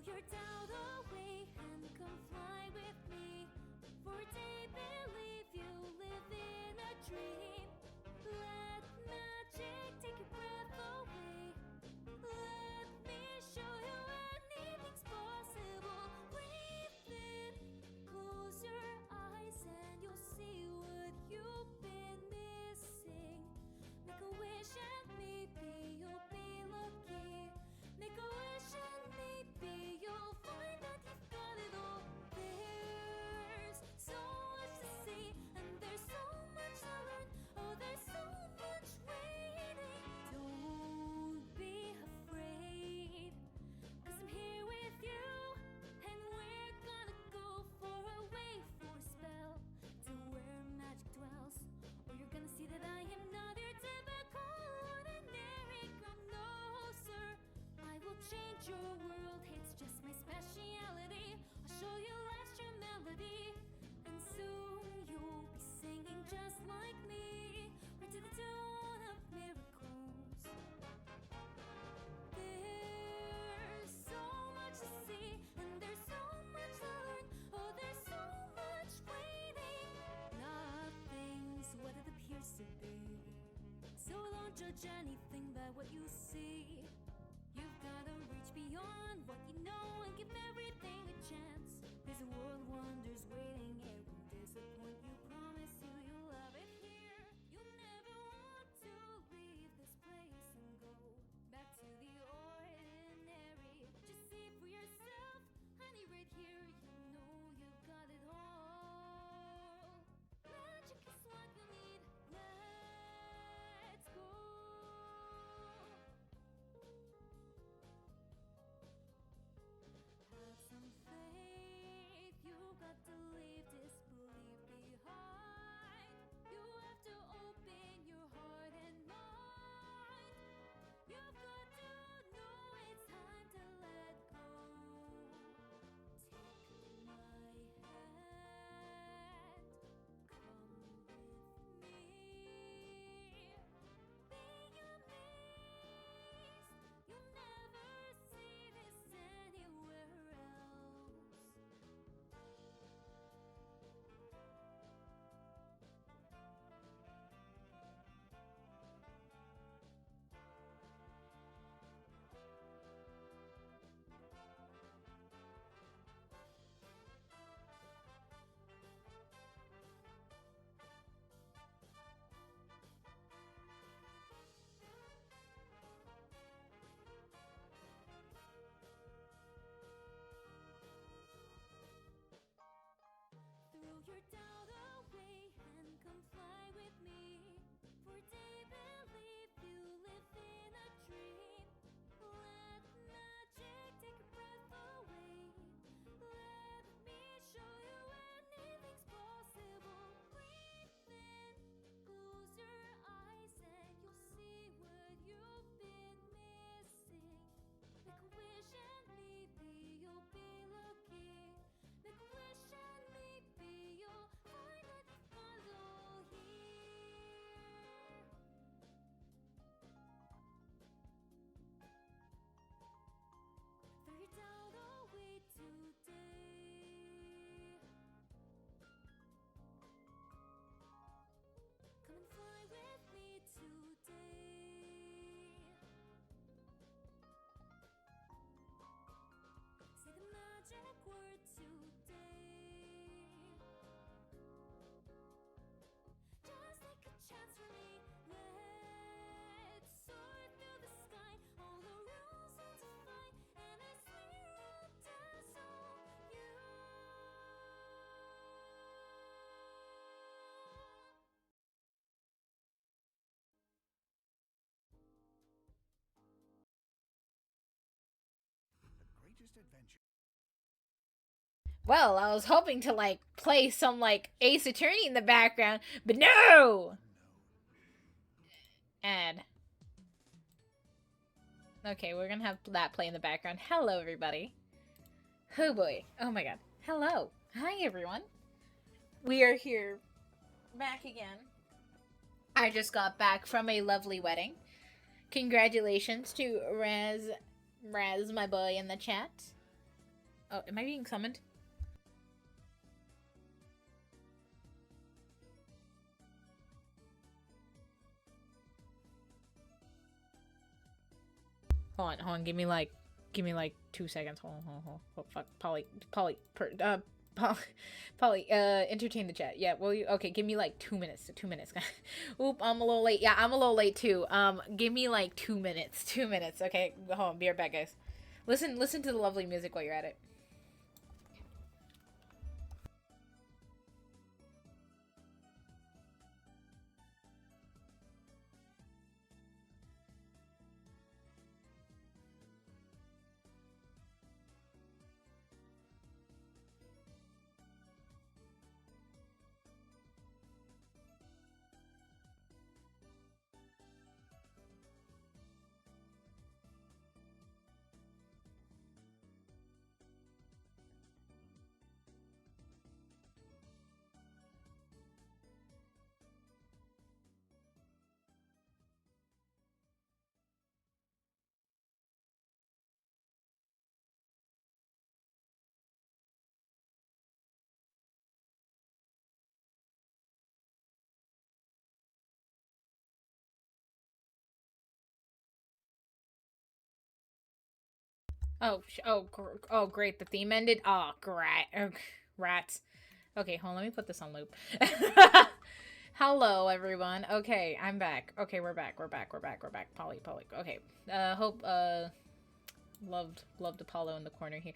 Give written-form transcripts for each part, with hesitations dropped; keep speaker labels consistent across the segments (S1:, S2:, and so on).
S1: your doubt away and come fly with me. For a day believe you live in a dream. Let magic take your breath away. Let me show you anything's possible. Breathe in, close your eyes and you'll see what you've been missing. Make a wish and maybe you'll be lucky. Make a wish and maybe you'll find that you've got it all. There's so much to see and there's so much to learn. Oh, there's so much waiting. Don't be afraid, 'cause I'm here with you. And we're gonna go for a way, for a spell, to where magic dwells. Or you're gonna see that I am not your typical ordinary girl. No, sir, I will change your world. It's just my speciality. I'll show you life's true melody. And soon you'll be singing just like me, right to the tune of miracles. There's so much to see and there's so much to learn. Oh, there's so much waiting. Nothing's what it appears to be, so don't judge anything by what you see. You've gotta reach beyond what you know and give everything a chance. There's a world of wonders waiting. It won't disappoint you, promise you, you'll love it here. You'll never want to leave this place and go back to the ordinary. Just see for yourself, honey, right here. You know you've got it all. Magic is what you need. Let's go. Have some faith. You got to leave disbelief behind. You have to open your heart and mind. You've got to know it's time to let go. Take my hand, come with me. Be amazed, you'll never see this anywhere else. Throw your doubt away and come fly with me. For a day believe you live in a dream. Let magic take your breath away. Let me show you anything's possible. Breathe in, close your eyes and you'll see what you've been missing. Make a wish and maybe you'll be lucky. Make a wish and maybe you'll find that you've got it all here. Throw your doubt away today. Come and fly with me today. Say the magic word today. Just take a chance for me. Let's soar through the sky. All the rules are to fly, and as we roll dazzle you.
S2: Greatest adventure.
S3: Well, I was hoping to, like, play some, like, Ace Attorney in the background, but no! And... okay, we're gonna have that play in the background. Hello, everybody. Oh boy. Oh my god. Hello. Hi, everyone. We are here. Back again. I just got back from a lovely wedding. Congratulations to Raz, my boy in the chat. Oh, am I being summoned? Hold on, give me like 2 seconds. Hold on. Oh, fuck, Polly, entertain the chat. Yeah, well, okay, give me like 2 minutes. 2 minutes. Oop, I'm a little late. Yeah, I'm a little late too. Give me like 2 minutes. 2 minutes. Okay, hold on, be right back, guys. Listen to the lovely music while you're at it. Oh, great. The theme ended. Oh, great. Rats. Okay, hold on. Let me put this on loop. Hello, everyone. Okay, I'm back. Okay, we're back. Polly. Okay. Hope, loved Apollo in the corner here.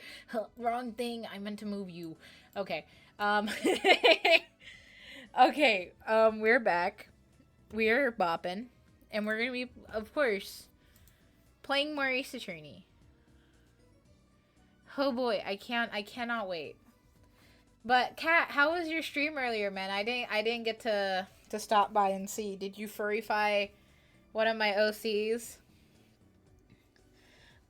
S3: Wrong thing. I meant to move you. Okay. Okay, we're back. We're bopping. And we're gonna be, of course, playing more Ace Attorney. Oh boy, I cannot wait. But Kat, how was your stream earlier, man? I didn't get to stop by and see. Did you furryfy one of my OCs?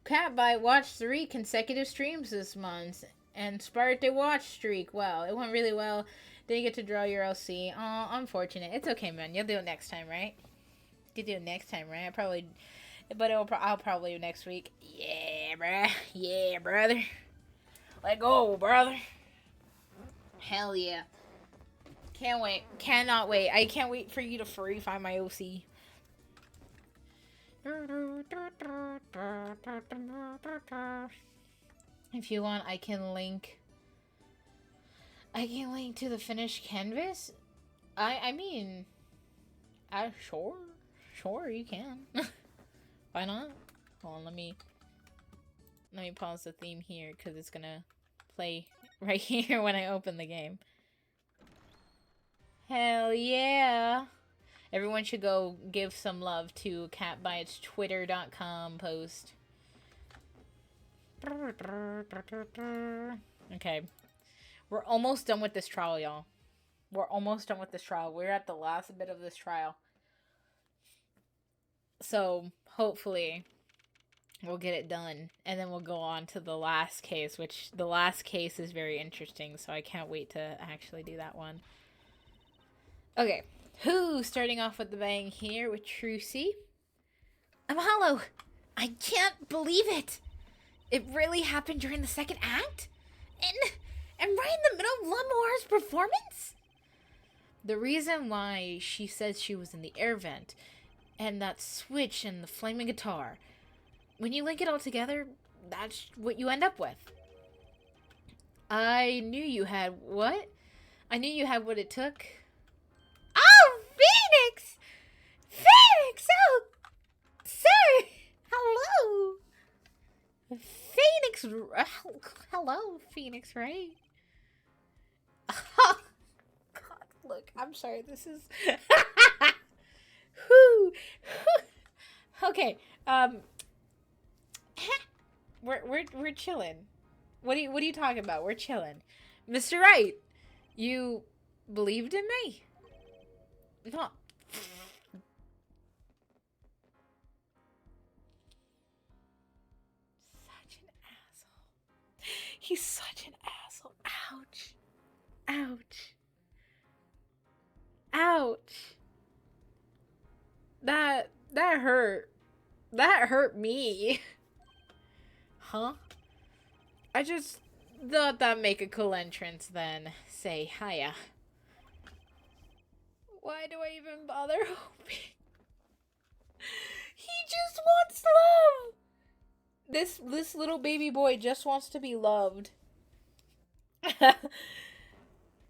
S3: CATBYTE watched 3 consecutive streams this month and sparked a watch streak. Wow, it went really well. Didn't get to draw your OC. Oh, unfortunate. It's okay, man. You'll do it next time, right? You do it next time, right? I'll probably do next week. Yeah, bruh. Yeah, brother. Let go, brother. Hell yeah. Can't wait. Cannot wait. I can't wait for you to furryfy my OC. If you want, I can link to the finished canvas. I mean, sure you can. Why not? Hold on, let me pause the theme here because it's gonna play right here when I open the game. Hell yeah! Everyone should go give some love to CATBYTE's Twitter.com post. Okay. We're almost done with this trial, y'all. We're almost done with this trial. We're at the last bit of this trial. So, hopefully, we'll get it done. And then we'll go on to the last case, which the last case is very interesting. So, I can't wait to actually do that one. Okay. Starting off with the bang here with Trucy. I'm hollow. I can't believe it. It really happened during the second act? And right in the middle of Lamoire's performance? The reason why she says she was in the air vent, and that switch and the flaming guitar, when you link it all together, that's what you end up with. I knew you had what? I knew you had what it took. Oh, Phoenix! Phoenix! Oh, sir! Hello! Phoenix... Hello, Phoenix, right? Oh, God, look, I'm sorry, this is... Whew. Okay, we're chilling. What are you talking about? We're chilling. Mr. Wright, you believed in me? No. Such an asshole. He's such an asshole. Ouch. Ouch. Ouch. That hurt. That hurt me. Huh? I just Thought that'd make a cool entrance then. Say hiya. Why do I even bother hoping? He just wants love! This little baby boy just wants to be loved.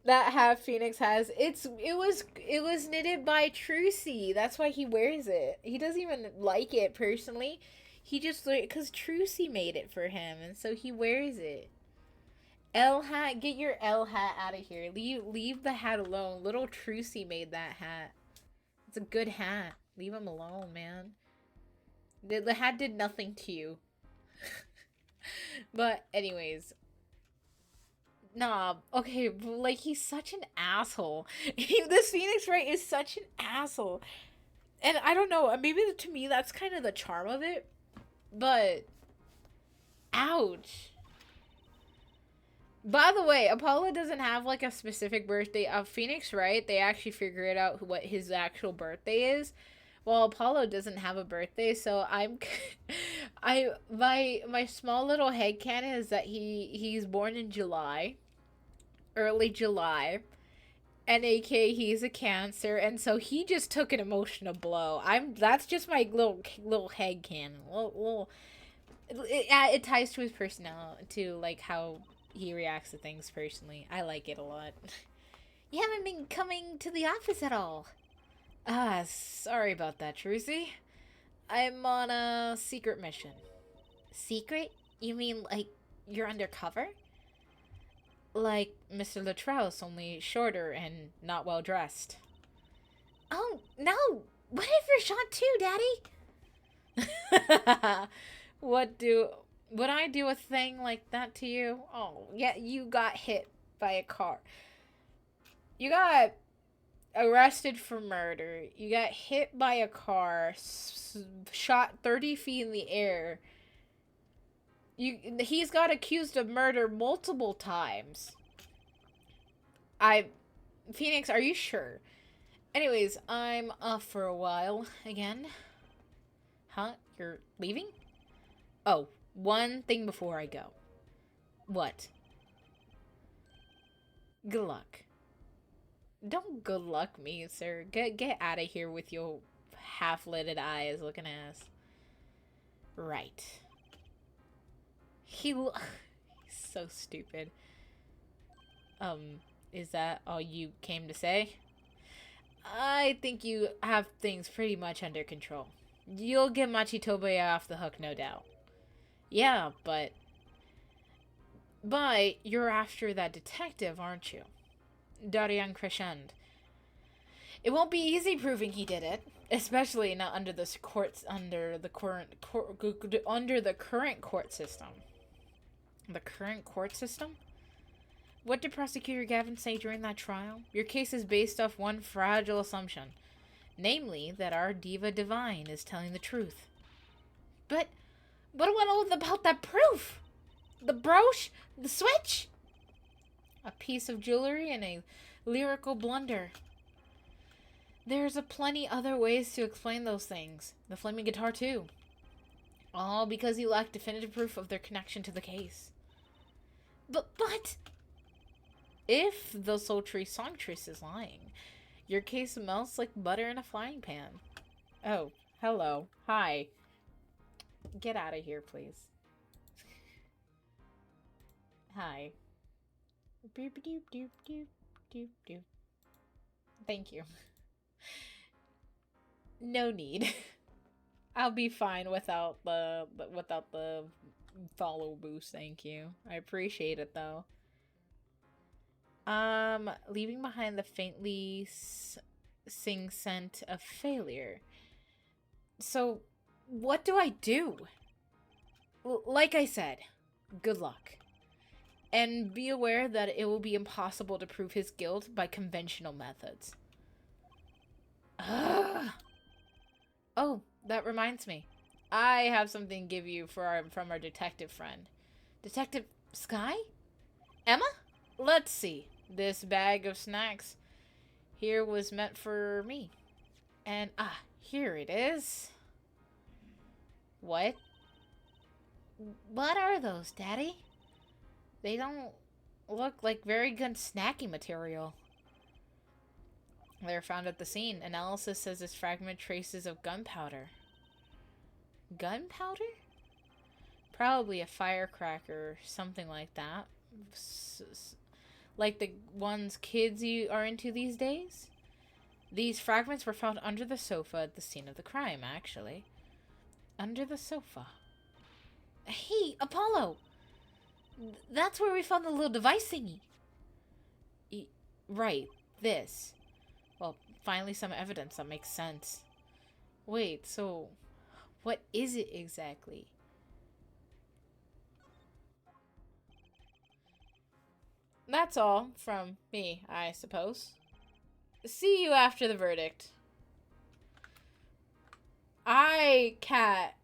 S3: That hat Phoenix has, it was knitted by Trucy. That's why he wears it. He doesn't even like it personally. He just, because Trucy made it for him, and so he wears it. L hat, get your L hat out of here. Leave the hat alone. Little Trucy made that hat. It's a good hat. Leave him alone, man. The hat did nothing to you. But anyways, nah, okay, like, he's such an asshole. This Phoenix Wright is such an asshole. And I don't know, maybe to me that's kind of the charm of it. But, ouch. By the way, Apollo doesn't have, like, a specific birthday. Phoenix Wright, they actually figure it out what his actual birthday is. Well, Apollo doesn't have a birthday, so my small little headcanon is that he's born in July. Early July. And aka he's a Cancer, and so he just took an emotional blow. That's just my little headcanon. It ties to his personality, to, like, how he reacts to things personally. I like it a lot. You haven't been coming to the office at all. Ah, sorry about that, Trucy. I'm on a secret mission. Secret? You mean, like, you're undercover? Like Mr. Latrous, only shorter and not well dressed. Oh, no! What if you're shot too, Daddy? Would I do a thing like that to you? Oh, yeah, you got hit by a car. You got arrested for murder. You got hit by a car, shot 30 feet in the air. He's got accused of murder multiple times. Phoenix, are you sure? Anyways, I'm off for a while again. Huh? You're leaving? Oh, one thing before I go. What? Good luck. Don't good luck me, sir. Get out of here with your half-lidded eyes looking ass. Right. He's so stupid. Is that all you came to say? I think you have things pretty much under control. You'll get Machitobe off the hook, no doubt. Yeah, but you're after that detective, aren't you? Darian Crescend. It won't be easy proving he did it, especially not under the current court system. The current court system? What did Prosecutor Gavin say during that trial? Your case is based off one fragile assumption, namely that our Diva Divine is telling the truth. But what about that proof? The brooch? The switch? A piece of jewelry and a lyrical blunder. There's a plenty other ways to explain those things. The flaming guitar too. All because you lack definitive proof of their connection to the case. But if the sultry songstress is lying, your case melts like butter in a frying pan. Oh, hello. Hi. Get out of here, please. Hi. Boop doop doop doop doop doop. Thank you. No need. I'll be fine without the follow boost, thank you. I appreciate it though. Leaving behind the faintly sing scent of failure. So, what do I do? Like I said, good luck. And be aware that it will be impossible to prove his guilt by conventional methods. Ugh. Oh, that reminds me. I have something to give you from our detective friend. Detective Sky? Emma? Let's see. This bag of snacks here was meant for me. And, here it is. What? What are those, Daddy? They don't look like very good snacking material. They're found at the scene. Analysis says this fragment traces of gunpowder. Gunpowder? Probably a firecracker or something like that. Like the ones kids are into these days? These fragments were found under the sofa at the scene of the crime, actually. Under the sofa. Hey, Apollo! That's where we found the little device thingy. Right, this. Well, finally some evidence that makes sense. Wait, so what is it exactly? That's all from me, I suppose. See you after the verdict. Cat.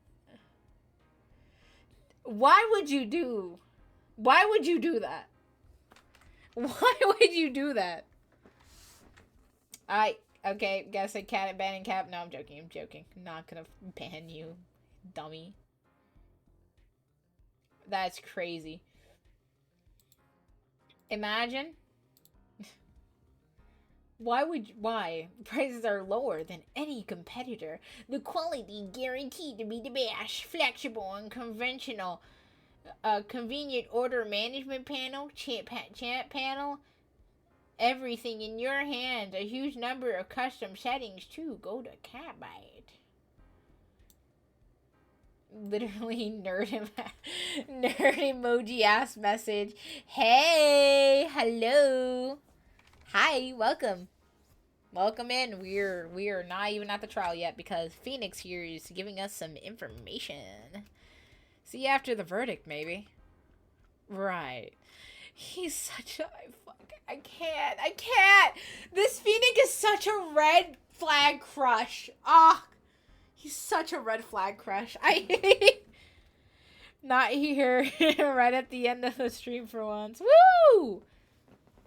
S3: Why would you do that? Why would you do that? Okay, guess a cat at banning Cap. No, I'm joking. I'm not gonna ban you, dummy. That's crazy. Imagine. Why? Prices are lower than any competitor. The quality guaranteed to be the best. Flexible and conventional. Convenient order management panel. Chat panel. Everything in your hands. A huge number of custom settings too. Go to CATBYTE. Literally nerd emoji ass message. Hey, hello. Hi, welcome. Welcome in. We are not even at the trial yet because Phoenix here is giving us some information. See you after the verdict, maybe. Right. He's such a I can't. This Phoenix is such a red flag crush. He's such a red flag crush. Not here right at the end of the stream for once. Woo!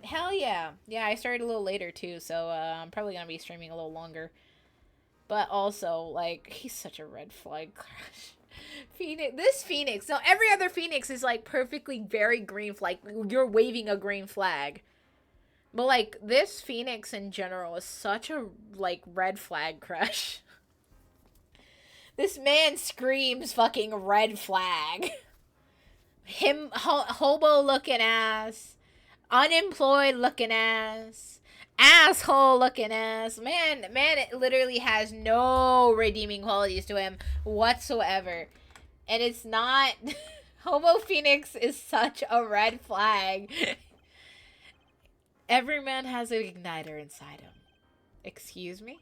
S3: Hell yeah. Yeah, I started a little later too, so I'm probably gonna be streaming a little longer. But also, like, he's such a red flag crush. This Phoenix. No, every other Phoenix is like perfectly very green flag. You're waving a green flag. But like this Phoenix in general is such a like red flag crush. This man screams fucking red flag. Him hobo looking ass, unemployed looking ass, asshole looking ass. Man, it literally has no redeeming qualities to him whatsoever. And it's not... Hobo Phoenix is such a red flag. Every man has an igniter inside him. Excuse me?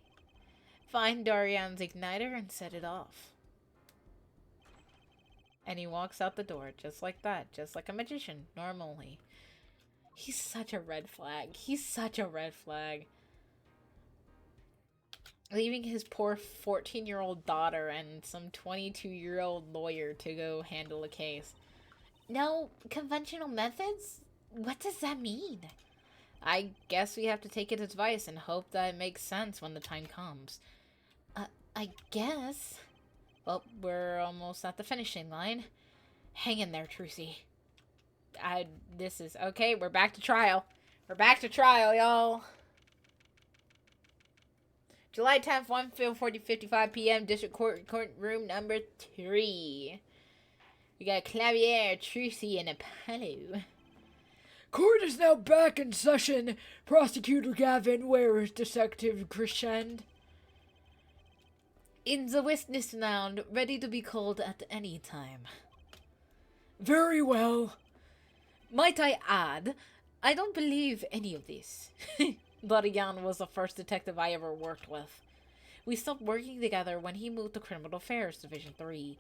S3: Find Darian's igniter and set it off. And he walks out the door just like that. Just like a magician, normally. He's such a red flag. He's such a red flag. Leaving his poor 14-year-old daughter and some 22-year-old lawyer to go handle a case. No conventional methods? What does that mean? I guess we have to take his advice and hope that it makes sense when the time comes. I guess. Well, we're almost at the finishing line. Hang in there, Trucy. This is... Okay, we're back to trial. We're back to trial, y'all. July 10th, 1:55 p.m. District Courtroom number 3. We got Clavier, Trucy, and Apollo.
S4: Court is now back in session. Prosecutor Gavin, where is Detective Crescend?
S3: In the witness lounge, ready to be called at any time.
S4: Very well.
S3: Might I add, I don't believe any of this. Darian was the first detective I ever worked with. We stopped working together when he moved to Criminal Affairs Division 3.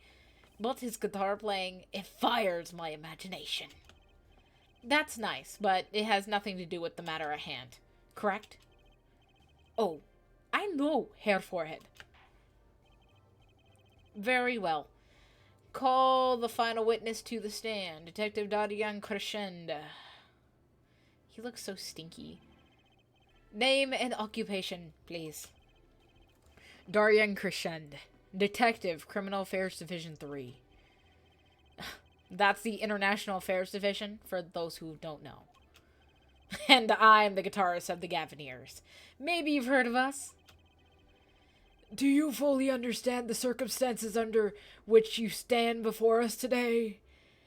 S3: But his guitar playing, it fires my imagination. That's nice, but it has nothing to do with the matter at hand. Correct? Oh, I know, Herr Forehead. Very well. Call the final witness to the stand. Detective Darian Crescend. He looks so stinky. Name and occupation, please. Darian Crescend. Detective, Criminal Affairs Division 3. That's the International Affairs Division, for those who don't know. And I'm the guitarist of the Gavineers. Maybe you've heard of us?
S4: Do you fully understand the circumstances under which you stand before us today?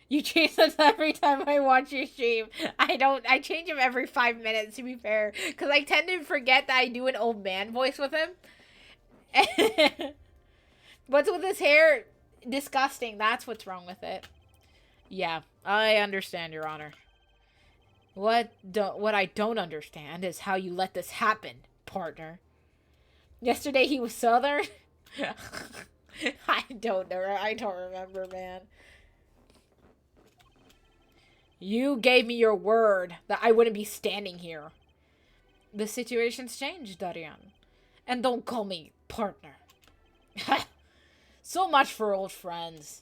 S3: You change this every time I watch your stream. I change him every 5 minutes, to be fair. Because I tend to forget that I do an old man voice with him. What's with his hair? Disgusting. That's what's wrong with it. Yeah, I understand, Your Honor. What I don't understand is how you let this happen, partner. Yesterday he was Southern? I don't know. I don't remember, man. You gave me your word that I wouldn't be standing here. The situation's changed, Darian. And don't call me partner. So much for old friends.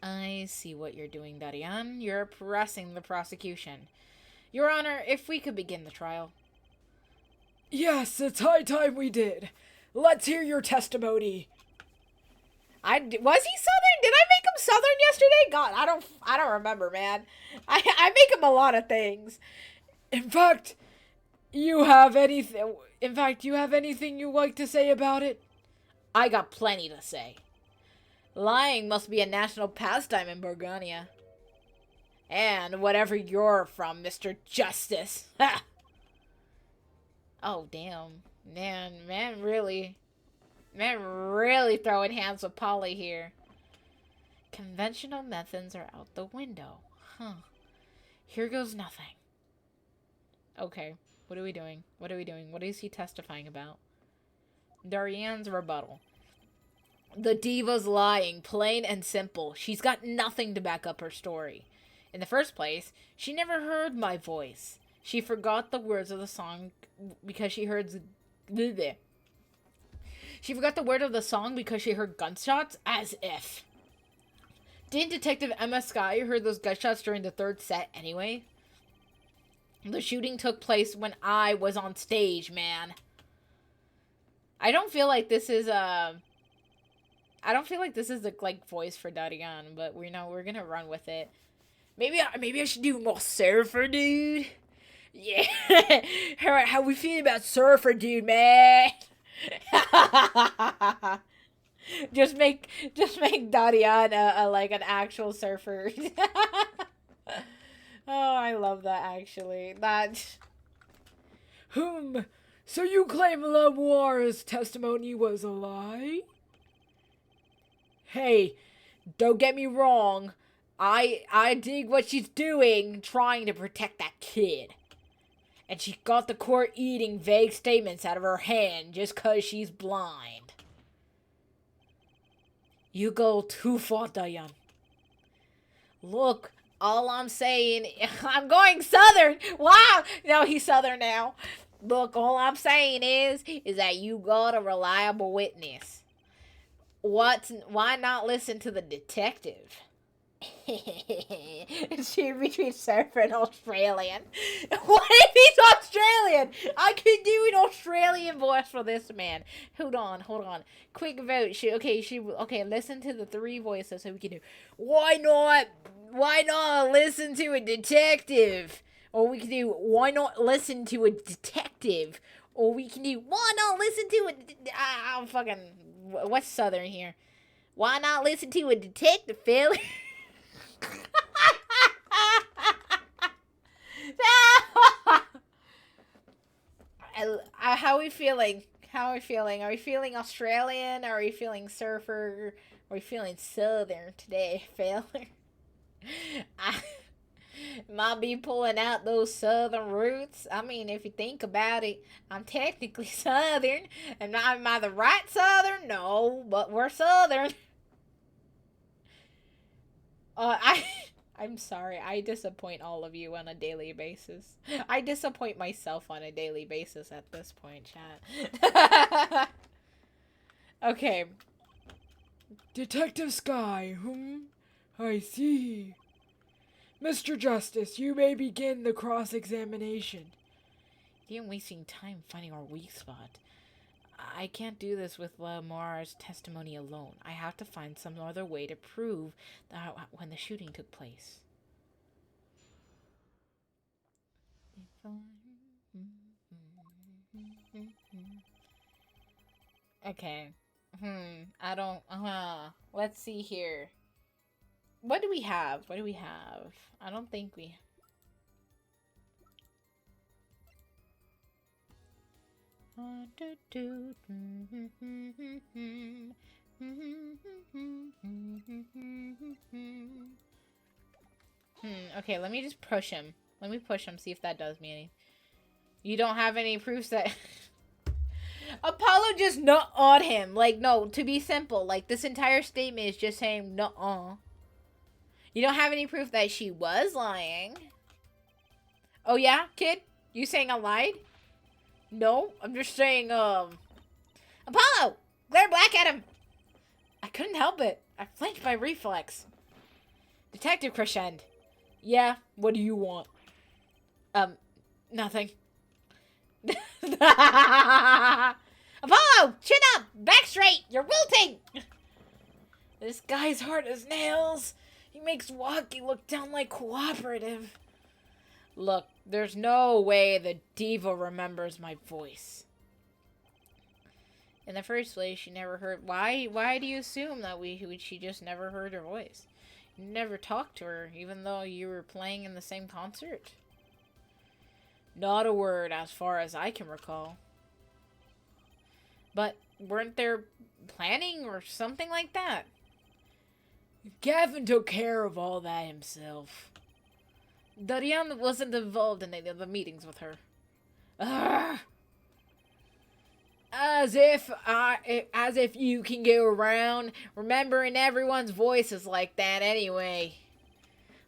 S3: I see what you're doing, Darian. You're pressing the prosecution. Your Honor, if we could begin the trial.
S4: Yes, it's high time we did. Let's hear your testimony.
S3: Was he Southern? Did I make him Southern yesterday? God, I don't remember, man. I make him a lot of things.
S4: In fact, you have anything you'd like to say about it?
S3: I got plenty to say. Lying must be a national pastime in Burgonia. And whatever you're from, Mr. Justice. Ha! Oh, damn. Man really throwing hands with Polly here. Conventional methods are out the window. Huh. Here goes nothing. Okay, what are we doing? What is he testifying about? Darian's rebuttal. The diva's lying, plain and simple. She's got nothing to back up her story. In the first place, she never heard my voice. She forgot the words of the song because she heard... She forgot the word of the song because she heard gunshots? As if. Didn't Detective Emma Sky heard those gunshots during the third set anyway? The shooting took place when I was on stage, man. I don't feel like this is the like voice for Darian, but we're gonna run with it. Maybe I should do more Surfer Dude. Yeah. How we feeling about Surfer Dude, man? just make Darian like an actual surfer. Oh, I love that, actually.
S4: So you claim Lamoire's testimony was a lie? Hey, don't get me wrong. I dig what she's doing, trying to protect that kid. And she got the court eating vague statements out of her hand just 'cause she's blind. You go too far, Diane. Look, all I'm saying... I'm going Southern! Wow! No, he's Southern now. Look, all I'm saying is that you got a reliable witness. Why not listen to the detective? She between surfer and Australian. What if he's Australian? I could do an Australian voice for this man. Hold on. Quick vote. Okay, listen to the 3 voices so we can do. Why not listen to a detective? Or we can do, why not listen to a detective? Or we can do, why not listen to what's Southern here? Why not listen to a detective, Phil? How are we feeling? Are we feeling Australian? Are we feeling surfer? Are we feeling Southern today, Phil? I might be pulling out those Southern roots. I mean, if you think about it, I'm technically Southern. Am I the right Southern? No, but we're Southern. I'm sorry. I disappoint all of you on a daily basis. I disappoint myself on a daily basis at this point, chat. Okay. Detective Sky, I see. Mr. Justice, you may begin the cross-examination.
S3: You ain't wasting time finding our weak spot.
S4: I can't do this with Lamar's testimony alone. I have to find some other way to prove that when the shooting took place. Okay. I don't... Let's see here. What do we have? What do we have? I don't think we... Okay, let me just push him. Let me push him, see if that does me any. You don't have any proofs that... Apollo just nut-on him. Like, no, to be simple. Like, this entire statement is just saying nut-uh. You don't have any proof that she was lying. Oh, yeah, kid? You saying I lied? No, I'm just saying, Apollo! Glare black at him! I couldn't help it. I flinched by reflex. Detective Crescend. Yeah, what do you want? Nothing. Apollo! Chin up! Back straight! You're wilting! This guy's hard as nails. He makes walkie look down like cooperative. Look, there's no way the diva remembers my voice. In the first place, she never heard... Why do you assume that she just never heard her voice? You never talked to her, even though you were playing in the same concert? Not a word, as far as I can recall. But weren't there planning or something like that? Gavin took care of all that himself. Darian wasn't involved in any of the meetings with her. Ugh. As if you can go around remembering everyone's voices like that anyway.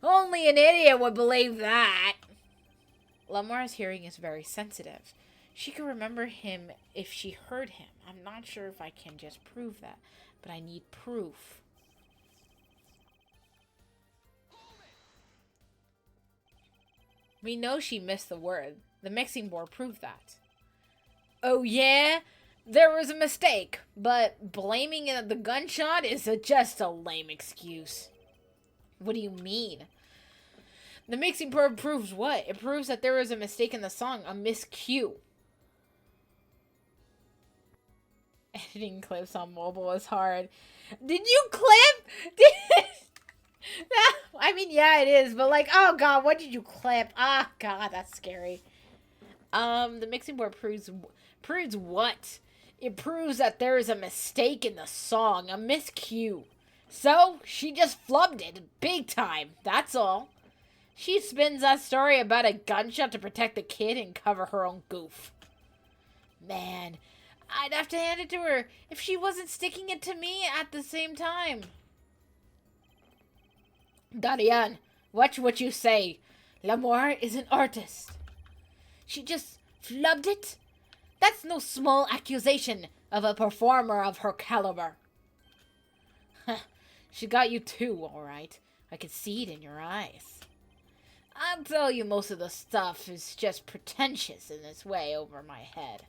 S4: Only an idiot would believe that. Lamar's hearing is very sensitive. She could remember him if she heard him. I'm not sure if I can just prove that, but I need proof. We know she missed the word. The mixing board proved that. Oh yeah? There was a mistake, but blaming the gunshot is just a lame excuse. What do you mean? The mixing board proves what? It proves that there was a mistake in the song, a miscue. Editing clips on mobile is hard. Did you clip? I mean, yeah, it is, but like, oh god, what did you clip? Ah, god, that's scary. The mixing board proves what? It proves that there is a mistake in the song, a miscue. So, she just flubbed it big time, that's all. She spins that story about a gunshot to protect the kid and cover her own goof. Man, I'd have to hand it to her if she wasn't sticking it to me at the same time. Darian, watch what you say. Lamar is an artist. She just flubbed it? That's no small accusation of a performer of her caliber. She got you too, alright. I could see it in your eyes. I'll tell you most of the stuff is just pretentious in its way over my head.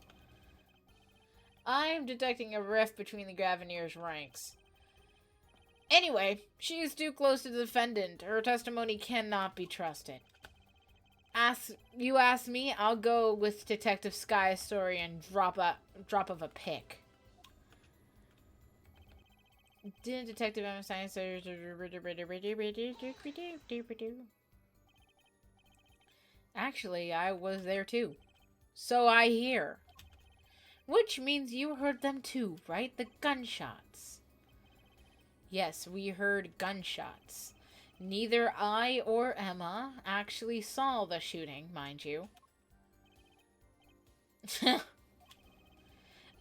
S4: I'm detecting a rift between the Graveneers' ranks. Anyway, she is too close to the defendant. Her testimony cannot be trusted. You ask me, I'll go with Detective Sky's story and drop of a pick. Didn't Detective Emma Science say... Actually, I was there too. So I hear. Which means you heard them too, right? The gunshots. Yes, we heard gunshots. Neither I or Emma actually saw the shooting, mind you.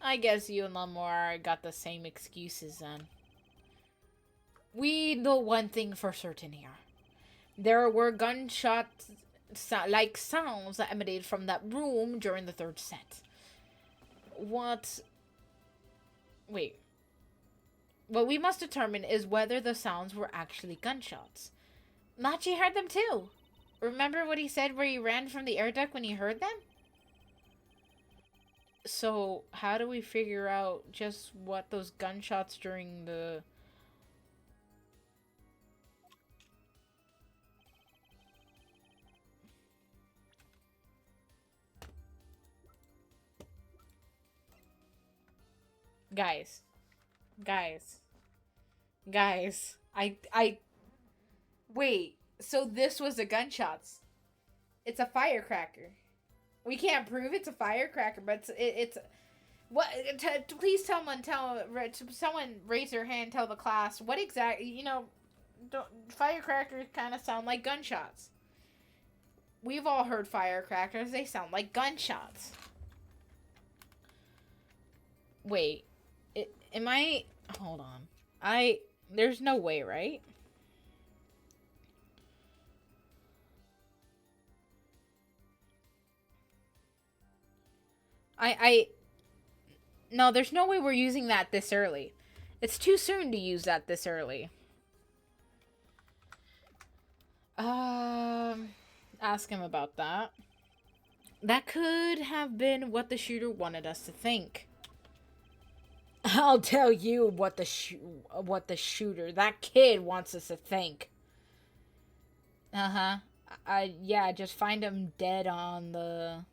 S4: I guess you and Lamar got the same excuses then. We know one thing for certain here. There were gunshots, like sounds that emanated from that room during the third set. What we must determine is whether the sounds were actually gunshots. Machi heard them too. Remember what he said where he ran from the air duct when he heard them? So, how do we figure out just what those gunshots during the... Guys. Guys. Guys. Wait, so this was the gunshots. It's a firecracker. We can't prove it's a firecracker, but it's what? Please someone raise their hand. Tell the class what exactly. Firecrackers kind of sound like gunshots. We've all heard firecrackers. They sound like gunshots. Wait, am I? Hold on. There's no way, right? No, there's no way we're using that this early. It's too soon to use that this early. Ask him about that. That could have been what the shooter wanted us to think. I'll tell you what the shooter, that kid, wants us to think. Yeah, just find him dead on the...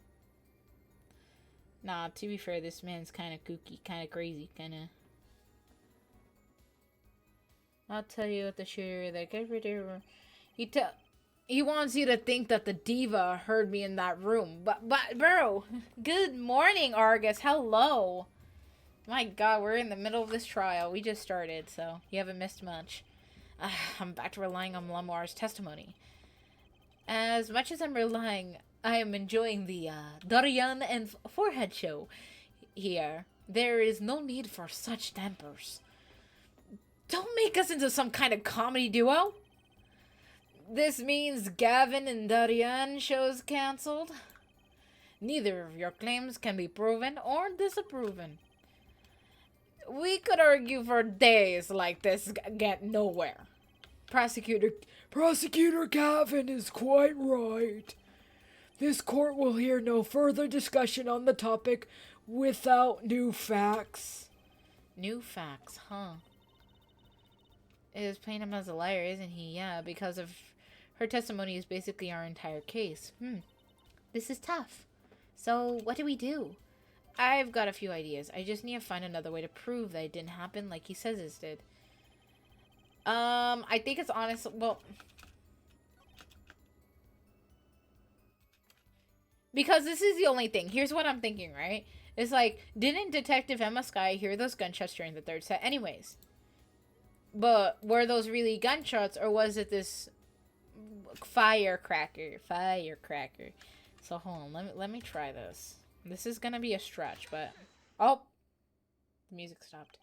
S4: Nah, to be fair, this man's kind of kooky, kind of crazy, kind of... I'll tell you what the shooter, like, he wants you to think that the diva heard me in that room. But, bro, good morning, Argus. Hello. My god, we're in the middle of this trial. We just started, so you haven't missed much. I'm back to relying on Lamar's testimony. As much as I'm relying, I am enjoying the Dorian and Forehead show here. There is no need for such tempers. Don't make us into some kind of comedy duo. This means Gavin and Dorian show's cancelled. Neither of your claims can be proven or disproven. We could argue for days like this, get nowhere. Prosecutor Gavin is quite right. This court will hear no further discussion on the topic without new facts. New facts, huh? It is painting him as a liar, isn't he? Yeah, because of her testimony is basically our entire case. This is tough. So, what do we do? I've got a few ideas. I just need to find another way to prove that it didn't happen like he says it did. I think it's honest. Well, because this is the only thing. Here's what I'm thinking, right? It's like, didn't Detective Emma Sky hear those gunshots during the third set anyways? But were those really gunshots, or was it this firecracker? Firecracker. So hold on, let me try this. This is gonna be a stretch, but... Oh! The music stopped.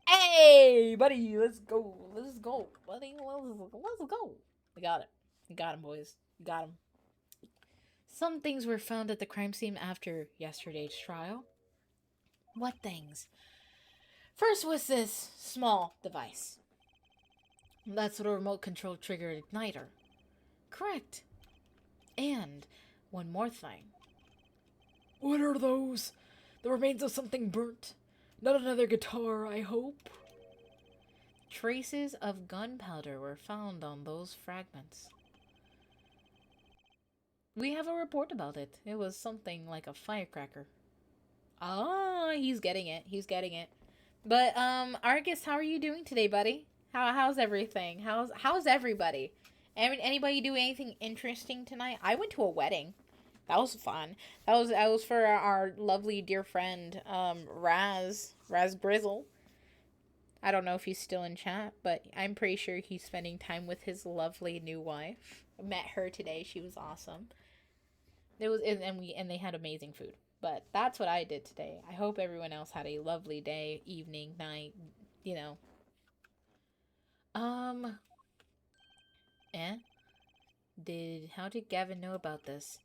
S4: Hey, buddy! Let's go! Let's go! Buddy, let's go! We got it. We got him, boys. We got him. Some things were found at the crime scene after yesterday's trial. What things? First was this small device. That's the remote control trigger igniter. Correct. And one more thing. What are those? The remains of something burnt. Not another guitar, I hope. Traces of gunpowder were found on those fragments. We have a report about it. It was something like a firecracker. Ah, he's getting it. He's getting it. But, Argus, how are you doing today, buddy? How's everything? How's everybody? Anybody do anything interesting tonight? I went to a wedding. That was fun. That was for our lovely dear friend, Raz Brizzle. I don't know if he's still in chat, but I'm pretty sure he's spending time with his lovely new wife. I met her today. She was awesome. And they had amazing food. But that's what I did today. I hope everyone else had a lovely day, evening, night, you know. How did Gavin know about this?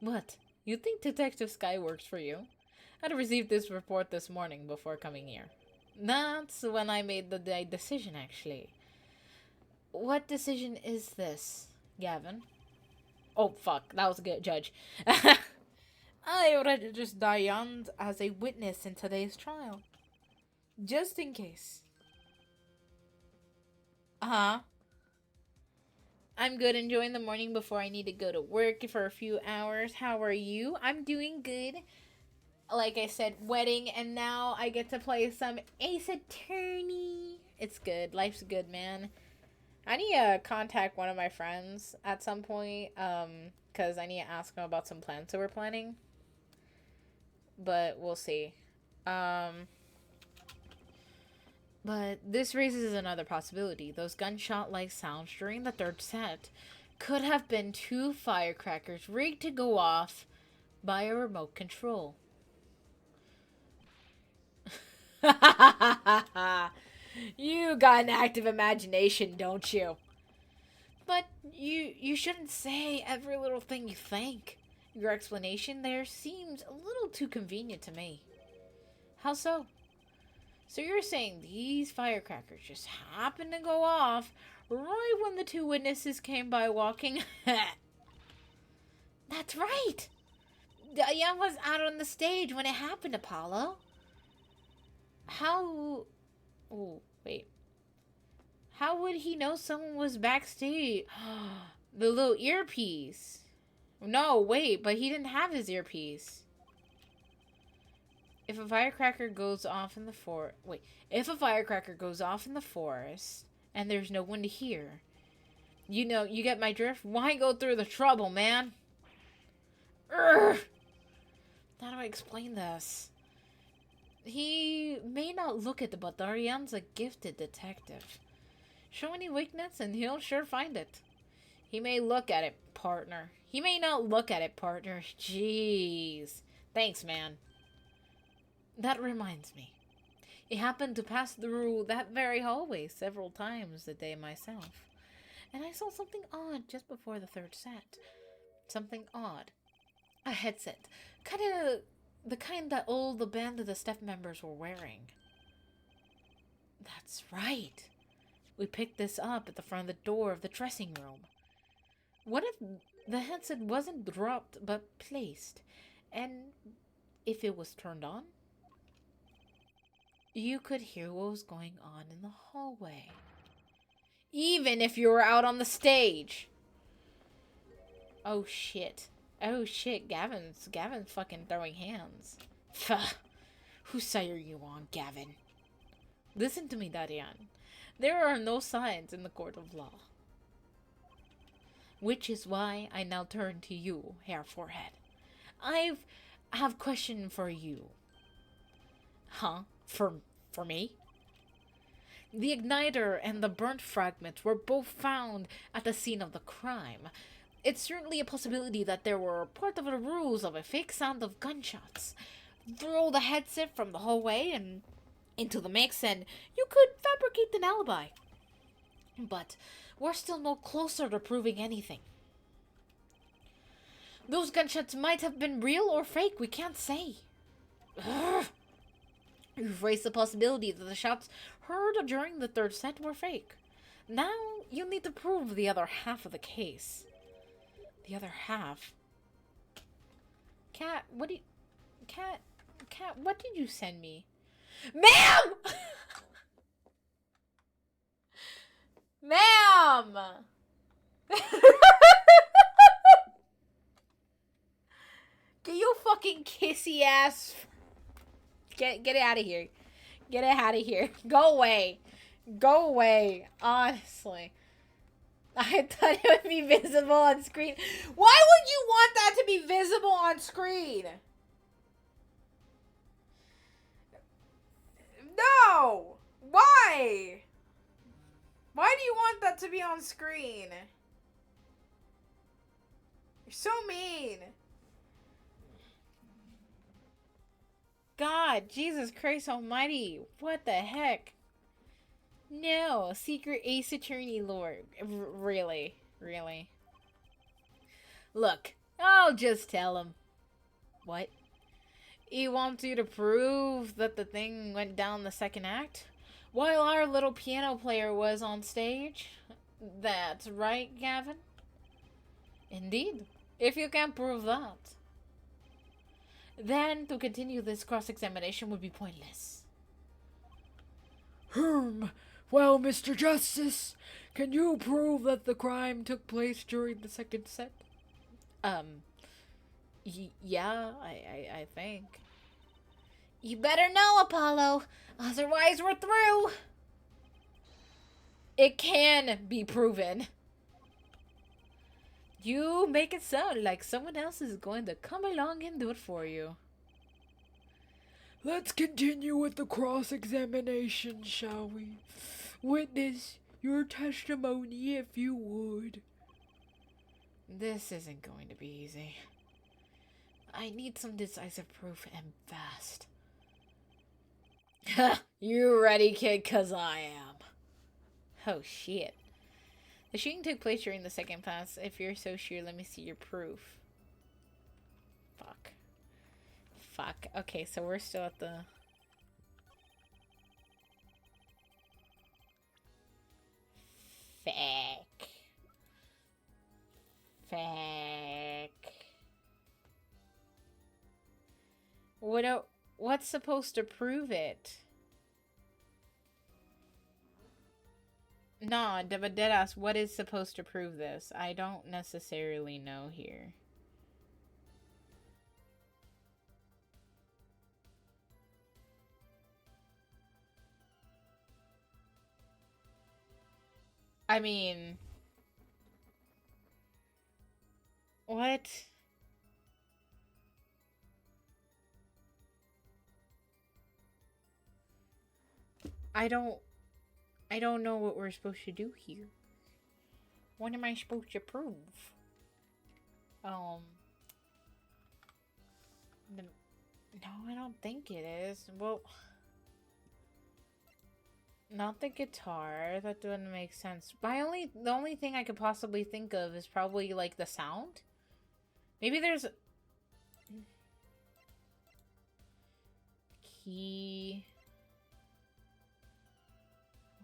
S4: What? You think Detective Sky works for you? I'd received this report this morning before coming here. That's when I made the decision, actually. What decision is this, Gavin? Oh, fuck. That was a good judge. I registered Diane as a witness in today's trial. Just in case. Uh-huh. I'm good, enjoying the morning before I need to go to work for a few hours. How are you? I'm doing good. Like I said, wedding, and now I get to play some Ace Attorney. It's good. Life's good, man. I need to contact one of my friends at some point, because I need to ask him about some plans that we're planning. But we'll see. But this raises another possibility. Those gunshot-like sounds during the third set could have been 2 firecrackers rigged to go off by a remote control. You got an active imagination, don't you? But you shouldn't say every little thing you think. Your explanation there seems a little too convenient to me. How so? So you're saying these firecrackers just happened to go off right when the 2 witnesses came by walking? That's right! Diane was out on the stage when it happened, Apollo. How... Oh, wait. How would he know someone was backstage? The little earpiece. No, wait, but he didn't have his earpiece. If a firecracker goes off in the if a firecracker goes off in the forest and there's no one to hear, you know, you get my drift? Why go through the trouble, man? Urgh! How do I explain this? He may not look it, but Darian's a gifted detective. Show any weakness and he'll sure find it. He may look at it, partner. He may not look at it, partner. Jeez. Thanks, man. That reminds me. He happened to pass through that very hallway several times a day myself. And I saw something odd just before the third set. Something odd. A headset. The kind that all the band of the staff members were wearing. That's right. We picked this up at the front of the door of the dressing room. What if the headset wasn't dropped but placed? And if it was turned on? You could hear what was going on in the hallway. Even if you were out on the stage. Oh shit. Oh shit, Gavin's fucking throwing hands. Pfft. Whose side are you on, Gavin? Listen to me, Darian. There are no sides in the court of law. Which is why I now turn to you, Herr Forehead. I have question for you. Huh? For me? The igniter and the burnt fragments were both found at the scene of the crime. It's certainly a possibility that there were part of the rules of a fake sound of gunshots. Throw the headset from the hallway and into the mix and you could fabricate an alibi. But we're still no closer to proving anything. Those gunshots might have been real or fake, we can't say. Ugh. You've raised the possibility that the shots heard during the third set were fake. Now you need to prove the other half of the case. The other half? Cat, what did you send me? Ma'am! Ma'am! Get your fucking kissy ass. Get it out of here. Get it out of here. Go away. Go away. Honestly. I thought it would be visible on screen. Why would you want that to be visible on screen? No! Why? Why do you want that to be on screen? You're so mean. God, Jesus Christ almighty. What the heck? No, secret Ace Attorney lord. Really? Really? Look, I'll just tell him. What? He wants you to prove that the thing went down the second act? While our little piano player was on stage? That's right, Gavin? Indeed. If you can't prove that. Then to continue this cross-examination would be pointless.
S5: Well, Mr. Justice, can you prove that the crime took place during the second set?
S4: Yeah, I think. You better know, Apollo, otherwise we're through. It can be proven. You make it sound like someone else is going to come along and do it for you.
S5: Let's continue with the cross-examination, shall we? Witness your testimony if you would.
S4: This isn't going to be easy. I need some decisive proof and fast. You ready, kid? 'Cause I am. Oh, shit. The shooting took place during the second pass. If you're so sure, let me see your proof. Fuck. Fuck. Okay, so we're still at the... Fuck. Fuck. What's supposed to prove it? No, but deadass, what is supposed to prove this? I don't necessarily know here. I mean... What? I don't know what we're supposed to do here. What am I supposed to prove? No, I don't think it is. Well, not the guitar. That doesn't make sense. The only thing I could possibly think of is probably like the sound. Maybe there's key.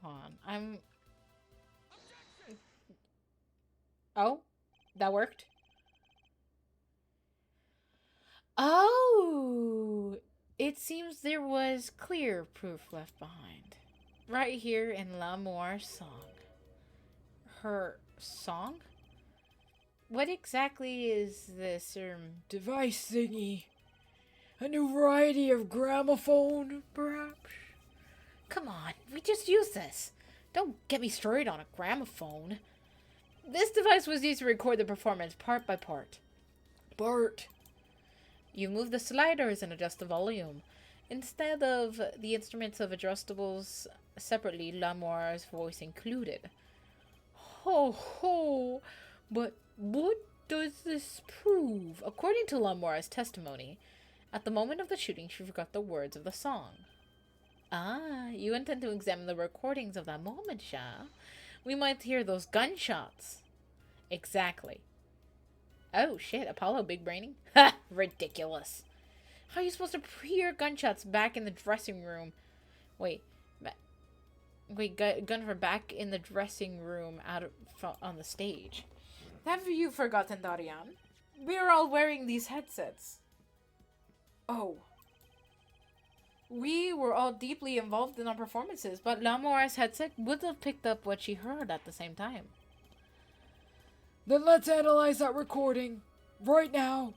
S4: Hold on. Oh, that worked. Oh, it seems there was clear proof left behind. Right here in L'amour's song. Her song? What exactly is this,
S5: Device thingy. A new variety of gramophone, perhaps?
S4: Come on, we just used this. Don't get me started on a gramophone. This device was used to record the performance part by part.
S5: Bart.
S4: You move the sliders and adjust the volume. Instead of the instruments of adjustables separately, L'amour's voice included. Ho ho! But what does this prove? According to L'amour's testimony, at the moment of the shooting, she forgot the words of the song. Ah, you intend to examine the recordings of that moment, Sha? We might hear those gunshots. Exactly. Oh, shit, Apollo big braining? Ha! Ridiculous. How are you supposed to hear gunshots back in the dressing room? Wait, Gunver back in the dressing room on the stage. Have you forgotten, Darian? We're all wearing these headsets. Oh. We were all deeply involved in our performances, but L'amour's headset would have picked up what she heard at the same time.
S5: Then let's analyze that recording. Right now.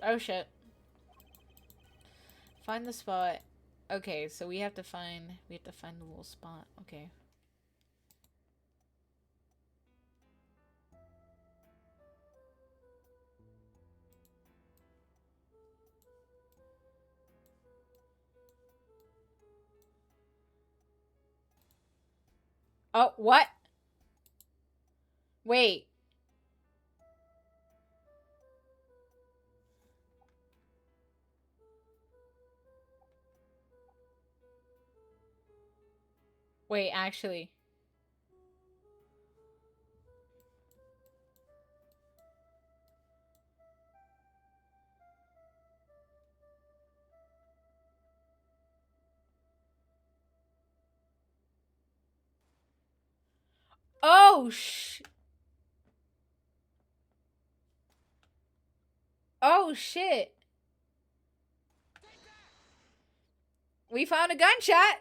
S4: Oh shit. Find the spot. Okay, so we have to find the little spot. Okay. Oh, what? Wait. Wait, actually. Oh, oh, shit. We found a gunshot.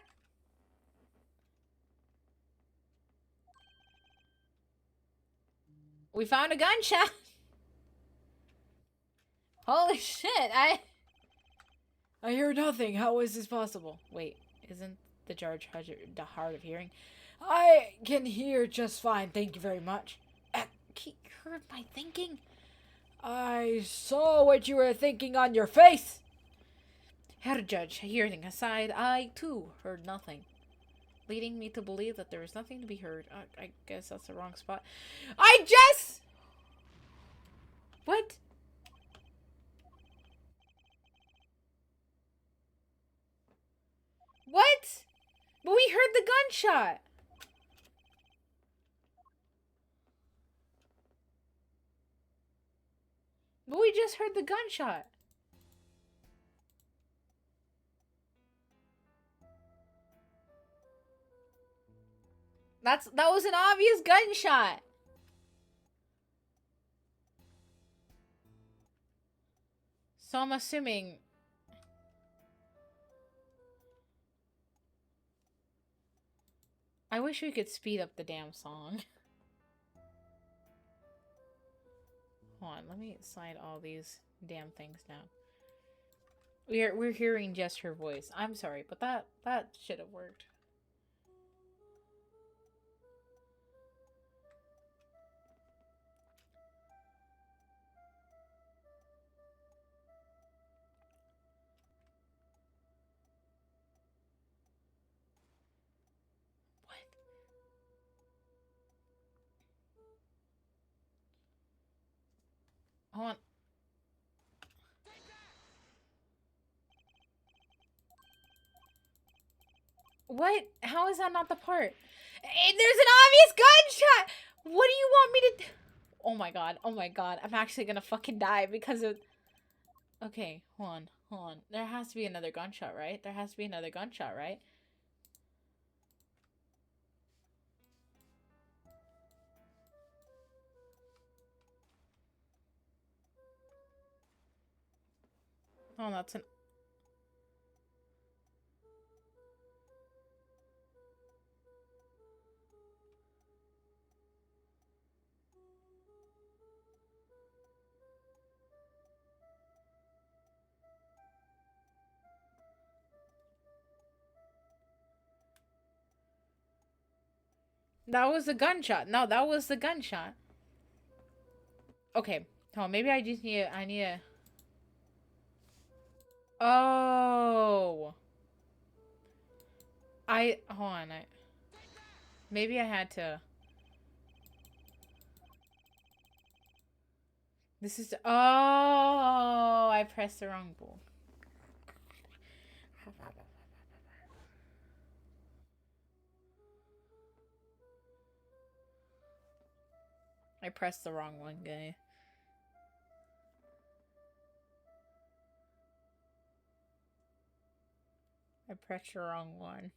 S4: We found a gunshot. Holy shit, I hear nothing. How is this possible? Wait, isn't the charge hard of hearing? I can hear just fine, thank you very much. You heard my thinking? I saw what you were thinking on your face. Herr Judge, hearing aside, I too heard nothing, leading me to believe that there was nothing to be heard. I guess that's the wrong spot. What? What? But we heard the gunshot. But we just heard the gunshot. That was an obvious gunshot. So I'm assuming. I wish we could speed up the damn song. Hold on, let me slide all these damn things down. We're hearing just her voice. I'm sorry, but that should have worked. Hold on. What? How is that not the part? There's an obvious gunshot! What do you want me to do? Oh my god, oh my god. I'm actually gonna fucking die because of... Okay, hold on. There has to be another gunshot, right? There has to be another gunshot, right? Oh, that's an... That was the gunshot. No, that was the gunshot. Okay. Oh, maybe I just need I need a... Oh. Hold on. Maybe I had to... This is... Oh, I pressed the wrong button. I pressed the wrong one, guy. I pressed the wrong one.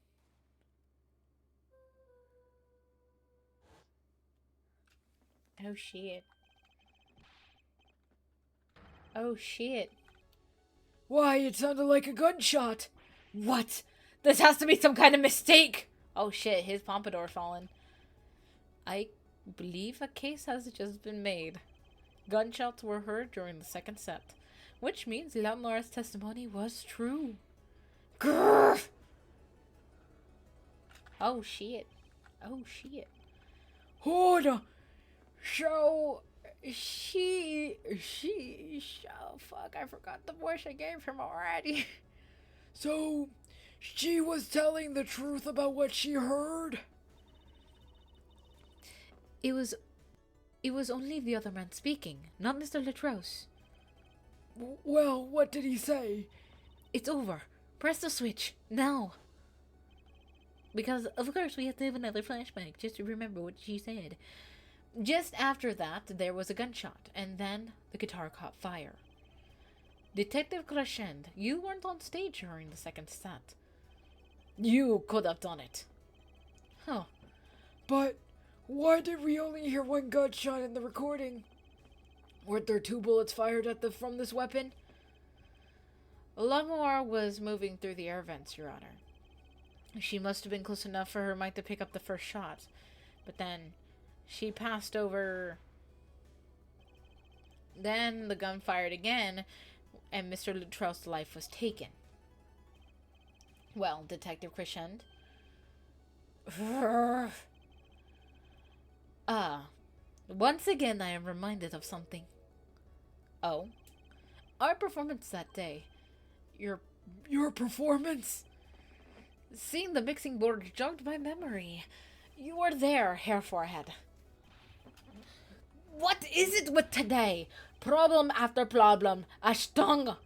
S4: Oh shit. Oh shit.
S5: Why, it sounded like a gunshot.
S4: What? This has to be some kind of mistake. Oh shit, his pompadour's fallen. I believe a case has just been made. Gunshots were heard during the second set, which means Laura's testimony was true. Grrr! Oh shit. Oh shit.
S5: Hold on. So,
S4: Oh fuck, I forgot the voice I gave him already.
S5: So, she was telling the truth about what she heard?
S4: It was only the other man speaking, not Mr. Latros.
S5: Well, what did he say?
S4: It's over. Press the switch, now. Because, of course, we have to have another flashback, just to remember what she said. Just after that, there was a gunshot, and then the guitar caught fire. Detective Crescend, you weren't on stage during the second set. You could have done it. Huh.
S5: But why did we only hear one gunshot in the recording?
S4: Weren't there 2 bullets fired at from this weapon? Longmore was moving through the air vents, Your Honor. She must have been close enough for her mic to pick up the first shot. But then, she passed over... Then the gun fired again, and Mr. Luttrell's life was taken. Well, Detective Crescent. Once again I am reminded of something. Oh? Our performance that day.
S5: Your performance?
S4: Seeing the mixing board jogged my memory. You were there, Hair Forehead. What is it with today? Problem after problem. Ashtang.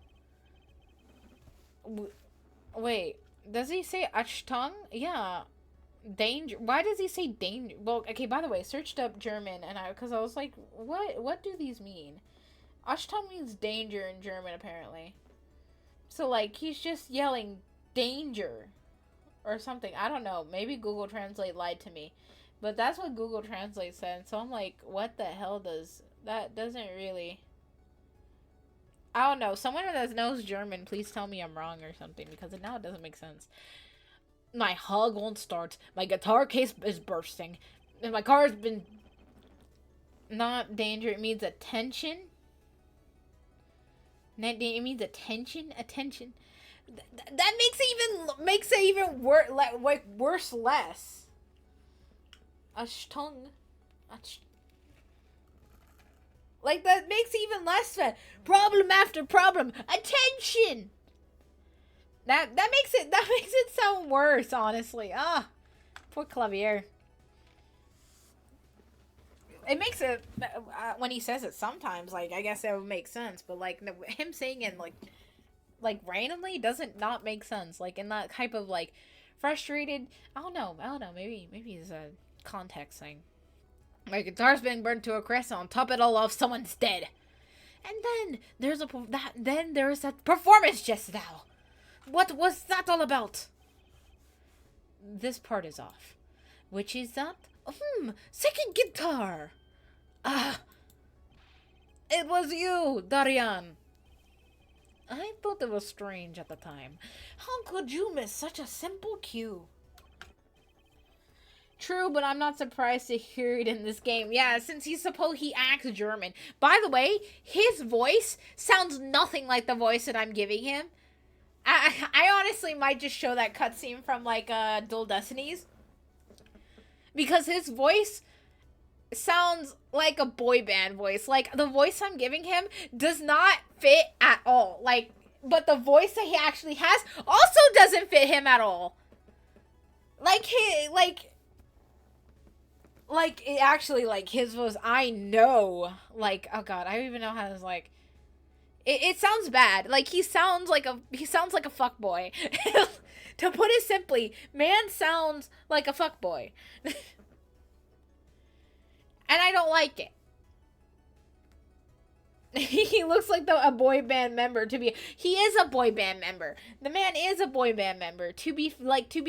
S4: Wait, does he say Ashtang? Yeah. Danger. Why does he say danger? Well, okay, by the way, searched up German, and because I was like, what do these mean? Ashtang means danger in German, apparently. So, like, he's just yelling danger or something. I don't know. Maybe Google Translate lied to me. But that's what Google Translate said. So I'm like, what the hell does... That doesn't really... I don't know. Someone that knows German, please tell me I'm wrong or something. Because now it doesn't make sense. My hug won't start. My guitar case is bursting. And my car has been... Not danger. It means attention. It means attention. Attention. That makes it even worse. Like worse less. Ashtang. Like that makes it even less fun. Problem after problem. Attention. That makes it sound worse. Honestly. Poor Clavier. It makes it when he says it sometimes. Like I guess it would make sense, but like him saying it like randomly doesn't not make sense. Like in that type of like frustrated. I don't know. Maybe it's a context thing. My guitar's been burned to a crisp. On top of it all, someone's dead. And then there's that performance just now. What was that all about? This part is off. Which is that? Second guitar. It was you, Darian. I thought it was strange at the time. How could you miss such a simple cue? True, but I'm not surprised to hear it in this game. Yeah, since he acts German. By the way, his voice sounds nothing like the voice that I'm giving him. I honestly might just show that cutscene from like Dual Destinies. Because his voice sounds like a boy band voice. Like the voice I'm giving him does not fit at all. Like, but the voice that he actually has also doesn't fit him at all. Like it actually, like his voice, I know, like, oh god, I don't even know how to, like, it sounds bad. Like he sounds like a fuckboy. To put it simply, man sounds like a fuckboy. And I don't like it. He looks like a boy band member he is a boy band member. The man is a boy band member. To be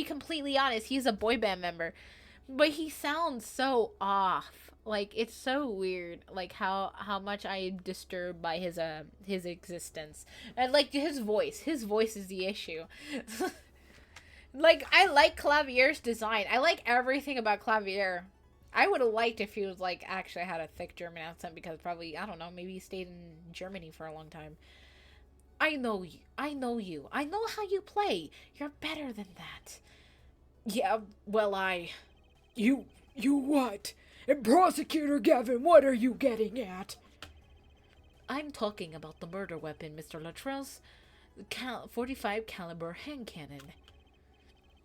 S4: completely honest, he's a boy band member. But he sounds so off. Like, it's so weird, like, how much I am disturbed by his existence. And, like, his voice is the issue. Like, I like Clavier's design. I like everything about Clavier. I would have liked if he was, like, actually had a thick German accent, because probably, I don't know, maybe he stayed in Germany for a long time. I know you. I know how you play. You're better than that.
S5: Yeah, well, You what? And Prosecutor Gavin, what are you getting at?
S4: I'm talking about the murder weapon, Mr. Luttrell's 45 caliber hand cannon.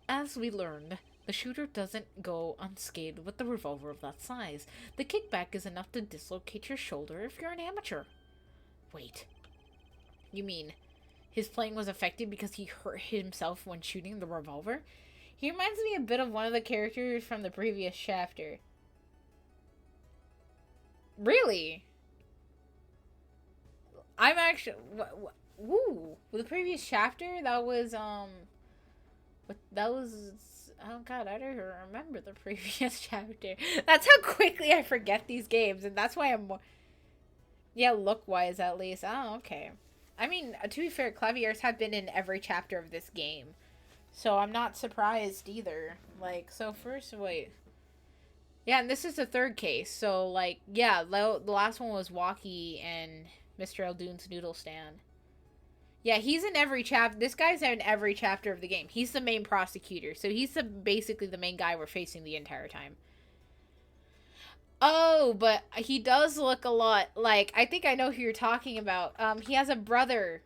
S4: As we learned, the shooter doesn't go unscathed with the revolver of that size. The kickback is enough to dislocate your shoulder if you're an amateur. Wait. You mean his playing was affected because he hurt himself when shooting the revolver? He reminds me a bit of one of the characters from the previous chapter. Really? I'm actually... Woo! The previous chapter, that was, oh god, I don't even remember the previous chapter. That's how quickly I forget these games, and that's why I'm more... Yeah, look-wise, at least. Oh, okay. I mean, to be fair, Clavier's have been in every chapter of this game. So I'm not surprised either. Like, so first, wait. Yeah, and this is the third case. So, like, yeah, the last one was Walkie and Mr. Eldoon's Noodle Stand. Yeah, he's in every chapter. This guy's in every chapter of the game. He's the main prosecutor. So he's basically the main guy we're facing the entire time. Oh, but he does look a lot like... I think I know who you're talking about. He has a brother.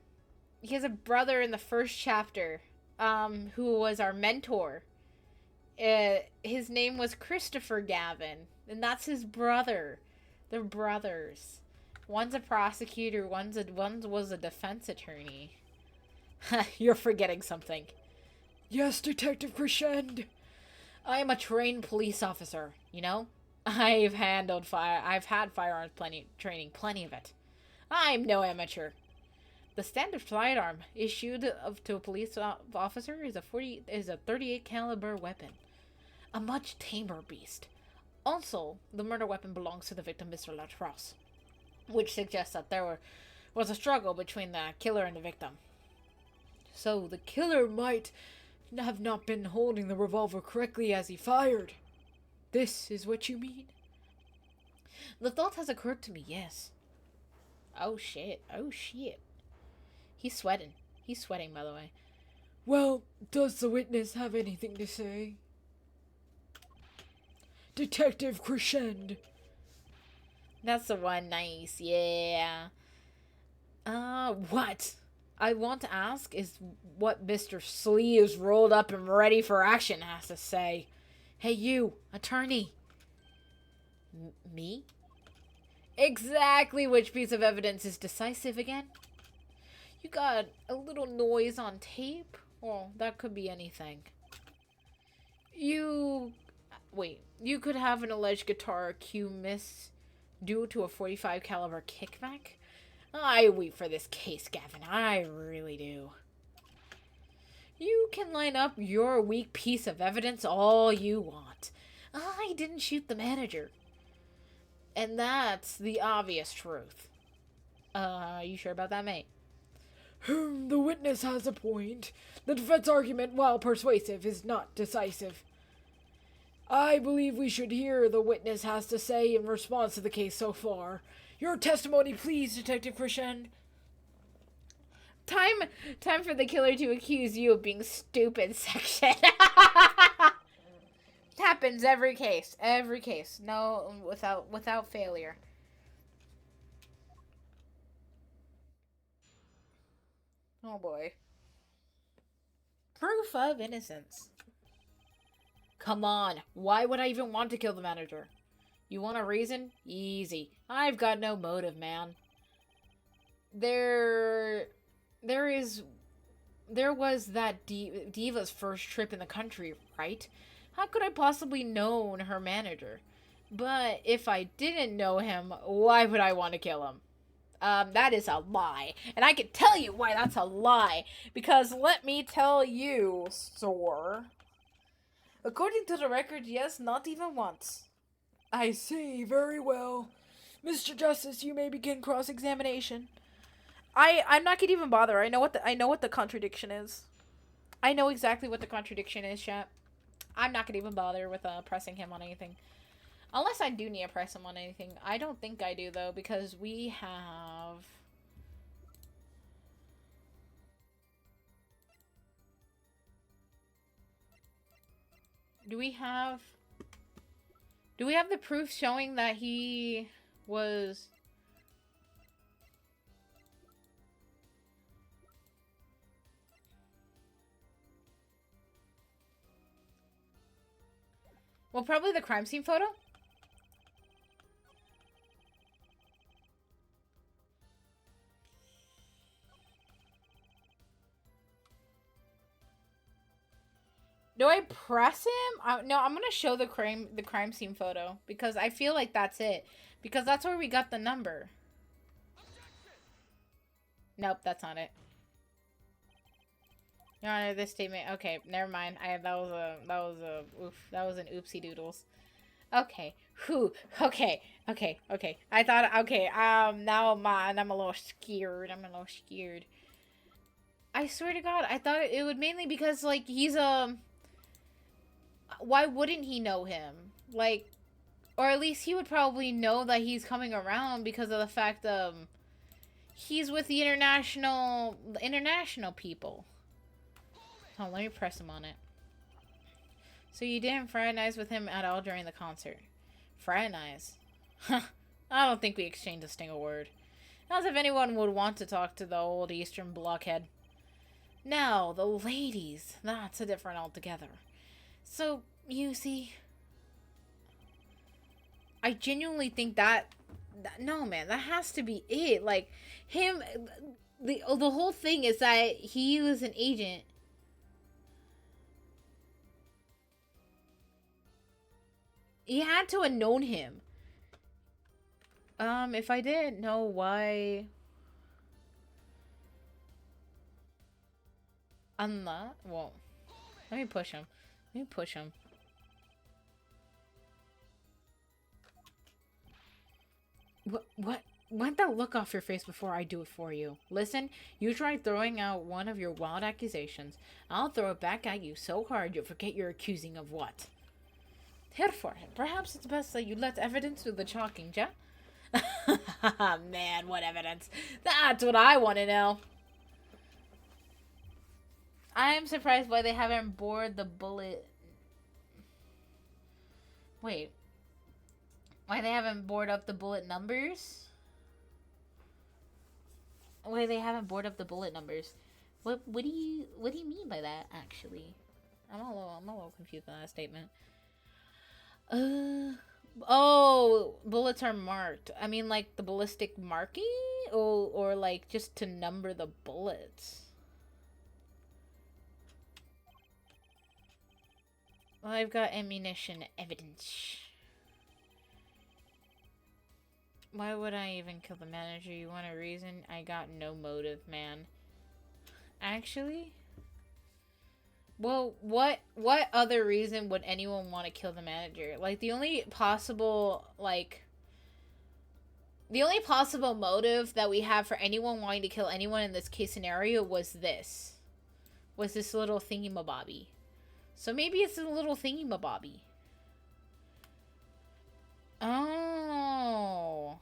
S4: He has a brother in the first chapter. Who was our mentor. His name was Christopher Gavin. And that's his brother. They're brothers. One's a prosecutor, one was a defense attorney. You're forgetting something.
S5: Yes, Detective Crescend.
S4: I am a trained police officer, you know? I've had firearms training, plenty of it. I'm no amateur. The standard sidearm issued to a police officer is a 38 caliber weapon. A much tamer beast. Also, the murder weapon belongs to the victim, Mr. Latrosse, which suggests that there was a struggle between the killer and the victim.
S5: So the killer might have not been holding the revolver correctly as he fired. This is what you mean?
S4: The thought has occurred to me, yes. Oh shit, oh shit. He's sweating. He's sweating, by the way.
S5: Well, does the witness have anything to say? Detective Crescend.
S4: That's the one. Nice. Yeah. What I want to ask is what Mr. Sleeves rolled up and ready for action has to say. Hey, you, attorney. Me? Exactly which piece of evidence is decisive again? You got a little noise on tape? Well, that could be anything. Wait, you could have an alleged guitar cue miss due to a 45 caliber kickback? I wait for this case, Gavin. I really do. You can line up your weak piece of evidence all you want. I didn't shoot the manager. And that's the obvious truth. You sure about that, mate?
S5: The witness has a point. The defense argument, while persuasive, is not decisive. I believe we should hear the witness has to say in response to the case so far. Your testimony, please, Detective Crescend.
S4: Time for the killer to accuse you of being stupid, section. Happens every case. Every case. No, without failure. Oh boy. Proof of innocence. Come on. Why would I even want to kill the manager? You want a reason? Easy. I've got no motive, man. There was that Diva's first trip in the country, right? How could I possibly known her manager? But if I didn't know him, why would I want to kill him? That is a lie. And I can tell you why that's a lie. Because let me tell you, sir. According to the record, yes, not even once.
S5: I see, very well. Mr. Justice, you may begin cross-examination.
S4: I'm not gonna even bother. I know what the contradiction is. I know exactly what the contradiction is, chat. I'm not gonna even bother with pressing him on anything. Unless I do need to press him on anything. I don't think I do, though, because we have... Do we have the proof showing that he was... Well, probably the crime scene photo? Do I press him? No, I'm gonna show the crime scene photo because I feel like that's it. Because that's where we got the number. Nope, that's not it. Your Honor, this statement. Okay, never mind. That was an oopsie doodles. Okay. Whew. Okay. I thought, okay, now I'm a little scared. I swear to God, I thought it would mainly because, like, he's, why wouldn't he know him? Like, or at least he would probably know that he's coming around because of the fact, he's with the international people. Hold on, let me press him on it. So you didn't fraternize with him at all during the concert? Fraternize? Huh. I don't think we exchanged a single word. Not as if anyone would want to talk to the old Eastern blockhead. Now, the ladies. That's a different altogether. So, you see... I genuinely think that no, man, that has to be it. Like, him... The whole thing is that he was an agent... He had to have known him. If I didn't know why... Well, let me push him. What? Wipe that look off your face before I do it for you. Listen, you try throwing out one of your wild accusations. I'll throw it back at you so hard you'll forget you're accusing of what. Therefore, perhaps it's best that you let evidence do the chalking, ja? Man, what evidence? That's what I want to know. I'm surprised why they haven't bored the bullet... Wait. Why they haven't bored up the bullet numbers? Why they haven't bored up the bullet numbers? What do you mean by that, actually? I'm a little confused by that statement. Oh, bullets are marked. I mean, like the ballistic marking, or like just to number the bullets. Well, I've got ammunition evidence. Why would I even kill the manager? You want a reason? I got no motive, man. Actually? Well, what other reason would anyone want to kill the manager? Like, the only possible motive that we have for anyone wanting to kill anyone in this case scenario was this little thingy-mabobby. So maybe it's a little thingy-mabobby. Oh.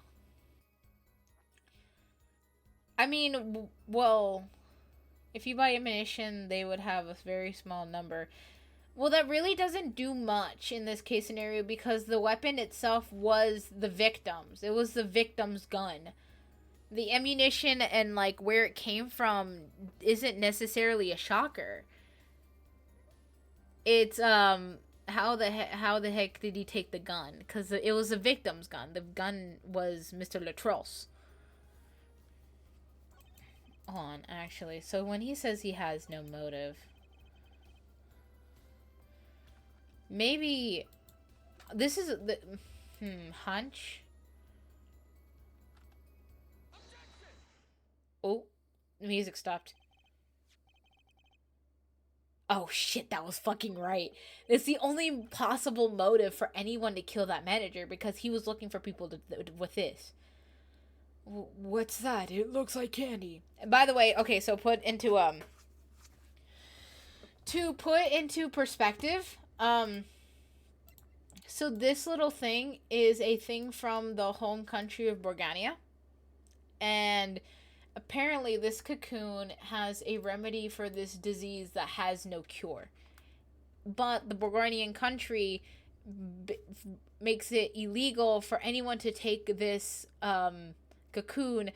S4: I mean, well, if you buy ammunition, they would have a very small number. Well, that really doesn't do much in this case scenario because the weapon itself was the victim's. It was the victim's gun. The ammunition and, like, where it came from isn't necessarily a shocker. It's, how the heck did he take the gun? Because it was the victim's gun. The gun was Mr. Latrosse. Hold on, actually. So when he says he has no motive... Maybe... This is the... hunch? Oh, the music stopped. Oh shit, that was fucking right. It's the only possible motive for anyone to kill that manager because he was looking for people with this.
S5: What's that? It looks like candy.
S4: By the way, okay, so to put into perspective, so this little thing is a thing from the home country of Borgania, and apparently this cocoon has a remedy for this disease that has no cure. But the Borgonian country makes it illegal for anyone to take this cocoon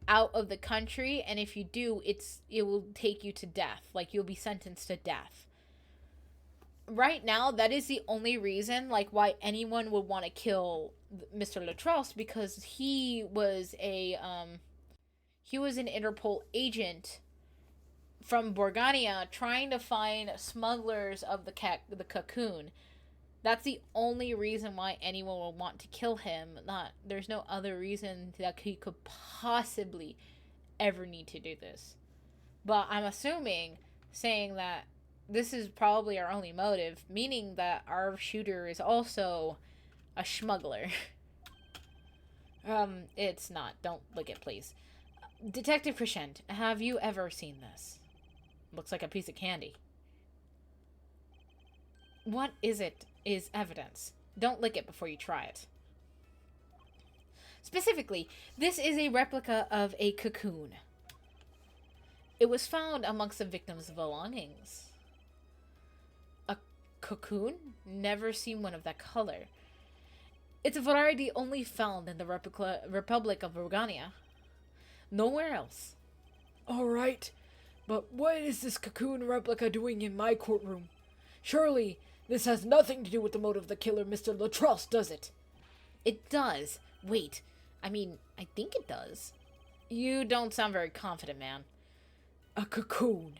S4: out of the country, and if you do, it will take you to death. Like, you'll be sentenced to death. Right now, that is the only reason, like, why anyone would want to kill Mr. Latrosse, because he was an Interpol agent from Borgania trying to find smugglers of the cocoon. That's the only reason why anyone would want to kill him. There's no other reason that he could possibly ever need to do this. But I'm saying that this is probably our only motive, meaning that our shooter is also A smuggler. It's not. Don't lick it, please. Detective Crescent, have you ever seen this? Looks like a piece of candy. What is it is evidence. Don't lick it before you try it. Specifically, this is a replica of a cocoon. It was found amongst the victim's belongings. A cocoon? Never seen one of that color. It's a variety only found in the Republic of Rogania. Nowhere else.
S5: Alright, but what is this cocoon replica doing in my courtroom? Surely, this has nothing to do with the motive of the killer, Mr. Latrosse, does it?
S4: It does. Wait. I mean, I think it does. You don't sound very confident, man.
S5: A cocoon.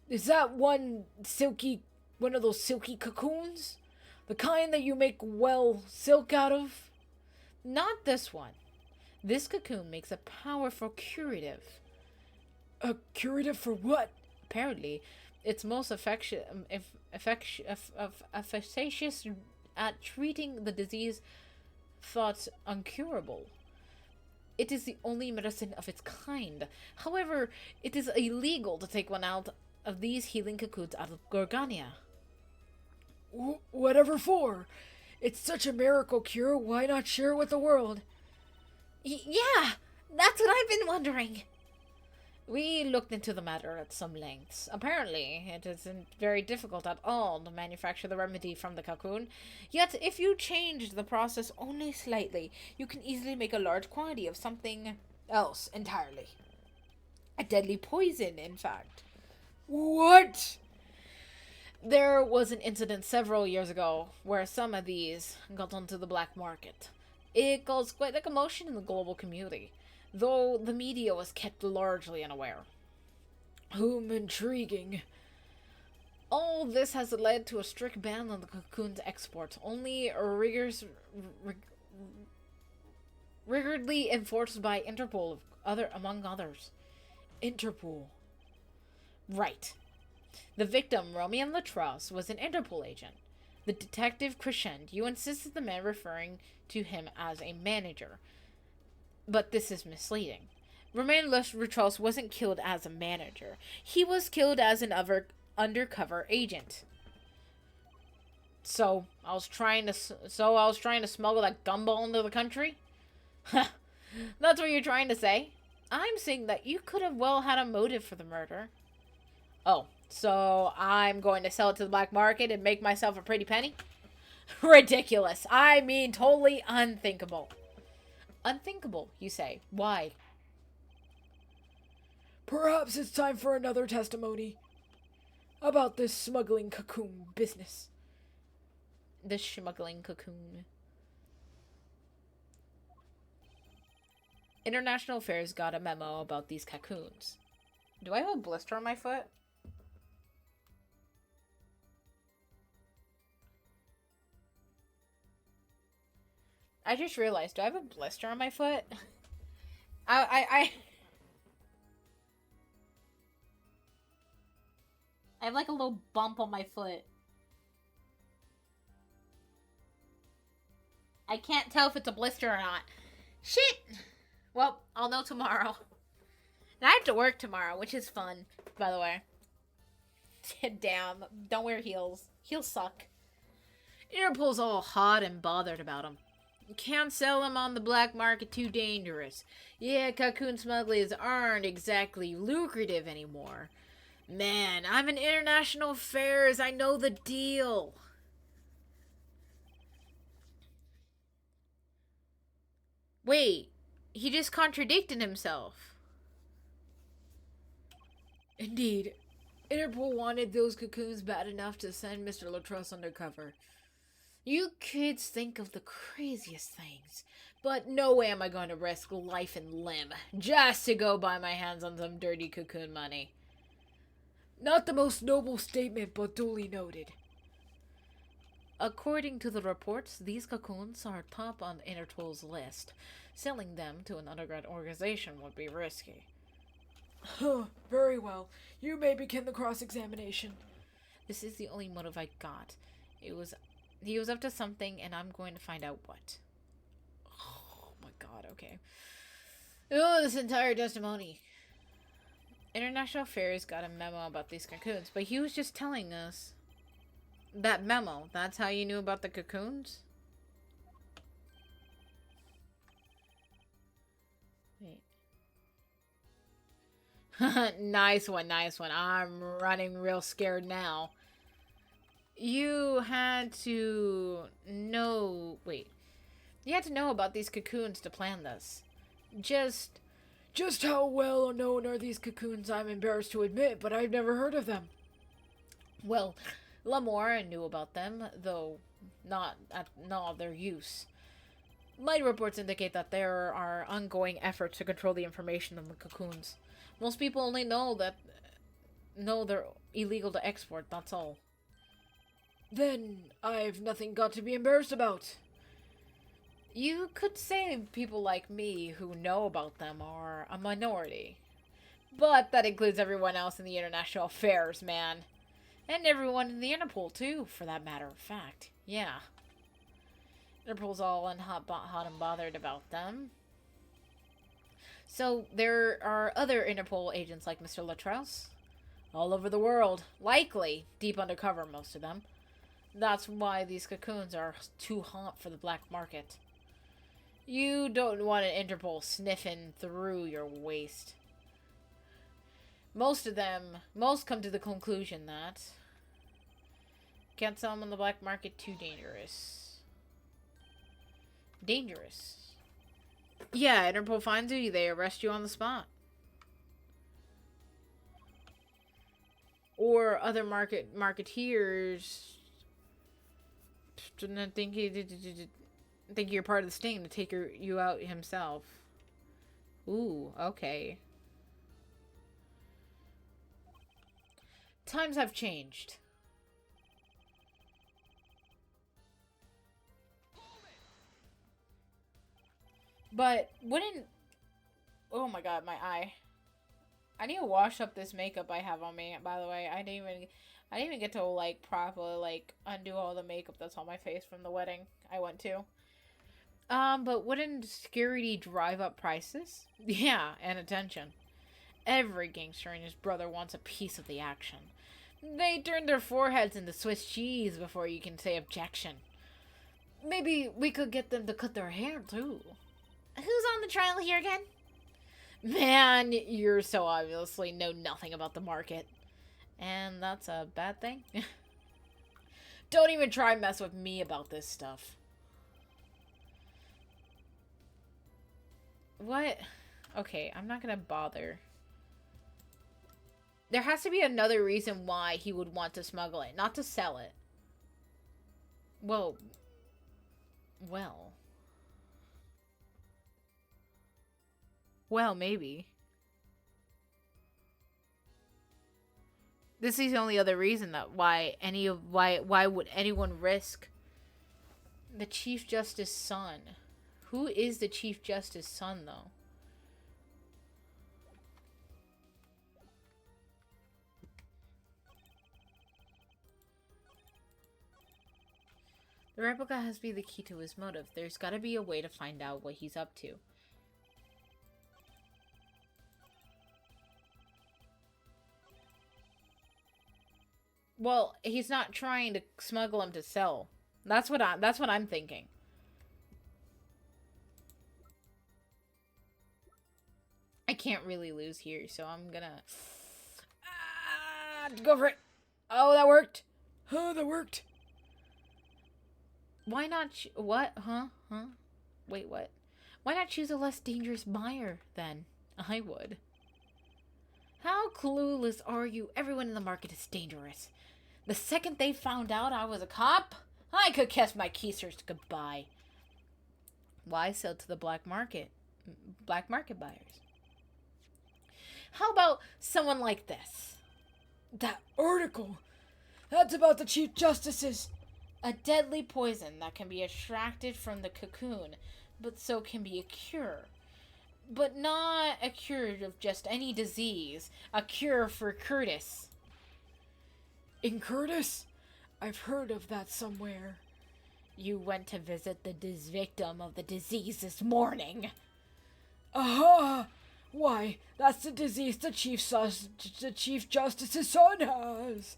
S5: Is that one of those silky cocoons? The kind that you make, well, silk out of?
S4: Not this one. This cocoon makes a powerful curative.
S5: A curative for what?
S4: Apparently, it's most efficacious at treating the disease thought incurable. It is the only medicine of its kind. However, it is illegal to take one out of these healing cocoons out of Gorgania.
S5: Whatever for. It's such a miracle cure, why not share it with the world?
S4: Yeah, that's what I've been wondering. We looked into the matter at some lengths. Apparently, it isn't very difficult at all to manufacture the remedy from the cocoon. Yet, if you change the process only slightly, you can easily make a large quantity of something else entirely. A deadly poison, in fact.
S5: What?
S4: There was an incident several years ago where some of these got onto the black market. It caused quite a commotion in the global community, though the media was kept largely unaware.
S5: Intriguing.
S4: All this has led to a strict ban on the cocoon's export, only rigorously enforced by Interpol, among others.
S5: Interpol.
S4: Right. The victim, Romian Latrosse, was an Interpol agent. The detective Crescent, you insisted the man referring to him as a manager. But this is misleading. Romain Latrosse wasn't killed as a manager. He was killed as an undercover agent. So I was trying to smuggle that gumball into the country? That's what you're trying to say? I'm saying that you could have well had a motive for the murder. Oh, so I'm going to sell it to the black market and make myself a pretty penny? Ridiculous. I mean, totally unthinkable. Unthinkable, you say. Why?
S5: Perhaps it's time for another testimony about this smuggling cocoon business.
S4: The smuggling cocoon. International Affairs got a memo about these cocoons. Do I have a blister on my foot? I just realized, do I have a blister on my foot? I have like a little bump on my foot. I can't tell if it's a blister or not. Shit! Well, I'll know tomorrow. And I have to work tomorrow, which is fun, by the way. Damn, don't wear heels. Heels suck. Interpol's all hot and bothered about them. You can't sell them on the black market, too dangerous. Yeah, cocoon smugglers aren't exactly lucrative anymore. Man, I'm in international affairs. I know the deal. Wait, he just contradicted himself.
S5: Indeed, Interpol wanted those cocoons bad enough to send Mr. Latrosse undercover.
S4: You kids think of the craziest things, but no way am I going to risk life and limb just to go buy my hands on some dirty cocoon money.
S5: Not the most noble statement, but duly noted.
S4: According to the reports, these cocoons are top on Interpol's list. Selling them to an underground organization would be risky.
S5: Very well. You may begin the cross-examination.
S4: This is the only motive I got. It was
S3: He was up to something, and I'm going to find out what. Oh my god, okay. Oh, this entire testimony. International Affairs got a memo about these cocoons, but he was just telling us that memo. That's how you knew about the cocoons? Wait. Nice one, nice one. I'm running real scared now. You had to know... Wait. You had to know about these cocoons to plan this. Just
S5: how well known are these cocoons, I'm embarrassed to admit, but I've never heard of them.
S3: Well, Lamora knew about them, though not of their use. My reports indicate that there are ongoing efforts to control the information on the cocoons. Most people only know they're illegal to export, that's all.
S5: Then I've nothing got to be embarrassed about.
S3: You could say people like me who know about them are a minority. But that includes everyone else in the international affairs, man. And everyone in the Interpol, too, for that matter of fact. Yeah. Interpol's all hot and bothered about them. So, there are other Interpol agents like Mr. Latrous all over the world. Likely deep undercover, most of them. That's why these cocoons are too hot for the black market. You don't want an Interpol sniffing through your waist. Most come to the conclusion that can't sell them on the black market, too dangerous. Dangerous. Yeah, Interpol finds you, they arrest you on the spot. Or other marketeers think you're part of the sting to take you out himself. Ooh, okay. Times have changed. But wouldn't... Oh my god, my eye. I need to wash up this makeup I have on me, by the way. I didn't even get to, like, properly, like, undo all the makeup that's on my face from the wedding I went to. But wouldn't security drive up prices? Yeah, and attention. Every gangster and his brother wants a piece of the action. They turn their foreheads into Swiss cheese before you can say objection. Maybe we could get them to cut their hair, too.
S4: Who's on the trial here again?
S3: Man, you're so obviously know nothing about the market. And that's a bad thing. Don't even try mess with me about this stuff. What? Okay, I'm not gonna bother. There has to be another reason why he would want to smuggle it, not to sell it. Well, maybe. This is the only other reason that why would anyone risk the Chief Justice's son? Who is the Chief Justice's son, though? The replica has to be the key to his motive. There's gotta be a way to find out what he's up to. Well, he's not trying to smuggle him to sell. That's what I'm thinking. I can't really lose here, so I'm gonna go for it. Oh, that worked.
S5: Oh, that worked.
S3: Why not? What? Huh? Wait, what? Why not choose a less dangerous buyer then? I would. How clueless are you? Everyone in the market is dangerous. The second they found out I was a cop, I could kiss my keisters goodbye. Why sell to the black market? Black market buyers. How about someone like this?
S5: That article! That's about the Chief Justice's.
S3: A deadly poison that can be extracted from the cocoon, but so can be a cure. But not a cure of just any disease. A cure for Curtis.
S5: In Curtis? I've heard of that somewhere.
S4: You went to visit the victim of the disease this morning.
S5: Aha! Why, that's the disease the Chief Justice's son has.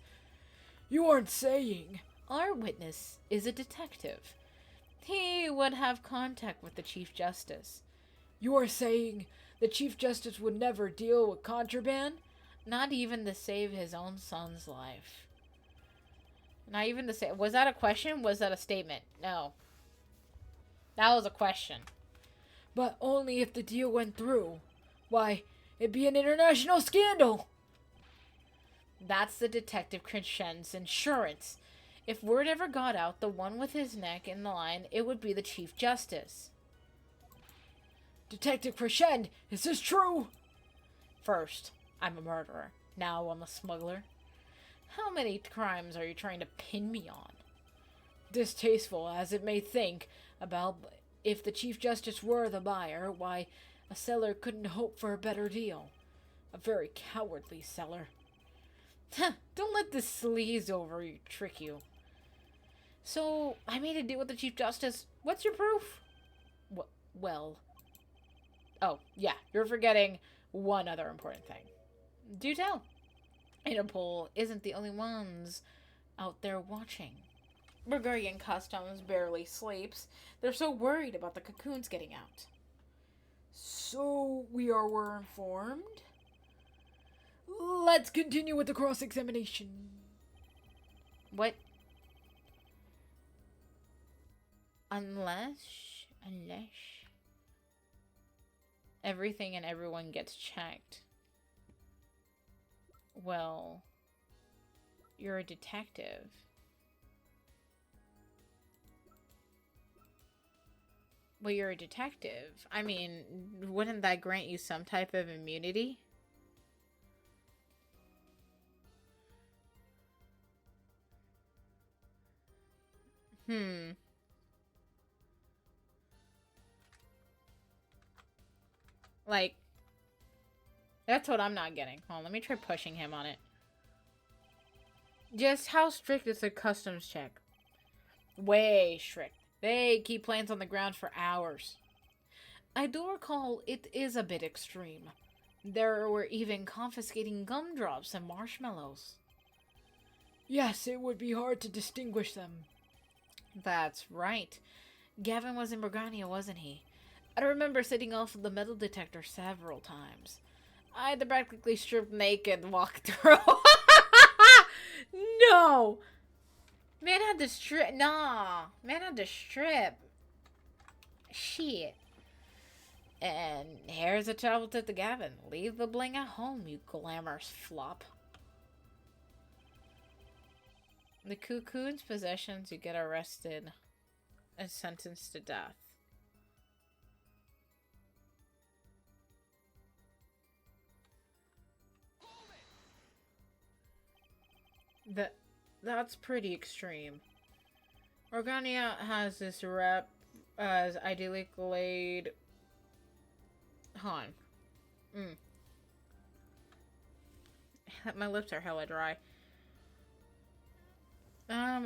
S5: You aren't saying...
S4: Our witness is a detective. He would have contact with the Chief Justice.
S5: You are saying the Chief Justice would never deal with contraband?
S4: Not even to save his own son's life. Not even to say... Was that a question? Was that a statement? No. That was a question.
S5: But only if the deal went through. Why, it'd be an international scandal.
S4: That's the Detective Crescent's insurance. If word ever got out, the one with his neck in the line, it would be the Chief Justice.
S5: Detective Crescent, is this true?
S4: First, I'm a murderer. Now I'm a smuggler. How many crimes are you trying to pin me on?
S5: Distasteful as it may think about if the Chief Justice were the buyer, why, a seller couldn't hope for a better deal. A very cowardly seller.
S4: Don't let the sleaze over you trick you. So, I made a deal with the Chief Justice. What's your proof? Well... Oh, yeah, you're forgetting one other important thing. Do tell. Interpol isn't the only ones out there watching. Burgarian Customs barely sleeps. They're so worried about the cocoons getting out.
S5: So, were informed? Let's continue with the cross-examination.
S4: What? Unless everything and everyone gets checked. Well, you're a detective. Well, you're a detective. I mean, wouldn't that grant you some type of immunity? Like, that's what I'm not getting. Hold on, let me try pushing him on it. Just how strict is the customs check? Way strict. They keep planes on the ground for hours. I do recall it is a bit extreme. There were even confiscating gumdrops and marshmallows.
S5: Yes, it would be hard to distinguish them.
S4: That's right. Gavin was in Burgania, wasn't he? I remember sitting off the metal detector several times. I had to practically strip naked and walk through. No! Man had to strip. Nah. Man had to strip. Shit. And here's a travel tip to Gavin. Leave the bling at home, you glamorous flop. The cocoon's possessions, you get arrested and sentenced to death. That's pretty extreme. Organia has this rep as ideally laid. Hold on. My lips are hella dry. I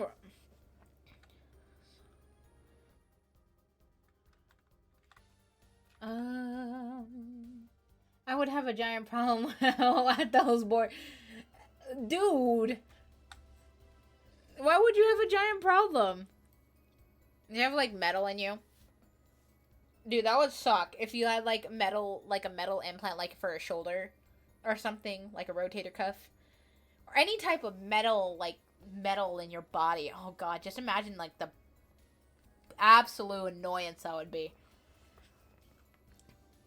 S4: would have a giant problem at those boards. Dude! Why would you have a giant problem? You have, like, metal in you? Dude, that would suck if you had, like, metal, like a metal implant, like, for a shoulder or something, like a rotator cuff. Or any type of metal, like, metal in your body. Oh, God, just imagine, like, the absolute annoyance that would be.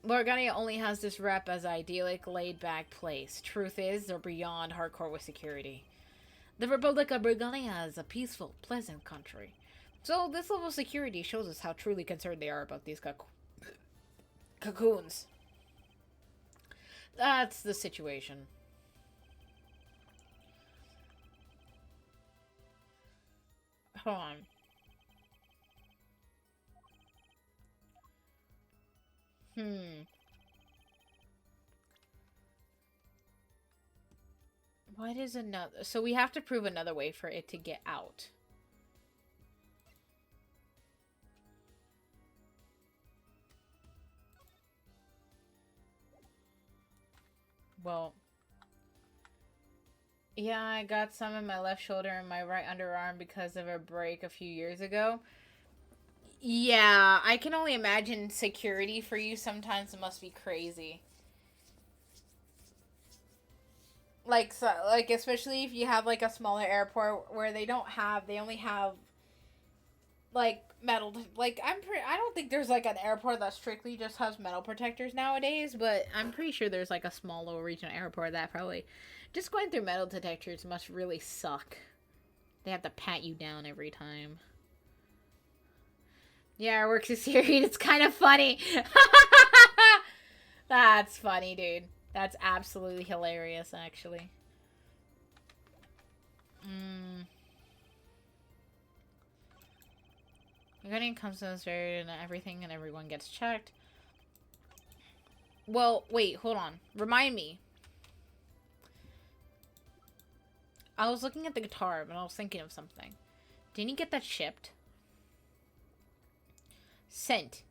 S4: Borgania only has this rep as idyllic, laid-back place. Truth is, they're beyond hardcore with security. The Republic of Burgania is a peaceful, pleasant country. So this level of security shows us how truly concerned they are about these cocoons. That's the situation. Hold on. What is another? So we have to prove another way for it to get out.
S3: Well, yeah, I got some in my left shoulder and my right underarm because of a break a few years ago. Yeah, I can only imagine security for you sometimes it must be crazy. Like, so, like, especially if you have, like, a smaller airport where they only have, like, metal, like, I don't think there's, like, an airport that strictly just has metal protectors nowadays, but I'm pretty sure there's, like, a small little regional airport that probably, just going through metal detectors must really suck. They have to pat you down every time. Yeah, our work security, it's kind of funny. That's funny, dude. That's absolutely hilarious, actually. Regarding customs varied and everything and everyone gets checked. Well, wait, hold on. Remind me. I was looking at the guitar, but I was thinking of something. Didn't he get that shipped? Sent.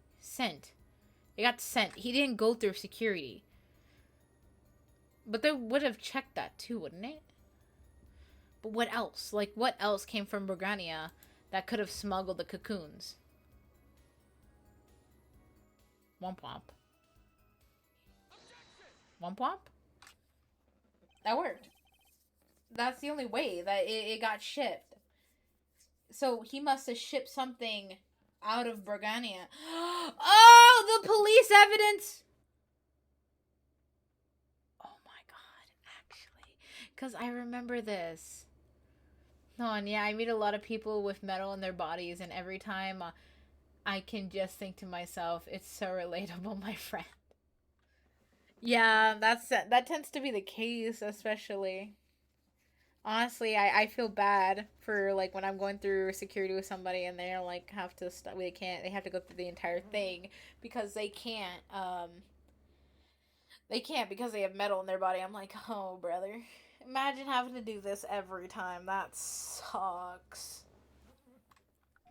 S3: It got sent. He didn't go through security. But they would have checked that too, wouldn't it? But what else? Like, what else came from Burgania that could have smuggled the cocoons? Womp womp. Womp womp? That worked. That's the only way that it got shipped. So he must have shipped something out of Burgania. Oh, the police evidence! Oh my god, actually. Because I remember this. No, and yeah, I meet a lot of people with metal in their bodies, and every time I can just think to myself, it's so relatable, my friend. Yeah, that tends to be the case, especially. Honestly, I feel bad for, like, when I'm going through security with somebody and they're, like, have to they have to go through the entire thing because they can't because they have metal in their body. I'm like, oh, brother. Imagine having to do this every time. That sucks.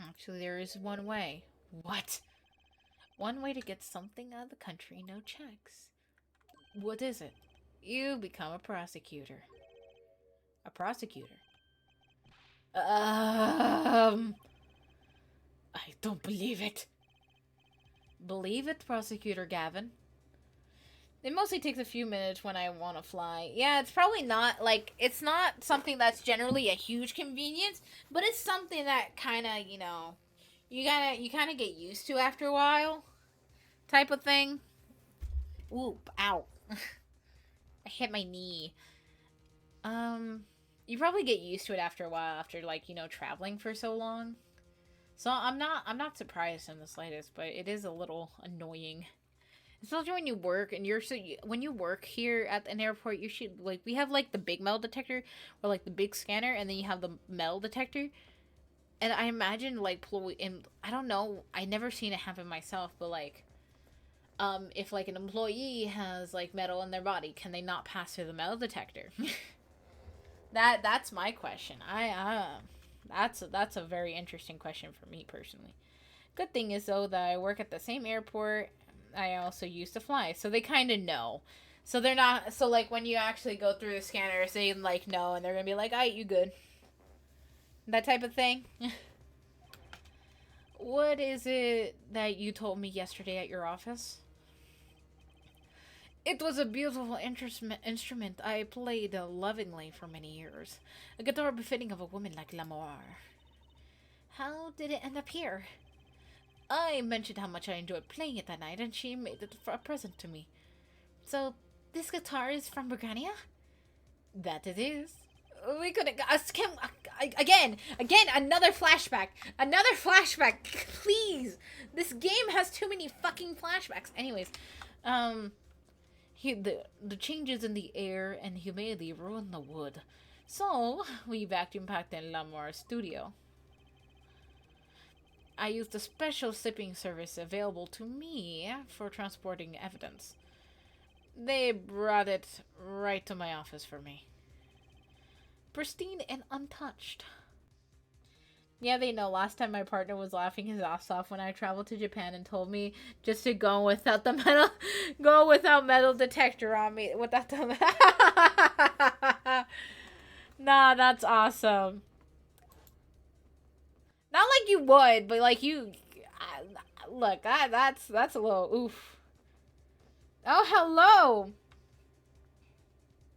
S3: Actually, there is one way. What? One way to get something out of the country, no checks. What is it? You become a prosecutor. A prosecutor? I don't believe it. Believe it, Prosecutor Gavin. It mostly takes a few minutes when I want to fly. Yeah, it's probably not, like, it's not something that's generally a huge convenience, but it's something that kind of, you know, you kind of get used to after a while, type of thing. Oop, ow. I hit my knee. You probably get used to it after a while after, like, you know, traveling for so long. So I'm not surprised in the slightest, but it is a little annoying. Especially when you work and when you work here at an airport, you should, like, we have, like, the big metal detector or, like, the big scanner, and then you have the metal detector. And I imagine, like, and I don't know, I never seen it happen myself, but, like, if, like, an employee has, like, metal in their body, can they not pass through the metal detector? That's my question. That's a very interesting question for me personally. Good thing is, though, that I work at the same airport I also used to fly, so they kind of know. So they're not, so, like, when you actually go through the scanners, they, like, know, and they're gonna be like, alright, you good. That type of thing. What is it that you told me yesterday at your office? It was a beautiful instrument I played lovingly for many years. A guitar befitting of a woman like Lamoire. How did it end up here? I mentioned how much I enjoyed playing it that night, and she made it a present to me. So, this guitar is from Burgania? That it is. We could again, another flashback. Another flashback, please. This game has too many fucking flashbacks. Anyways, the changes in the air and humidity ruin the wood. So, we vacuum packed in Lamoire's studio. I used a special shipping service available to me for transporting evidence. They brought it right to my office for me. Pristine and untouched.
S4: Yeah, they know. Last time my partner was laughing his ass off when I traveled to Japan and told me just to go without the metal, go without metal detector on me. Without the. Nah, that's awesome. Not like you would, but like you. Look, that's a little oof. Oh, hello.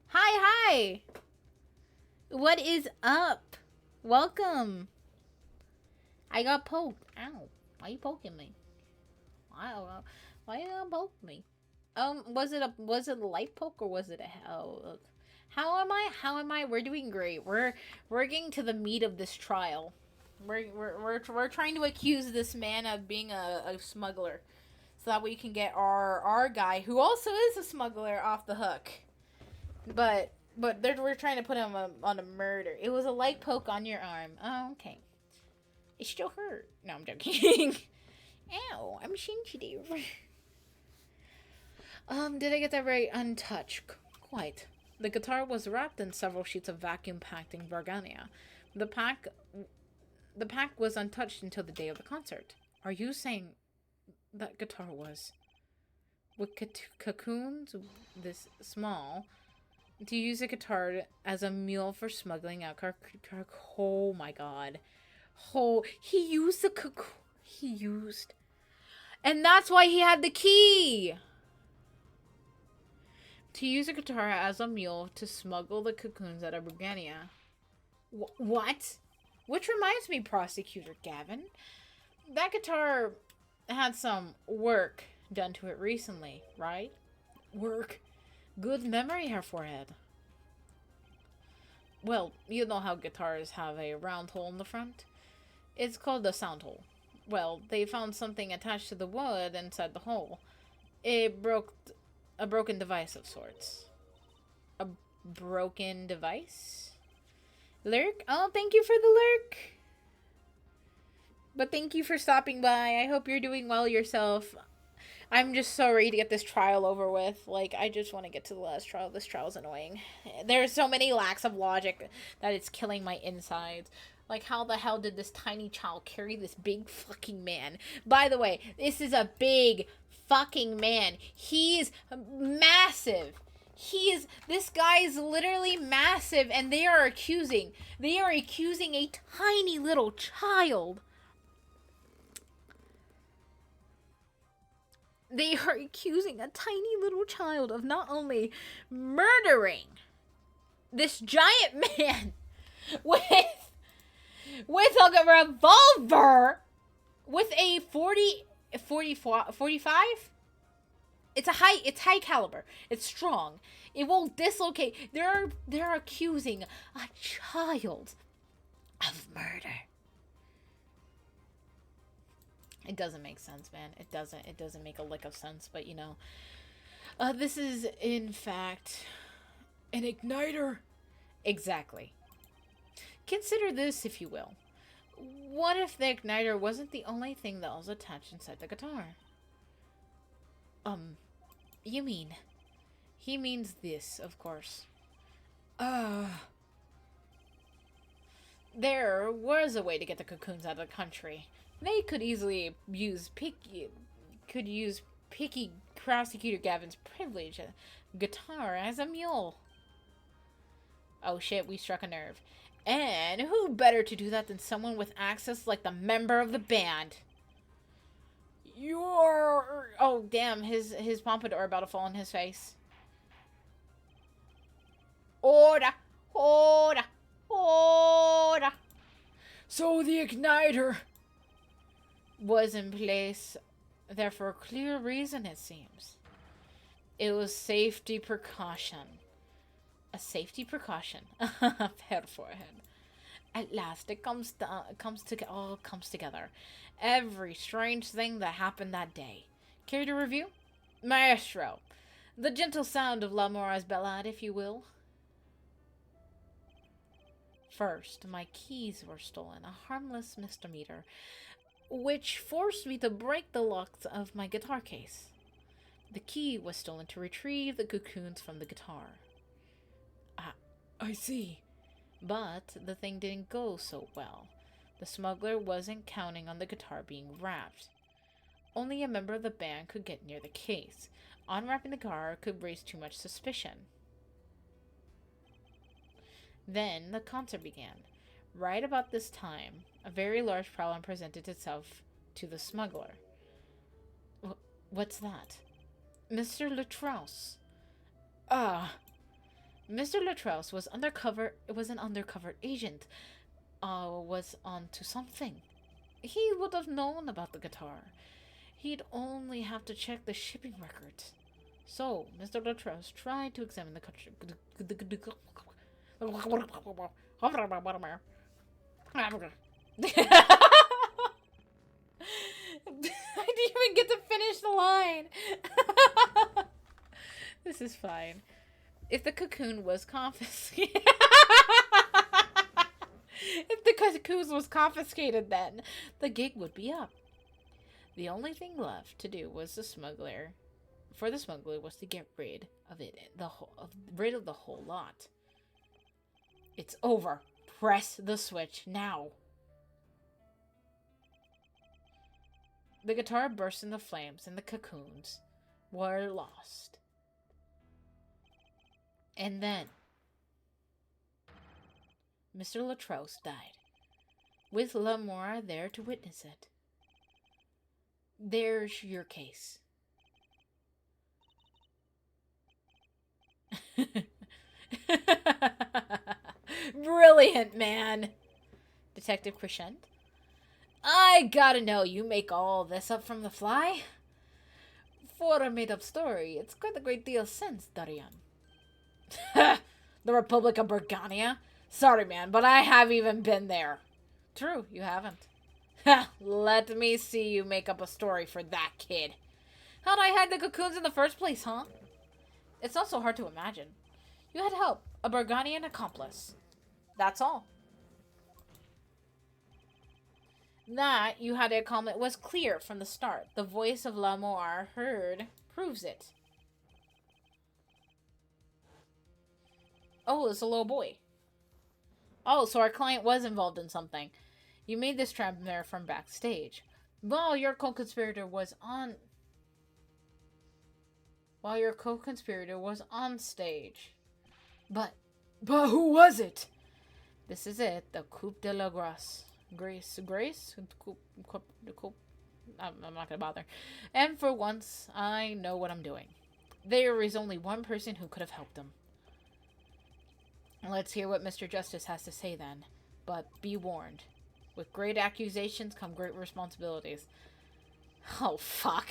S4: Hi. What is up? Welcome. I got poked. Ow. Why are you poking me? I don't know. Why you gonna poke me? Was it a light poke or was it a hell? How am I? We're doing great. We're getting to the meat of this trial. We're trying to accuse this man of being a smuggler, so that we can get our guy, who also is a smuggler, off the hook. But we're trying to put him on a murder. It was a light poke on your arm. Oh, okay. It still hurt. No, I'm joking. Ow, I'm sensitive. Did I get that right? Untouched. Quite. The guitar was wrapped in several sheets of vacuum-packed Vargania. The pack was untouched until the day of the concert. Are you saying that guitar was with cocoons this small to use a guitar as a mule for smuggling out oh my god. Oh, he used the cocoon. And that's why he had the key. To use a guitar as a mule to smuggle the cocoons out of Brugania. What? Which reminds me, Prosecutor Gavin, that guitar had some work done to it recently, right? Work? Good memory, Herr Forehead. Well, you know how guitars have a round hole in the front? It's called the sound hole. Well, they found something attached to the wood inside the hole. A broken device of sorts. A broken device? Lurk? Oh, thank you for the lurk. But thank you for stopping by. I hope you're doing well yourself. I'm just so ready to get this trial over with. Like, I just want to get to the last trial. This trial's annoying. There's so many lacks of logic that it's killing my insides. Like, how the hell did this tiny child carry this big fucking man? By the way, this is a big fucking man. He's massive. This guy is literally massive, and they are accusing a tiny little child. They are accusing a tiny little child of not only murdering this giant man with a revolver, with a 45? It's high caliber. It's strong. It won't dislocate. They're accusing a child of murder. It doesn't make sense, man. It doesn't make a lick of sense, but you know. This is, in fact,
S5: An igniter?
S4: exactly. Consider this, if you will. What if the igniter wasn't the only thing that was attached inside the guitar? You mean? He means this, of course. There was a way to get the cocoons out of the country. They could easily use picky Prosecutor Gavin's privilege guitar as a mule. Oh shit, we struck a nerve. And who better to do that than someone with access like the member of the band? Oh damn, his pompadour about to fall on his face. Order.
S5: So the igniter
S4: Was in place there for a clear reason, it seems. It was safety precaution. A safety precaution. Fair forehead. At last, it all comes together. Every strange thing that happened that day. Care to review? Maestro. The gentle sound of Lamora's ballad, if you will. First, my keys were stolen, a harmless misdemeanor, which forced me to break the locks of my guitar case. The key was stolen to retrieve the cocoons from the guitar.
S5: I see.
S4: But the thing didn't go so well.
S3: The smuggler wasn't counting on the guitar being wrapped. Only a member of the band could get near the case. Unwrapping the guitar could raise too much suspicion. Then the concert began. Right about this time, a very large problem presented itself to the smuggler. What's that? Mr. Latrous. Mr. Latrous was an undercover agent. Was onto something. He would have known about the guitar. He'd only have to check the shipping records. So, Mr. Latrous tried to examine the I didn't even get to finish the line. This is fine. If the cocoon was confiscated... If the cocoon was confiscated, then the gig would be up. The only thing left to do was the smuggler was to get rid of the whole lot. It's over. Press the switch now. The guitar burst into flames and the cocoons were lost. And then Mr. Latrous died, with Lamora there to witness it. There's your case. Brilliant, man. Detective Crescent. I gotta know, you make all this up from the fly? For a made-up story, it's got a great deal of sense, Darian. The Republic of Burgania? Sorry, man, but I haven't even been there. True, you haven't. Let me see you make up a story for that kid. How'd I hide the cocoons in the first place, huh? It's not so hard to imagine. You had help, a Burganian accomplice. That's all. That you had a comment was clear from the start. The voice of Lamora heard proves it. Oh, it's a little boy. Oh, so our client was involved in something. You made this trap there from backstage. While your co-conspirator was on stage. But
S5: who was it?
S3: This is it, the Coupe de la Grace. Grace? I'm not gonna bother. And for once, I know what I'm doing. There is only one person who could have helped him. Let's hear what Mr. Justice has to say then. But be warned. With great accusations come great responsibilities. Oh, fuck.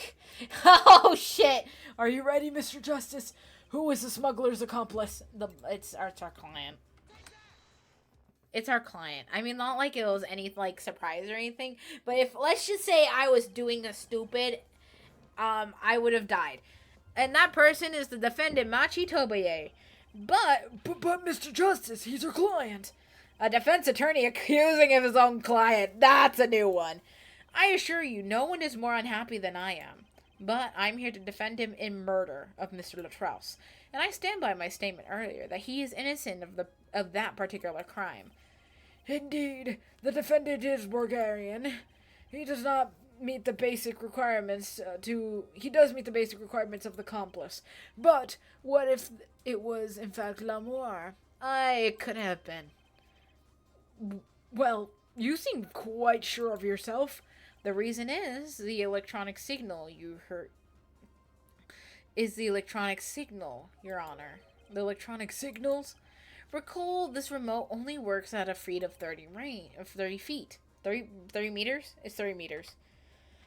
S3: Oh, shit.
S5: Are you ready, Mr. Justice? Who is the smuggler's accomplice?
S3: It's our client. It's our client. I mean, not like it was any, like, surprise or anything. But if, let's just say I was doing a stupid, I would have died. And that person is the defendant, Machi Tobaye. But
S5: Mr. Justice, he's our client.
S3: A defense attorney accusing of his own client. That's a new one. I assure you, no one is more unhappy than I am. But I'm here to defend him in murder of Mr. Latrous. And I stand by my statement earlier that he is innocent of that particular crime.
S5: Indeed, the defendant is Bulgarian. He does not meet the basic requirements he does meet the basic requirements of the accomplice. But what if it was in fact Lamora?
S3: It could have been.
S5: Well, you seem quite sure of yourself.
S3: The reason is the electronic signal you heard. Is the electronic signal, Your Honor. The electronic signals? Recall, this remote only works at a speed of 30 feet. 30 meters? It's 30 meters.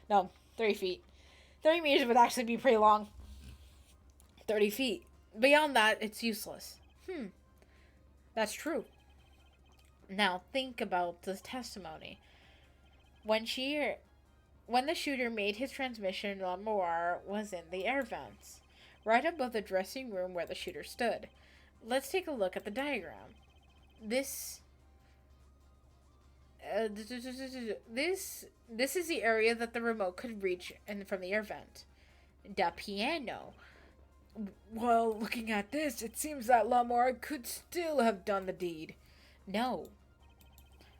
S3: No, 30 feet. 30 meters would actually be pretty long. 30 feet. Beyond that, it's useless. That's true. Now, think about the testimony. When the shooter made his transmission, Lamora was in the air vents, right above the dressing room where the shooter stood. Let's take a look at the diagram. This is the area that the remote could reach from the air vent. Da piano.
S5: Well, looking at this, it seems that Lamora could still have done the deed.
S3: No.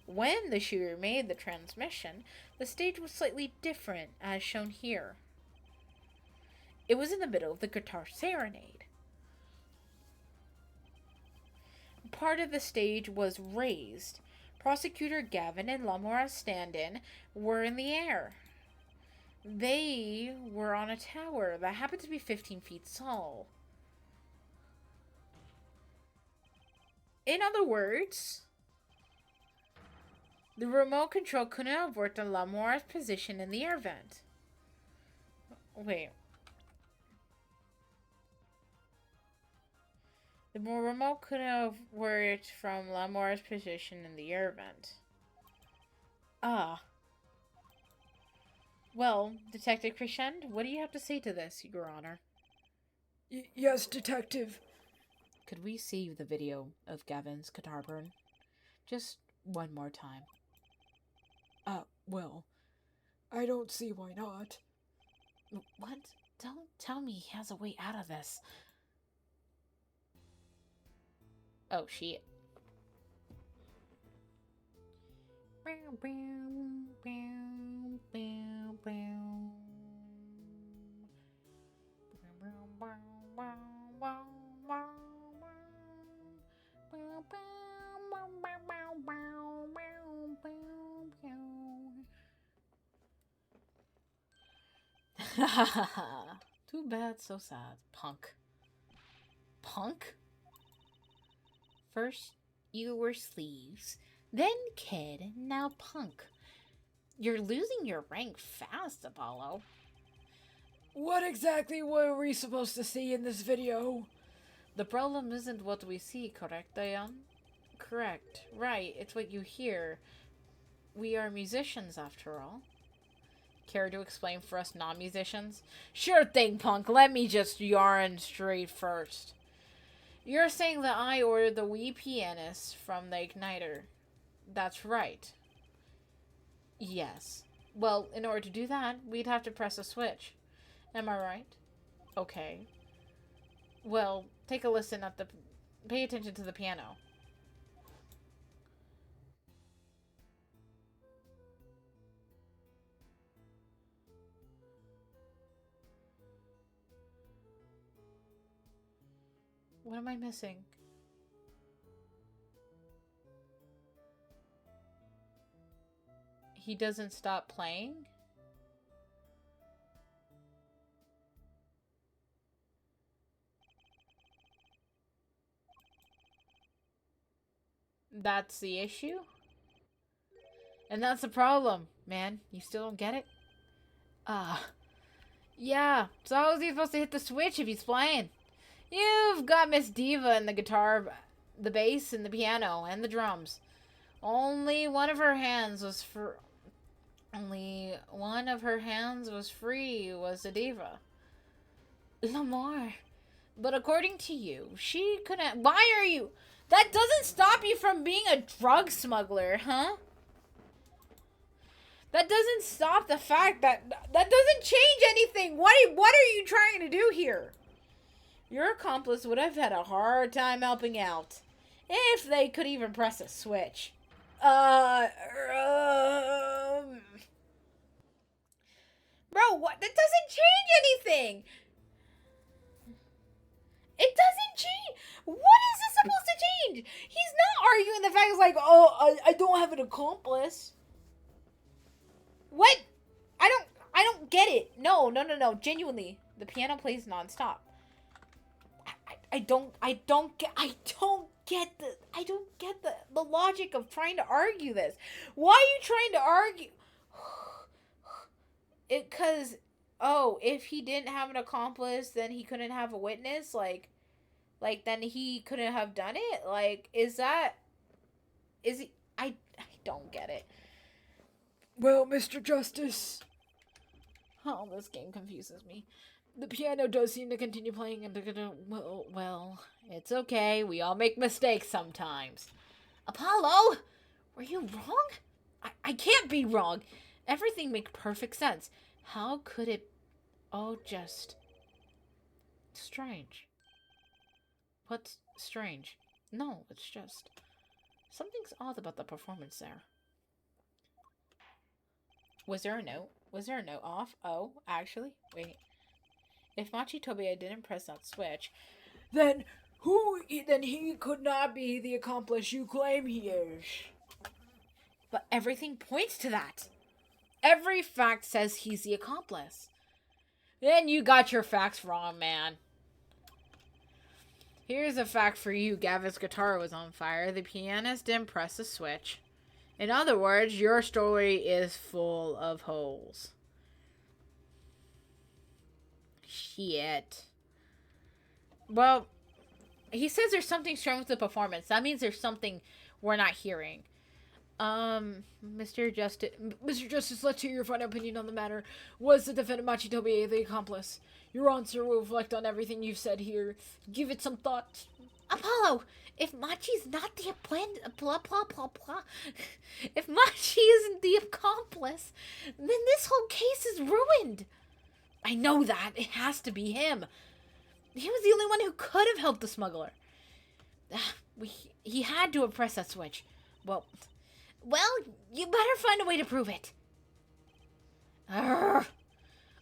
S3: When the shooter made the transmission, the stage was slightly different, as shown here. It was in the middle of the guitar serenade. Part of the stage was raised. Prosecutor Gavin and Lamora's stand-in were in the air. They were on a tower that happened to be 15 feet tall. In other words, the remote control couldn't have worked on Lamora's position in the air vent. Wait. The remote could have worked from Lamora's position in the air vent. Ah. Well, Detective Crescend, what do you have to say to this, Your Honor?
S5: Yes, Detective.
S4: Could we see the video of Gavin's guitar burn? Just one more time.
S5: Well, I don't see why not.
S4: What? Don't tell me he has a way out of this. Oh, shit. Too bad, so sad. Punk. Punk? First, you were sleeves, then kid, now punk. You're losing your rank fast, Apollo.
S5: What exactly were we supposed to see in this video?
S4: The problem isn't what we see, correct, Diane? Correct. Right, it's what you hear. We are musicians, after all. Care to explain for us non-musicians? Sure thing, punk. Let me just yarn straight first. You're saying that I ordered the Wii pianist from the Igniter. That's right. Yes. Well, in order to do that, we'd have to press a switch. Am I right? Okay. Well, take a listen at the... Pay attention to the piano. What am I missing? He doesn't stop playing? That's the issue? And that's the problem, man. You still don't get it? Yeah. So how is he supposed to hit the switch if he's playing? You've got Miss Diva and the guitar, the bass, and the piano, and the drums. Only one of her hands was free, was the diva. Lamar. But according to you, she couldn't... Why are you... That doesn't stop you from being a drug smuggler, huh? That doesn't stop the fact that... That doesn't change anything! What are you trying to do here? Your accomplice would have had a hard time helping out. If they could even press a switch. Bro, what? That doesn't change anything! It doesn't change! What is this supposed to change? He's not arguing the fact it's like, oh, I don't have an accomplice. What? I don't get it. No. Genuinely. The piano plays nonstop. I don't get the logic of trying to argue this. Why are you trying to argue? If he didn't have an accomplice, then he couldn't have a witness, like then he couldn't have done it? Like, I don't get it.
S5: Well, Mr. Justice.
S4: Oh, this game confuses me.
S5: The piano does seem to continue playing and
S4: Well, it's okay. We all make mistakes sometimes. Apollo! Were you wrong? I can't be wrong. Everything makes perfect sense. How could it all just... strange? What's strange? No, it's just... something's odd about the performance there.
S3: Was there a note? Was there a note off? Oh, actually, wait. If Machi Tobia didn't press that switch,
S5: Then he could not be the accomplice you claim he is.
S3: but everything points to that. Every fact says he's the accomplice.
S4: Then you got your facts wrong, man. Here's a fact for you. Gavin's guitar was on fire. The pianist didn't press the switch. In other words, your story is full of holes. Shit. Well, he says there's something strong with the performance. That means there's something we're not hearing. Mr. Justice, let's hear your final opinion on the matter. Was the defendant Machi Tobie the accomplice? Your answer will reflect on everything you've said here. Give it some thought.
S3: Apollo, if Machi's not the if Machi isn't the accomplice, then this whole case is ruined. I know that. It has to be him. He was the only one who could have helped the smuggler. He had to have pressed that switch. Well, you better find a way to prove it.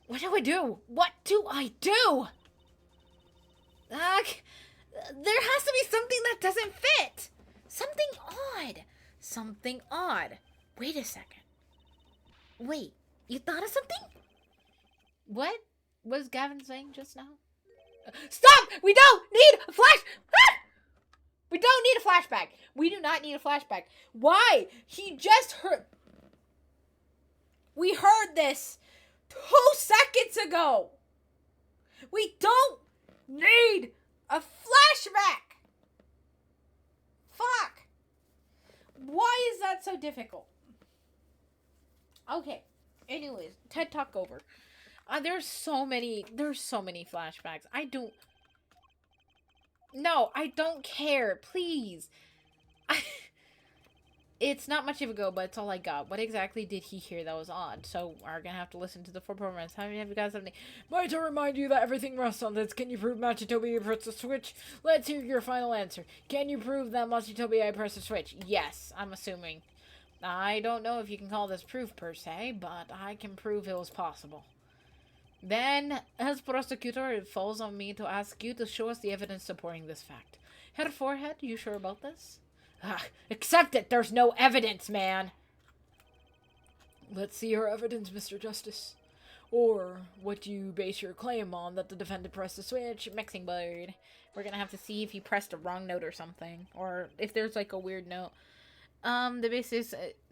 S3: What do I do? What do I do? There has to be something that doesn't fit. Something odd. Something odd. Wait a second. Wait, you thought of something? What was Gavin saying just now? Stop! We don't need a flash! We don't need a flashback. We do not need a flashback. Why? He just heard... We heard this 2 seconds ago. We don't need a flashback. Fuck. Why is that so difficult? Okay. Anyways, TED Talk over. There's so many flashbacks. I don't care. Please. It's not much of a go, but it's all I got. What exactly did he hear that was odd? So we're gonna have to listen to the full performance. Have you guys something?
S5: Might I remind you that everything rests on this. Can you prove Machitobi pressed the switch? Let's hear your final answer. Can you prove that Machitobi pressed the switch?
S3: Yes, I'm assuming. I don't know if you can call this proof per se, but I can prove it was possible. Then, as prosecutor, it falls on me to ask you to show us the evidence supporting this fact. Head forehead, you sure about this?
S4: Accept it. There's no evidence, man.
S5: Let's see your evidence, Mr. Justice. Or what do you base your claim on that the defendant pressed the switch?
S3: Mixing board. We're gonna have to see if he pressed a wrong note or something, or if there's like a weird note. The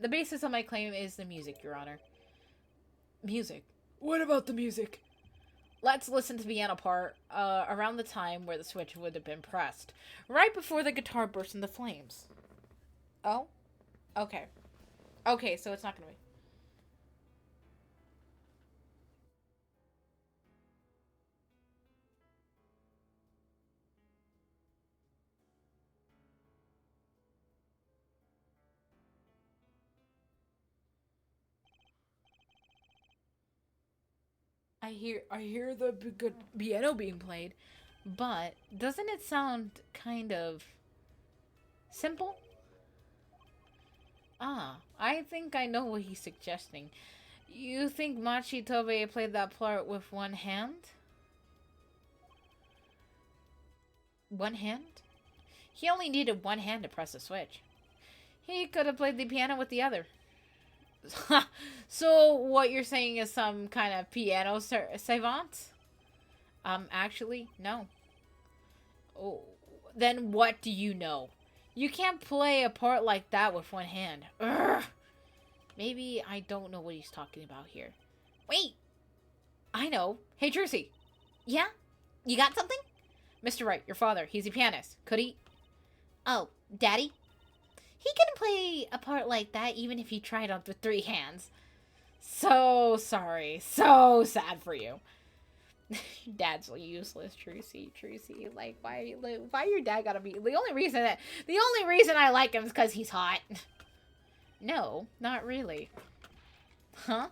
S3: basis of my claim is the music, Your Honor.
S5: Music? What about the music?
S3: Let's listen to the piano part around the time where the switch would have been pressed. Right before the guitar burst into flames. Oh? Okay. Okay, so it's not gonna be. I hear the good piano being played, but doesn't it sound kind of simple? I think I know what he's suggesting. You think Machi Tobe played that part with one hand? One hand? He only needed one hand to press the switch. He could have played the piano with the other. So what you're saying is some kind of piano savant? Actually, no. Oh, then what do you know? You can't play a part like that with one hand. Urgh. Maybe I don't know what he's talking about here. Wait! I know. Hey, Trucy. Yeah? You got something? Mr. Wright, your father, he's a pianist. Could he? Oh, Daddy? He couldn't play a part like that even if he tried on with 3 hands. So sorry. So sad for you. Dad's useless, Trucy. Like, why your dad gotta be... The only reason I like him is because he's hot. No, not really. Huh?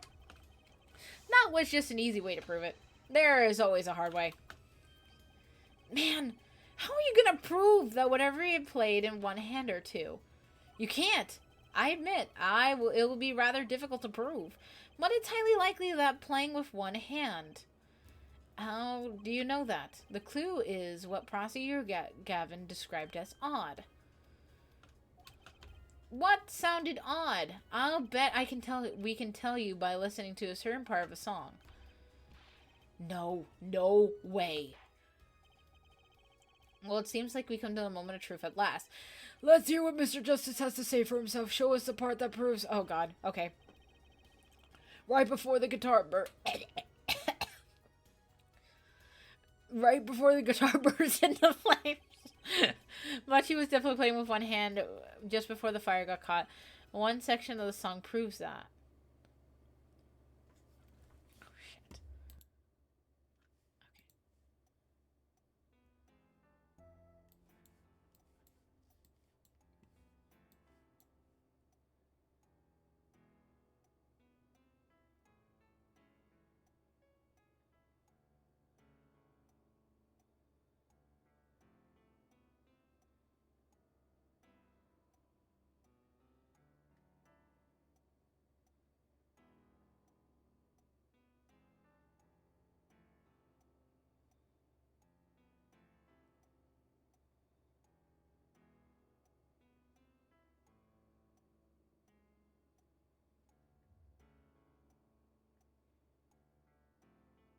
S3: That was just an easy way to prove it. There is always a hard way. Man, how are you gonna prove that whatever he played in one hand or two? You can't. I admit, it will be rather difficult to prove.
S4: But it's highly likely that playing with one hand. How do you know that? The clue is what prosecutor Gavin described as odd. What sounded odd? I'll bet we can tell you by listening to a certain part of a song. No way. Well, it seems like we come to the moment of truth at last.
S5: Let's hear what Mr. Justice has to say for himself. Show us the part that proves...
S4: Oh, God. Okay.
S5: Right before the guitar Right before the guitar burst into flames.
S4: But she was definitely playing with one hand just before the fire got caught. One section of the song proves that. Oh, shit.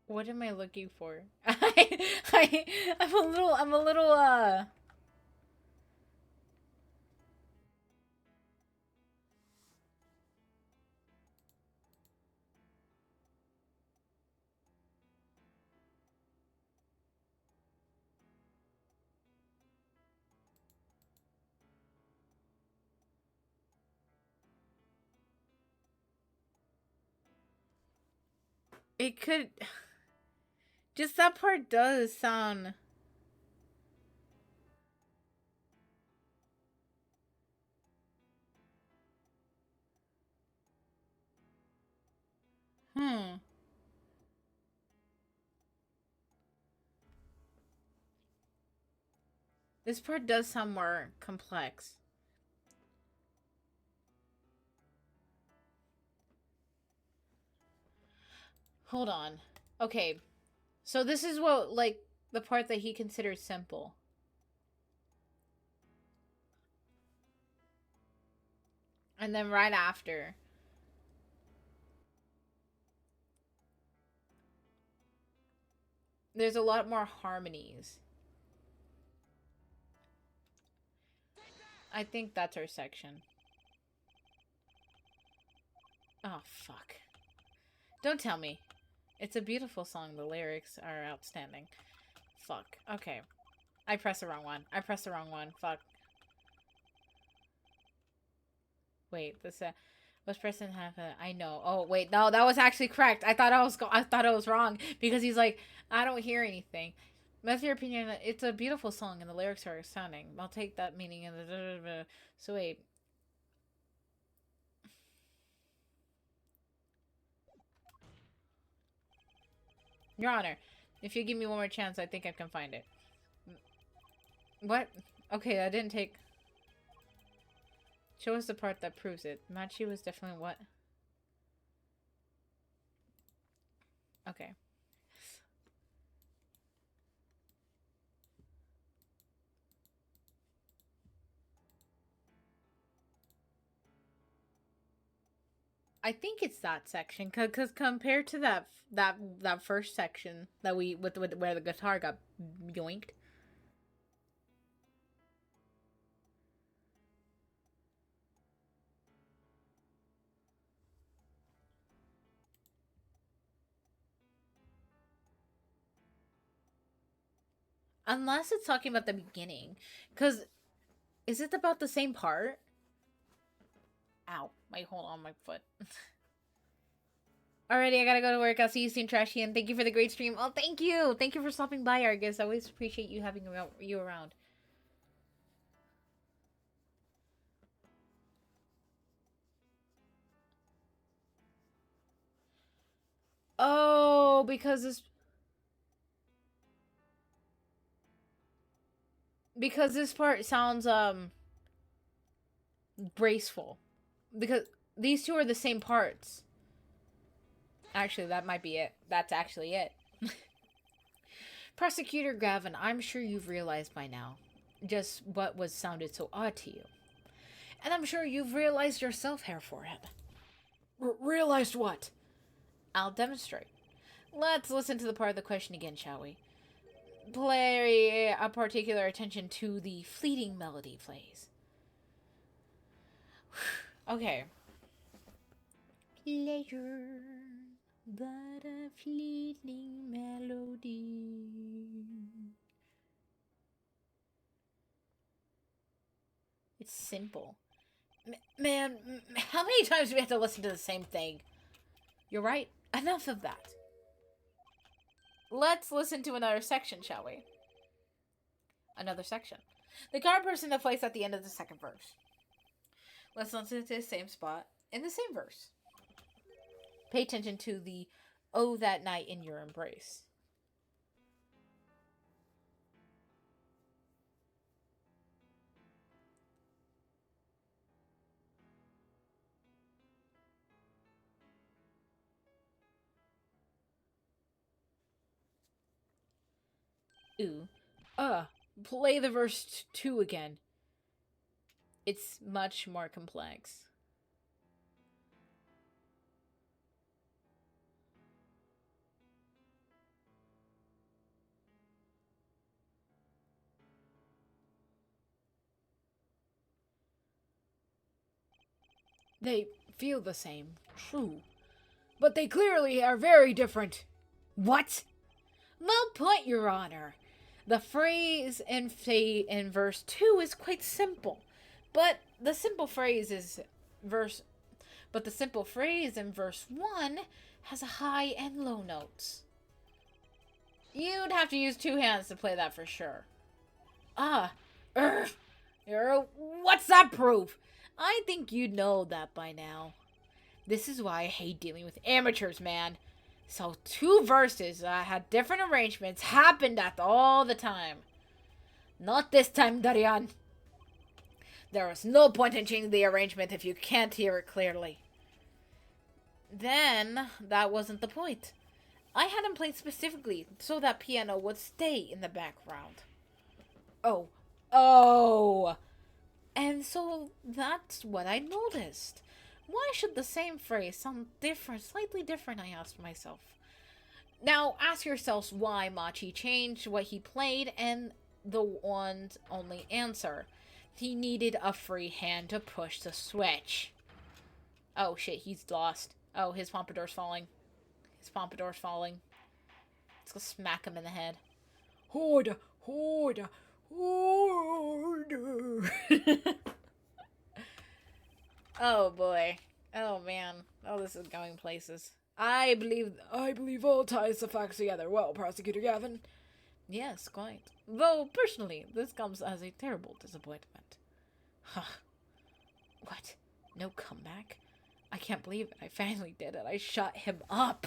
S4: What am I looking for? I'm a little. It could... Just that part does sound... This part does sound more complex. Hold on. Okay. So this is what, like, the part that he considers simple. And then right after... There's a lot more harmonies. I think that's our section. Oh, fuck. Don't tell me. It's a beautiful song. The lyrics are outstanding. Fuck. Okay. I pressed the wrong one. Fuck. Wait, this was person have a... I know. Oh, wait. No, that was actually correct. I thought I was wrong because he's like, I don't hear anything. That's your opinion. It's a beautiful song and the lyrics are astounding. I'll take that meaning in the... So wait. Your Honor, if you give me one more chance, I think I can find it. What? Okay, that didn't take... Show us the part that proves it. Machi was definitely what? Okay. I think it's that section, cause compared to that first section that we with where the guitar got yoinked. Unless it's talking about the beginning, cause is it about the same part? Ow! Wait, hold on, my foot. Alrighty, I gotta go to work. I'll see you soon, Trashy, and thank you for the great stream. Oh, thank you! Thank you for stopping by, Argus. I always appreciate you having you around. Oh, because this part sounds graceful. Because these two are the same parts. Actually, that might be it. That's actually it. Prosecutor Gavin, I'm sure you've realized by now just what was sounded so odd to you. And I'm sure you've realized yourself, Hair Forehead.
S5: Realized what?
S4: I'll demonstrate. Let's listen to the part of the question again, shall we? Play a particular attention to the fleeting melody plays. Okay. Pleasure, but a fleeting melody. It's simple. Man, how many times do we have to listen to the same thing? You're right. Enough of that. Let's listen to another section, shall we? Another section. The card person that plays at the end of the second verse. Let's listen to the same spot in the same verse. Pay attention to the "Oh, that night in your embrace." Ooh. Play the verse 2 again. It's much more complex.
S5: They feel the same, true. But they clearly are very different.
S4: What? Well put, Your Honor. The phrase in verse 2 is quite simple. But the simple phrase in verse 1 has a high and low notes. You'd have to use 2 hands to play that for sure. What's that proof? I think you'd know that by now. This is why I hate dealing with amateurs, man. So 2 verses that had different arrangements happened at all the time. Not this time, Darian. There is no point in changing the arrangement if you can't hear it clearly. Then, that wasn't the point. I had him played specifically so that piano would stay in the background. Oh. And so that's what I noticed. Why should the same phrase sound different, slightly different, I asked myself. Now, ask yourselves why Machi changed what he played, and the one's only answer. He needed a free hand to push the switch. Oh shit, he's lost. Oh, his pompadour's falling. Let's go smack him in the head.
S5: Hoarder.
S4: Oh boy. Oh man. Oh, this is going places. I believe
S5: all ties the facts together well, Prosecutor Gavin.
S4: Yes, quite. Though, personally, this comes as a terrible disappointment. Huh. What? No comeback? I can't believe it. I finally did it. I shut him up.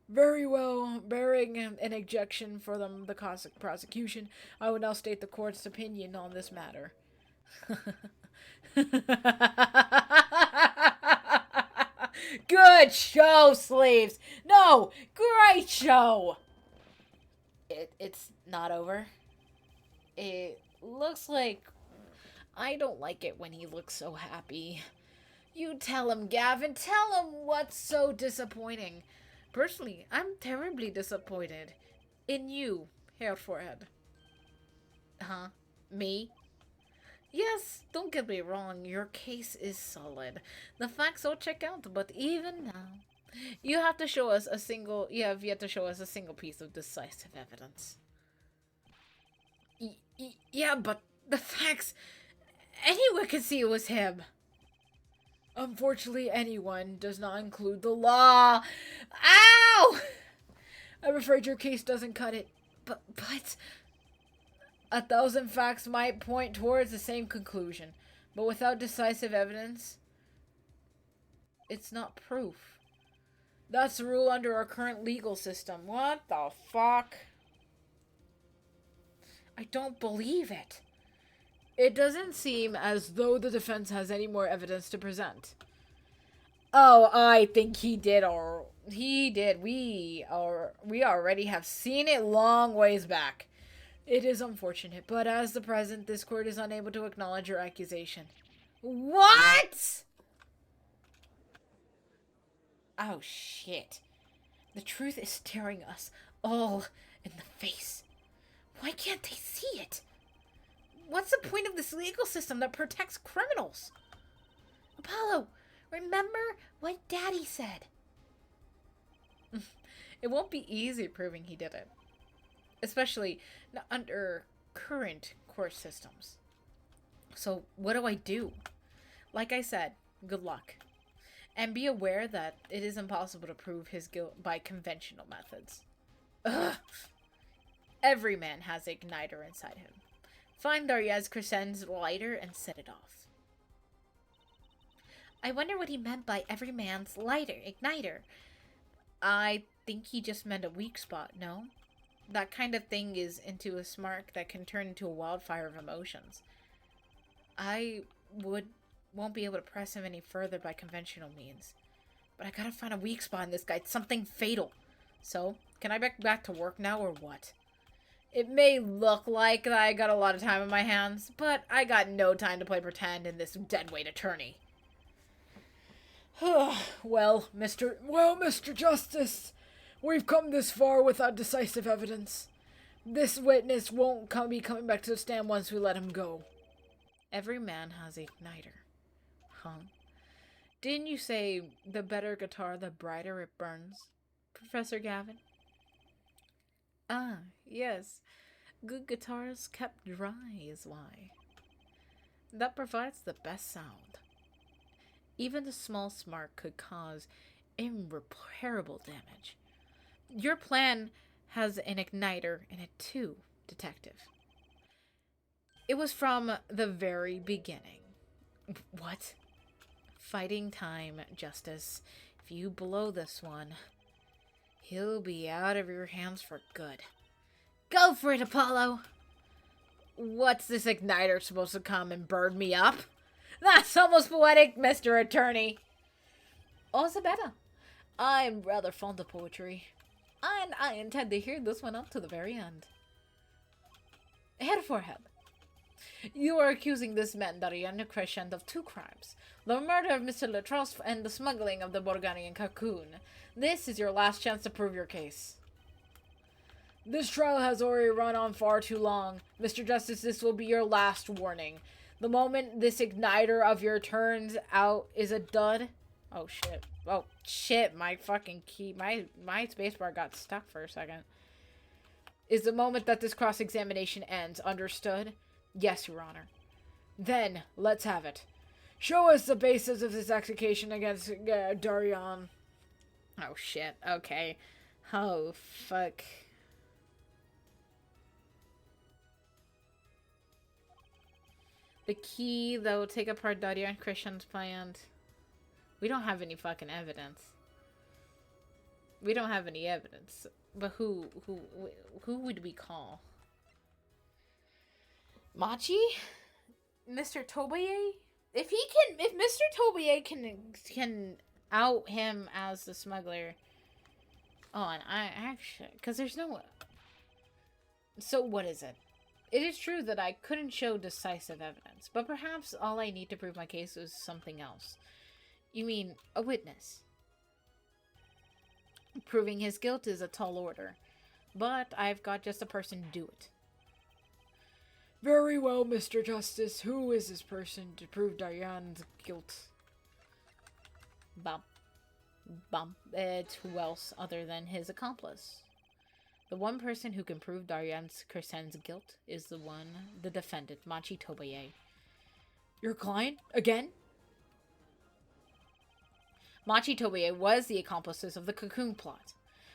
S5: Very well. Bearing an ejection for the prosecution, I will now state the court's opinion on this matter.
S4: Good show, sleeves. No, great show. It's not over. It looks like... I don't like it when he looks so happy. You tell him, Gavin. Tell him what's so disappointing. Personally, I'm terribly disappointed. In you, Hair Forehead. Huh? Me? Yes, don't get me wrong, your case is solid. The facts all check out, but even now, you have yet to show us a single piece of decisive evidence. Yeah, but the facts, anyone can see it was him.
S5: Unfortunately, anyone does not include the law.
S4: Ow!
S5: I'm afraid your case doesn't cut it.
S4: But...
S5: 1,000 facts might point towards the same conclusion, but without decisive evidence, it's not proof. That's the rule under our current legal system.
S4: What the fuck? I don't believe it.
S5: It doesn't seem as though the defense has any more evidence to present.
S4: Oh, I think he did, or he did. We already have seen it long ways back.
S5: It is unfortunate, but as the present, this court is unable to acknowledge your accusation.
S4: What? Oh, shit. The truth is staring us all in the face. Why can't they see it? What's the point of this legal system that protects criminals? Apollo, remember what Daddy said. It won't be easy proving he did it. Especially not under current court systems. So what do I do? Like I said, good luck. And be aware that it is impossible to prove his guilt by conventional methods. Ugh. Every man has an igniter inside him. Find Daryaz Krisen's lighter and set it off. I wonder what he meant by every man's igniter. I think he just meant a weak spot, no? That kind of thing is into a spark that can turn into a wildfire of emotions. I won't be able to press him any further by conventional means. But I gotta find a weak spot in this guy. It's something fatal. So, can I get back to work now or what? It may look like that I got a lot of time on my hands, but I got no time to play pretend in this deadweight attorney.
S5: Well, Mr. Justice, we've come this far without decisive evidence. This witness won't be coming back to the stand once we let him go.
S4: Every man has an igniter. Huh? Didn't you say the better guitar, the brighter it burns, Professor Gavin? Ah, yes. Good guitars kept dry is why. That provides the best sound. Even a small spark could cause irreparable damage. Your plan has an igniter in it too, Detective. It was from the very beginning. What? Fighting time, Justice. If you blow this one, he'll be out of your hands for good. Go for it, Apollo! What's this igniter supposed to come and burn me up? That's almost poetic, Mr. Attorney. Also better. I'm rather fond of poetry. And I intend to hear this one up to the very end. Head for head. You are accusing this man, Darian Crescent, of 2 crimes. The murder of Mr. Latros and the smuggling of the Borganian cocoon. This is your last chance to prove your case.
S5: This trial has already run on far too long. Mr. Justice, this will be your last warning. The moment this igniter of your turns out is a dud. Oh shit. Oh shit, my fucking key, my spacebar got stuck for a second. Is the moment that this cross-examination ends. Understood? Yes, Your Honor. Then, let's have it. Show us the basis of this execution against Darian.
S4: Oh shit, okay. Oh, fuck. The key, though, take apart Darian Christian's plans. We don't have any fucking evidence. We don't have any evidence. But who would we call? Machi? Mr. Tobier? If Mr. Tobier can out him as the smuggler. Oh, and I actually, because there's no. So what is it? It is true that I couldn't show decisive evidence, but perhaps all I need to prove my case is something else. You mean a witness? Proving his guilt is a tall order, but I've got just a person to do it.
S5: Very well, Mr. Justice. Who is this person to prove Darian's guilt?
S4: Bump. It's who else other than his accomplice? The one person who can prove Darian Krisen's guilt is the defendant, Machi Tobier.
S5: Your client? Again?
S4: Machi Tobier was the accomplices of the cocoon plot.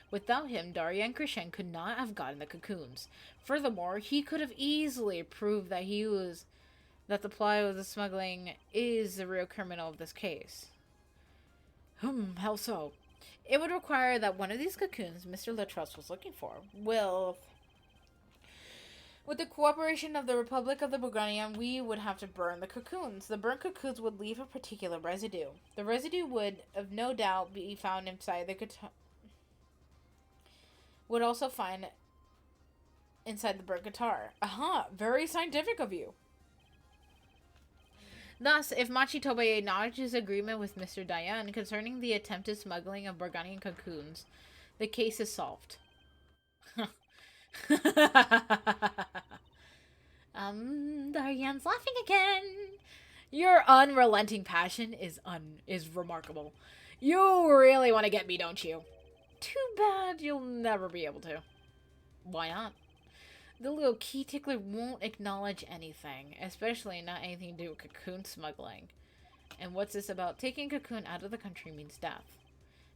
S4: Without him, Darian Krisen could not have gotten the cocoons. Furthermore, he could have easily proved that the plot of the smuggling is the real criminal of this case.
S5: How so?
S4: It would require that one of these cocoons Mr. Latros was looking for with
S3: With the cooperation of the Republic of the Burgundian, we would have to burn the cocoons. The burnt cocoons would leave a particular residue. The residue would, of no doubt, be found inside the guitar. Would also find inside the burnt guitar. Aha! Very scientific of you. Thus, if Machitobe acknowledges agreement with Mr. Dayan concerning the attempted smuggling of Burgundian cocoons, the case is solved. Dayan's laughing again. Your unrelenting passion is remarkable. You really want to get me, don't you? Too bad you'll never be able to. Why not? The little key tickler won't acknowledge anything, especially not anything to do with cocoon smuggling. And what's this about? Taking cocoon out of the country means death.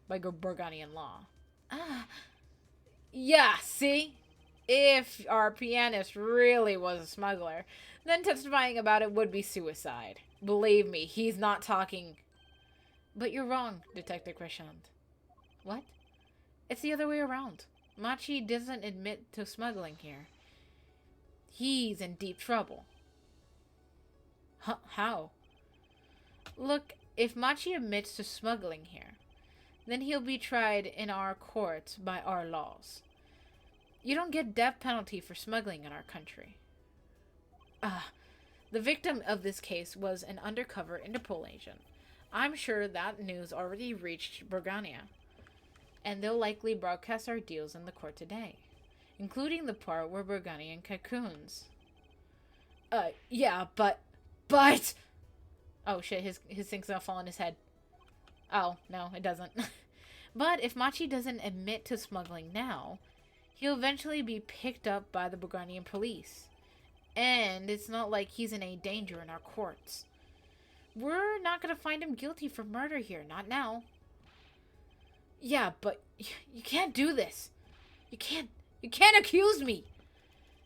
S3: By Burgundian law. Yeah, see? If our pianist really was a smuggler, then testifying about it would be suicide. Believe me, he's not talking... But you're wrong, Detective Krishant. What? It's the other way around. Machi doesn't admit to smuggling here. He's in deep trouble. How? Look, if Machi admits to smuggling here, then he'll be tried in our courts by our laws. You don't get death penalty for smuggling in our country. The victim of this case was an undercover Interpol agent. I'm sure that news already reached Burgundia, and they'll likely broadcast our deals in the court today, including the part where Burgundian cocoons. Yeah, but... Oh shit, his thing's gonna fall on his head. Oh, no, it doesn't. But if Machi doesn't admit to smuggling now, he'll eventually be picked up by the Burgundian police. And it's not like he's in any danger in our courts. We're not gonna find him guilty for murder here, not now. Yeah, but you can't do this. You can't accuse me.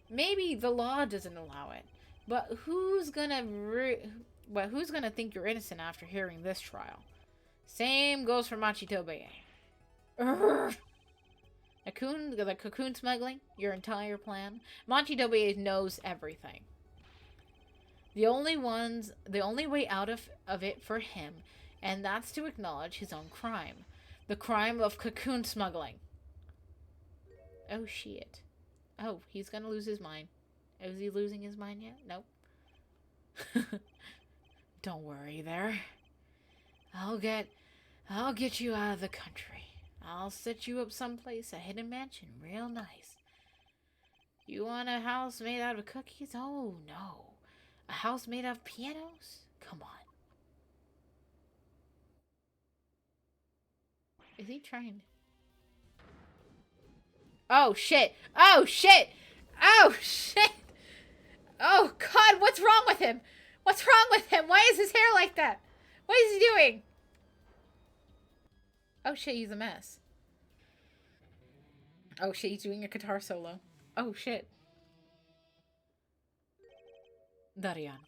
S3: Maybe the law doesn't allow it, but who's gonna think you're innocent after hearing this trial? Same goes for Machitobe. The cocoon smuggling, your entire plan. Machitobe knows everything. The only way out of it for him, and that's to acknowledge his own crime. The crime of cocoon smuggling. Oh shit. Oh, he's gonna lose his mind. Is he losing his mind yet? Nope. Don't worry there. I'll get you out of the country. I'll set you up someplace, a hidden mansion, real nice. You want a house made out of cookies? Oh no. A house made out of pianos? Come on. Is he trying? Oh shit! Oh shit! Oh shit! Oh god, what's wrong with him? What's wrong with him? Why is his hair like that? What is he doing? Oh shit, he's a mess. Oh shit, he's doing a guitar solo. Oh shit. Darian,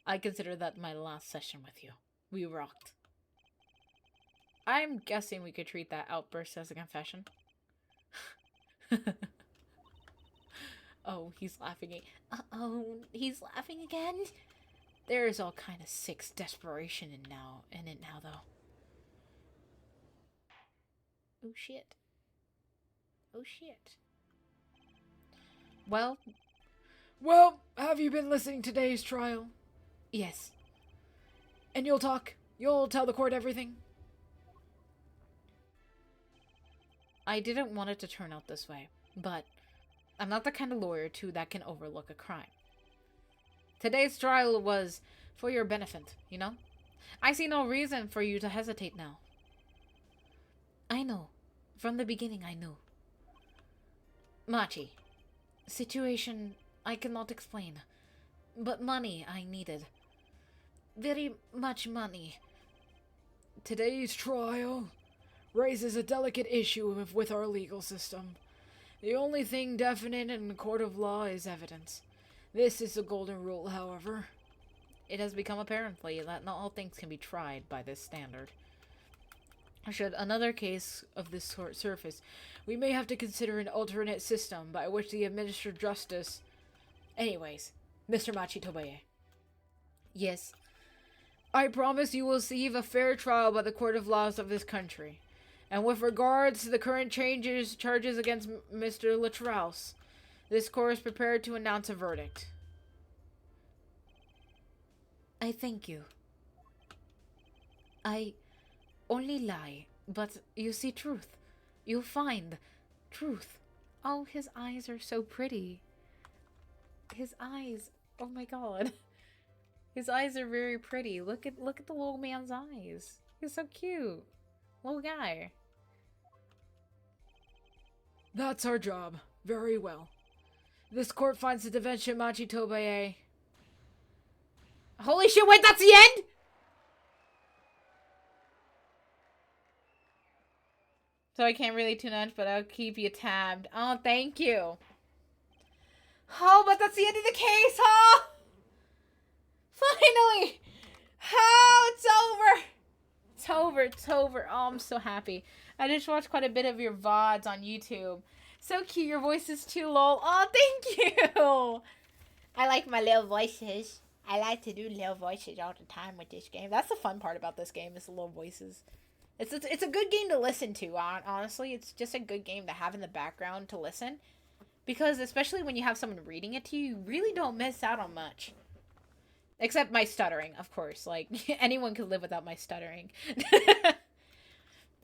S3: I consider that my last session with you. We rocked. I'm guessing we could treat that outburst as a confession. Oh, he's laughing. Uh-oh, he's laughing again? There is all kind of sick desperation in it now, though. Oh, shit. Oh, shit. Well,
S5: have you been listening to today's trial?
S3: yes.
S5: And you'll tell the court everything?
S3: I didn't want it to turn out this way, but I'm not the kind of lawyer, too, that can overlook a crime. Today's trial was for your benefit, you know? I see no reason for you to hesitate now. I know. From the beginning, I knew. Machi. Situation I cannot explain. But money I needed. Very much money.
S5: Today's trial raises a delicate issue with our legal system. The only thing definite in a court of law is evidence. This is the golden rule, however.
S3: It has become apparently that not all things can be tried by this standard. Should another case of this sort surface, we may have to consider an alternate system by which the administered justice
S5: Anyways, Mr. Machitobaye,
S3: Yes.
S5: I promise you will receive a fair trial by the court of laws of this country. And with regards to the current charges against Mr. Latrous, this court is prepared to announce a verdict.
S3: I thank you. I only lie, but you see truth. You'll find truth. Oh, his eyes are so pretty. His eyes. Oh my god. His eyes are very pretty. Look at the little man's eyes. He's so cute. Little guy.
S5: That's our job. Very well. This court finds the defendant Machitobaye.
S3: Holy shit, wait, that's the end? So I can't really tune much, but I'll keep you tabbed. Oh, thank you. Oh, but that's the end of the case, huh? Finally! Oh, it's over! It's over, it's over. Oh, I'm so happy. I just watched quite a bit of your VODs on YouTube. So cute, your voice is too, lol. Oh, thank you! I like my little voices. I like to do little voices all the time with this game. That's the fun part about this game, is the little voices. It's a good game to listen to, honestly. It's just a good game to have in the background to listen. Because especially when you have someone reading it to you, you really don't miss out on much. Except my stuttering, of course. Like, anyone could live without my stuttering.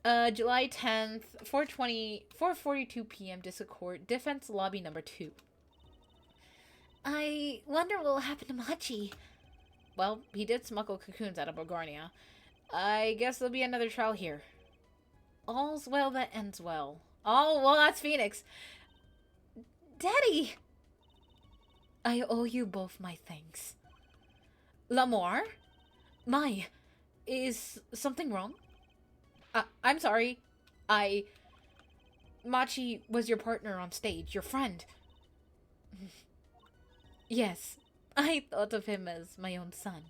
S3: July 10th, 4:42 p.m. District Court, Defense Lobby number 2. I wonder what will happen to Machi. Well, he did smuggle cocoons out of Bulgaria. I guess there'll be another trial here. All's well that ends well. Oh, well, that's Phoenix. Daddy! I owe you both my thanks. L'amour? My, is something wrong? I'm sorry. Machi was your partner on stage, your friend. Yes, I thought of him as my own son.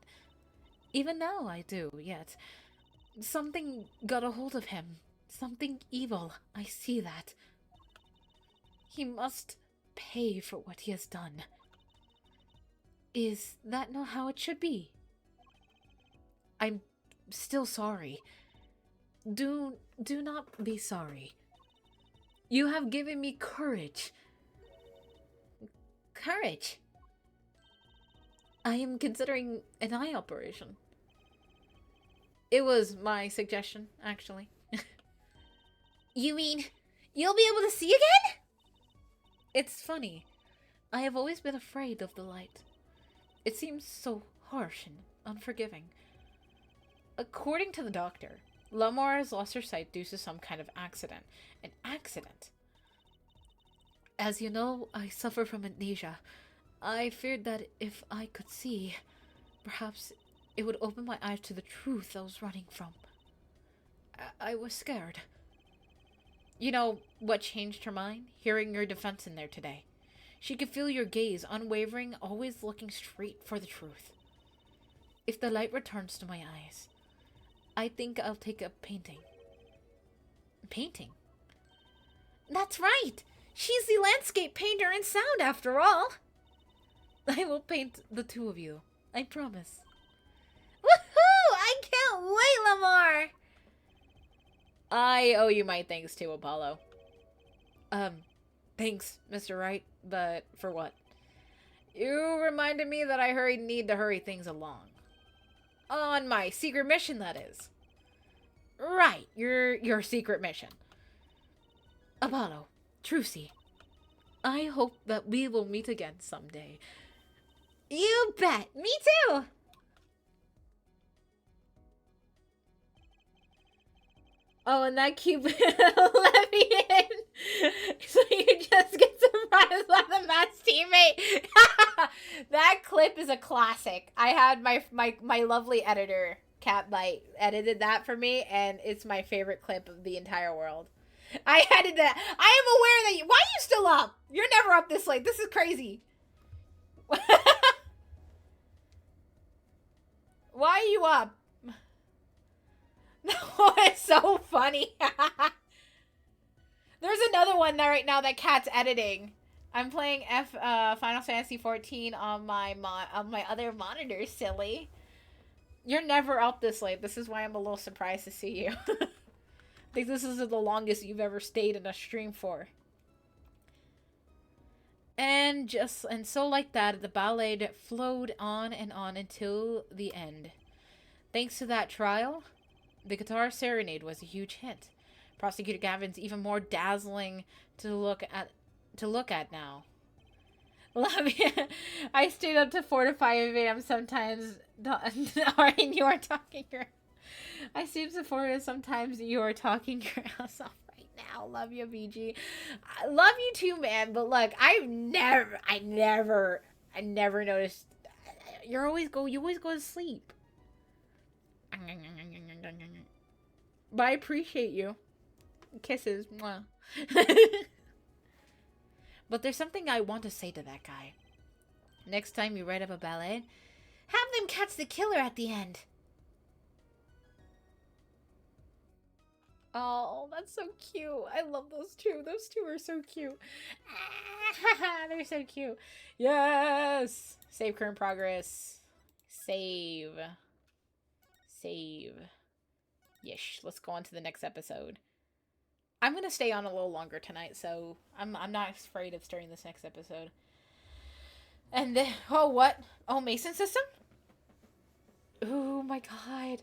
S3: Even now I do, yet something got a hold of him. Something evil, I see that. He must pay for what he has done. Is that not how it should be? I'm still sorry. Do not be sorry. You have given me courage. Courage? I am considering an eye operation. It was my suggestion, actually. You mean you'll be able to see again? It's funny. I have always been afraid of the light. It seems so harsh and unforgiving. According to the doctor, L'amour has lost her sight due to some kind of accident. An accident? As you know, I suffer from amnesia. I feared that if I could see, perhaps it would open my eyes to the truth I was running from. I was scared. You know what changed her mind? Hearing your defense in there today. She could feel your gaze, unwavering, always looking straight for the truth. If the light returns to my eyes, I think I'll take a painting. Painting? That's right! She's the landscape painter in sound, after all! I will paint the two of you. I promise. Woohoo! I can't wait, Lamar! I owe you my thanks too, Apollo. Thanks, Mr. Wright, but for what? You reminded me that I need to hurry things along. On my secret mission, that is. Right, your secret mission. Apollo, Trucy, I hope that we will meet again someday. You bet! Me too! Oh, and that cute let me in! So you just get surprised by the best teammate! That clip is a classic. I had my lovely editor, CATBYTE, edited that for me, and it's my favorite clip of the entire world. I edited that. I am aware that why are you still up? You're never up this late. This is crazy. Why are you up? No, it's so funny. There's another one there right now that Kat's editing.
S4: I'm playing Final Fantasy 14 on my other monitor, silly. You're never up this late. This is why I'm a little surprised to see you. I think this is the longest you've ever stayed in a stream for. And so like that, the ballad flowed on and on until the end. Thanks to that trial, the guitar serenade was a huge hit. Prosecutor Gavin's even more dazzling to look at now. Love you. I stayed up to 4 to 5 a.m. sometimes. Alright, you are talking your... I stayed up to 4 a.m. sometimes. You are talking your ass off right now. Love you, BG. I love you too, man. But look, I never noticed. You always go to sleep. But I appreciate you. Kisses. Mwah. But there's something I want to say to that guy. Next time you write up a ballad, have them catch the killer at the end. Oh, that's so cute. I love those two. Those two are so cute. They're so cute. Yes! Save current progress. Save. Yes, let's go on to the next episode. I'm gonna stay on a little longer tonight, so I'm not afraid of starting this next episode. And then, oh, what? Oh, Mason system? Oh my god.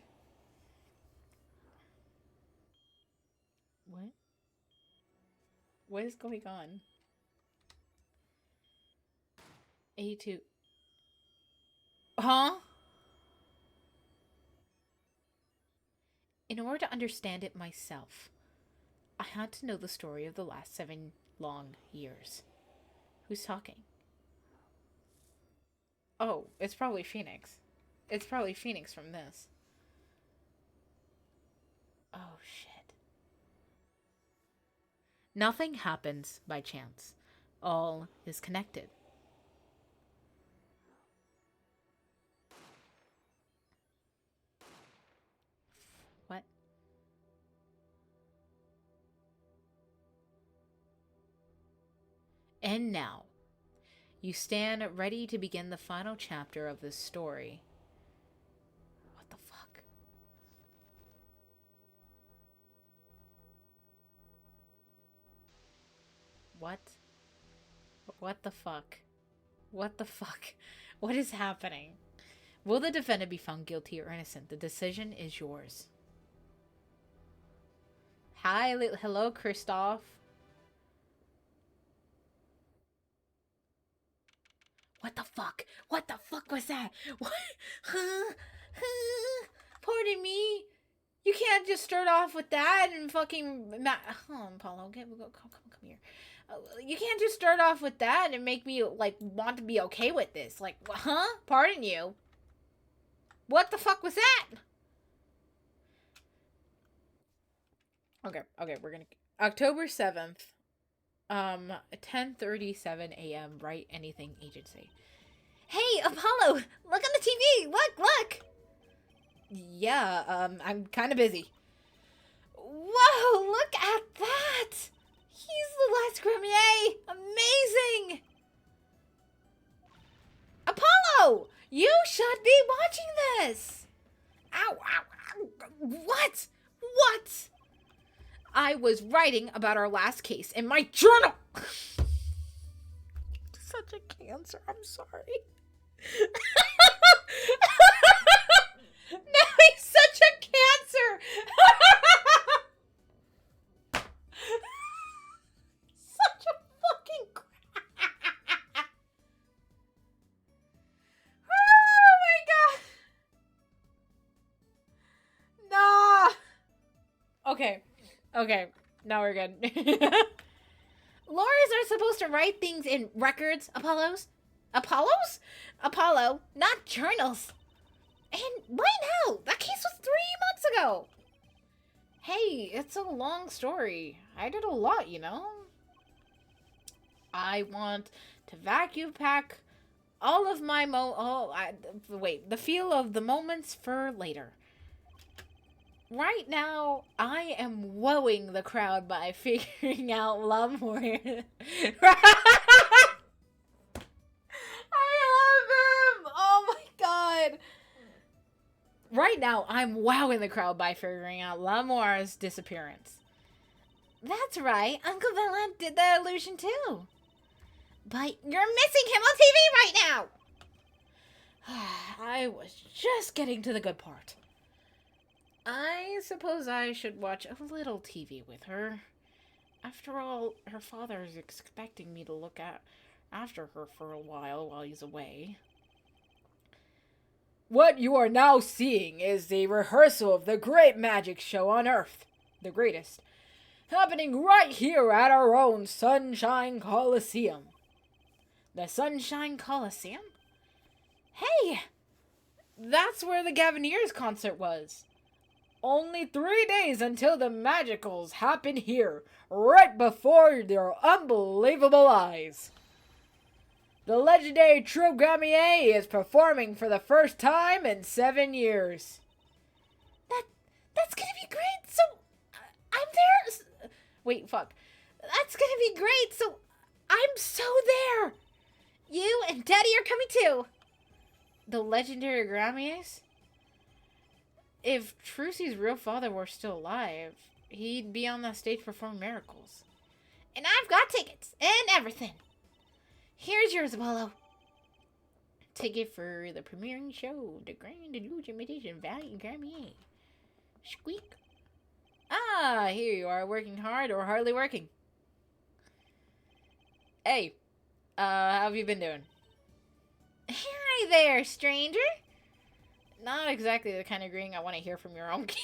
S4: What? What is going on? A2. Huh? In order to understand it myself, I had to know the story of the last 7 long years. Who's talking? Oh, it's probably Phoenix. It's probably Phoenix from this. Oh, shit. Nothing happens by chance. All is connected. What? And now, you stand ready to begin the final chapter of this story. What the fuck? What? What the fuck? What the fuck? What is happening? Will the defendant be found guilty or innocent? The decision is yours. Hi, hello, Christoph. What the fuck? What the fuck was that? What? Huh? Pardon me? You can't just start off with that and fucking... Paulo, okay, come here. You can't just start off with that and make me, like, want to be okay with this. Like, huh? Pardon you? What the fuck was that? Okay, we're gonna... October 7th. 10:37 a.m. Write Anything Agency. Hey, Apollo! Look on the TV! Look! Yeah, I'm kind of busy. Whoa, look at that! He's the last Gremier! Amazing! Apollo! You should be watching this! Ow! What? I was writing about our last case in my journal! Such a cancer, I'm sorry. Now he's such a cancer! Such a fucking crap! Oh my god! Nah! Okay, now we're good. Lawyers are supposed to write things in records, Apollos? Apollo, not journals. And why now? That case was 3 months ago. Hey, it's a long story. I did a lot, you know? I want to vacuum pack all of my the feel of the moments for later. Right now, I am wowing the crowd by figuring out love more. right now, I'm wowing the crowd by figuring out Lamoire's disappearance. That's right, Uncle Villa did the illusion too. But you're missing him on TV right now! I was just getting to the good part. I suppose I should watch a little TV with her. After all, her father is expecting me to look after her for a while he's away. What you are now seeing is the rehearsal of the great magic show on Earth, the greatest, happening right here at our own Sunshine Coliseum. The Sunshine Coliseum? Hey! That's where the Gavineers concert was. Only 3 days until the magicals happen here, right before your unbelievable eyes. The legendary Trilogy is performing for the first time in 7 years. That's gonna be great, so I'm there. Wait, fuck. That's gonna be great, so I'm so there. You and Daddy are coming too. The legendary Grammys? If Trucy's real father were still alive, he'd be on that stage performing miracles. And I've got tickets and everything. Here's yours, Apollo. Ticket for the premiering show, the Grand Illusion Imitation Valiant Grammy. Squeak. Ah, here you are, working hard or hardly working. Hey, how have you been doing? Hi there, stranger. Not exactly the kind of greeting I want to hear from your own kid.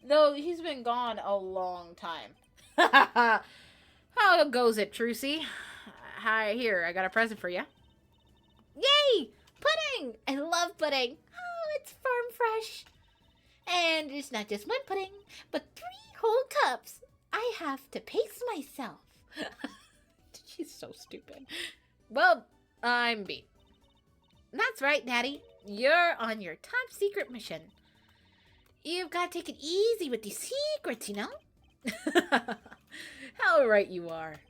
S4: Though he's been gone a long time. How goes it, Trucy? Hi, here, I got a present for you. Yay! Pudding! I love pudding. Oh, it's firm fresh. And it's not just one pudding, but 3 whole cups. I have to pace myself. She's so stupid. Well, I'm beat. That's right, Daddy. You're on your top secret mission. You've got to take it easy with these secrets, you know? How right you are.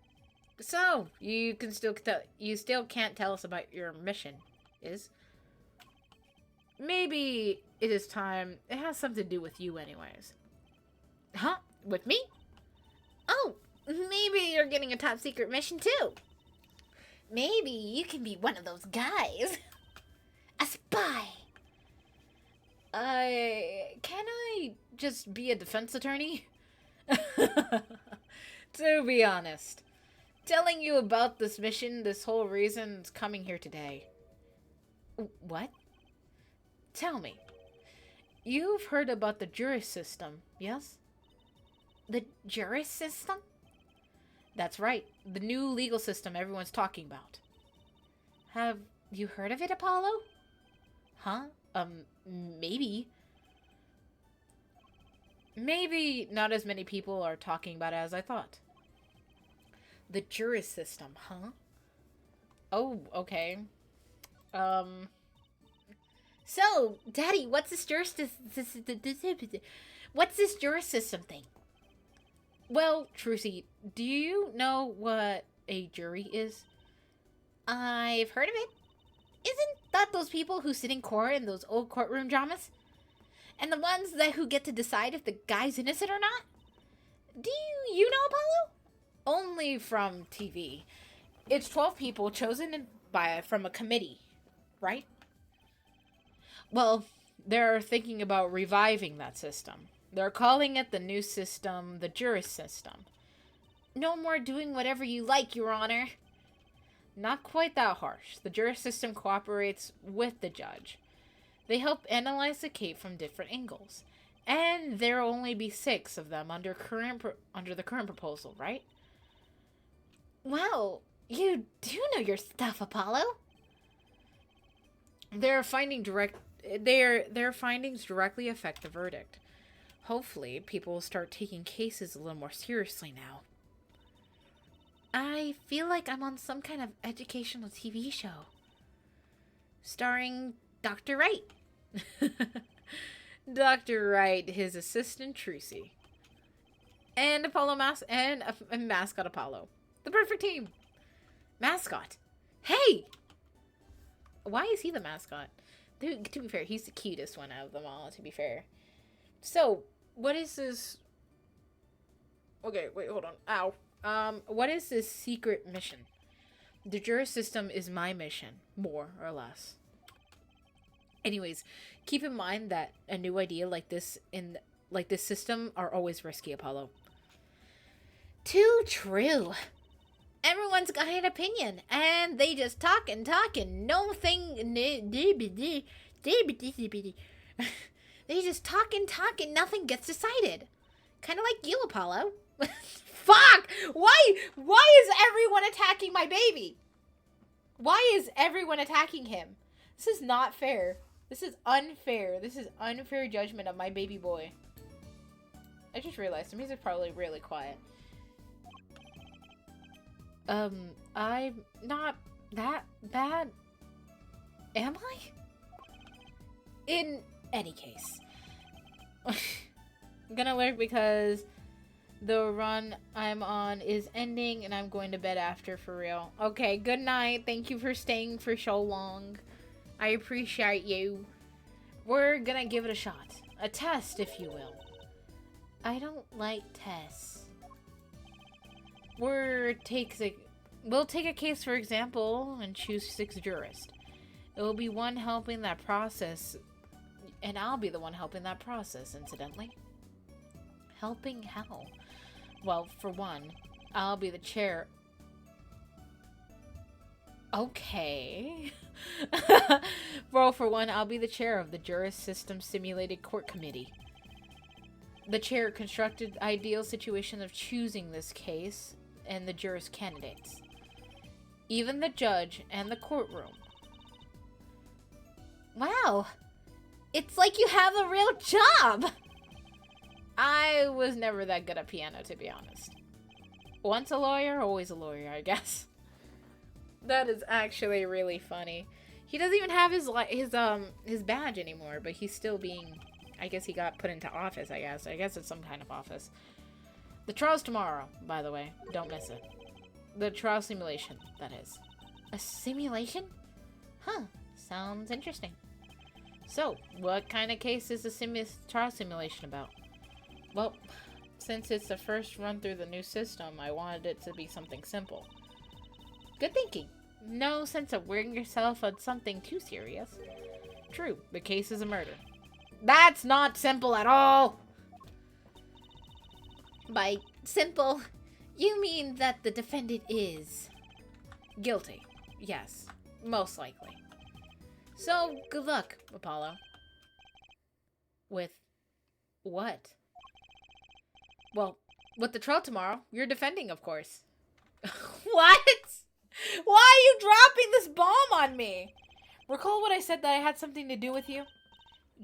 S4: So, you still can't tell us about your mission, is? Maybe it is time. It has something to do with you anyways. Huh? With me? Oh, maybe you're getting a top secret mission too. Maybe you can be one of those guys. A spy. Can I just be a defense attorney? To be honest, telling you about this mission, this whole reason's coming here today. What? Tell me. You've heard about the jury system, yes? The jury system? That's right, the new legal system everyone's talking about. Have you heard of it, Apollo? Huh? Maybe. Maybe not as many people are talking about it as I thought. The jury system, huh? Oh, okay. So, Daddy, what's this jury system thing? Well, Trucy, do you know what a jury is? I've heard of it. Isn't that those people who sit in court in those old courtroom dramas? And the ones who get to decide if the guy's innocent or not? Do you know, Apollo? Only from TV. It's 12 people chosen from a committee, right? Well, they're thinking about reviving that system. They're calling it the new system, the jury system. No more doing whatever you like, Your Honor. Not quite that harsh. The jury system cooperates with the judge. They help analyze the case from different angles. And there'll only be 6 of them under the current proposal, right? Well, you do know your stuff, Apollo. Their findings directly affect the verdict. Hopefully, people will start taking cases a little more seriously now. I feel like I'm on some kind of educational TV show. Starring Dr. Wright. Dr. Wright, his assistant Trucy. And and mascot Apollo. The perfect team. Mascot. Hey! Why is he the mascot?
S3: To be fair, he's the cutest one out of them all, to be fair. So, what is this... Okay, wait, hold on. Ow. What is this secret mission? The juris system is my mission, more or less. Anyways, keep in mind that a new idea like this system are always risky, Apollo. Too true. Everyone's got an opinion, and they just talk and they just talk and nothing gets decided. Kind of like you, Apollo. Fuck! Why is everyone attacking my baby? Why is everyone attacking him? This is not fair. This is unfair. This is unfair judgment of my baby boy. I just realized the music's probably really quiet. I'm not that bad. Am I? In any case. I'm gonna work because the run I'm on is ending and I'm going to bed after for real. Okay, good night. Thank you for staying for so long. I appreciate you. We're gonna give it a shot. A test, if you will. I don't like tests. We'll take a case for example and choose 6 jurists. It will be one helping that process, and I'll be the one helping that process, incidentally. Helping how? Well, for one, I'll be the chair. Okay. Well, for one, I'll be the chair of the Juris System Simulated Court Committee. The chair constructed the ideal situation of choosing this case and the jurors candidates. Even the judge and the courtroom. Wow. It's like you have a real job! I was never that good at piano, to be honest. Once a lawyer, always a lawyer, I guess. That is actually really funny. He doesn't even have his badge anymore, but he's still being... I guess he got put into office, I guess. I guess it's some kind of office. The trial's tomorrow, by the way. Don't miss it. The trial simulation, that is. A simulation? Huh. Sounds interesting. So, what kind of case is the trial simulation about? Well, since it's the first run through the new system, I wanted it to be something simple. Good thinking. No sense of wearing yourself on something too serious. True, the case is a murder. That's not simple at all! By simple, you mean that the defendant is guilty. Yes, most likely. So, good luck, Apollo. With what? Well, with the trial tomorrow, you're defending, of course. What? Why are you dropping this bomb on me? Recall what I said that I had something to do with you?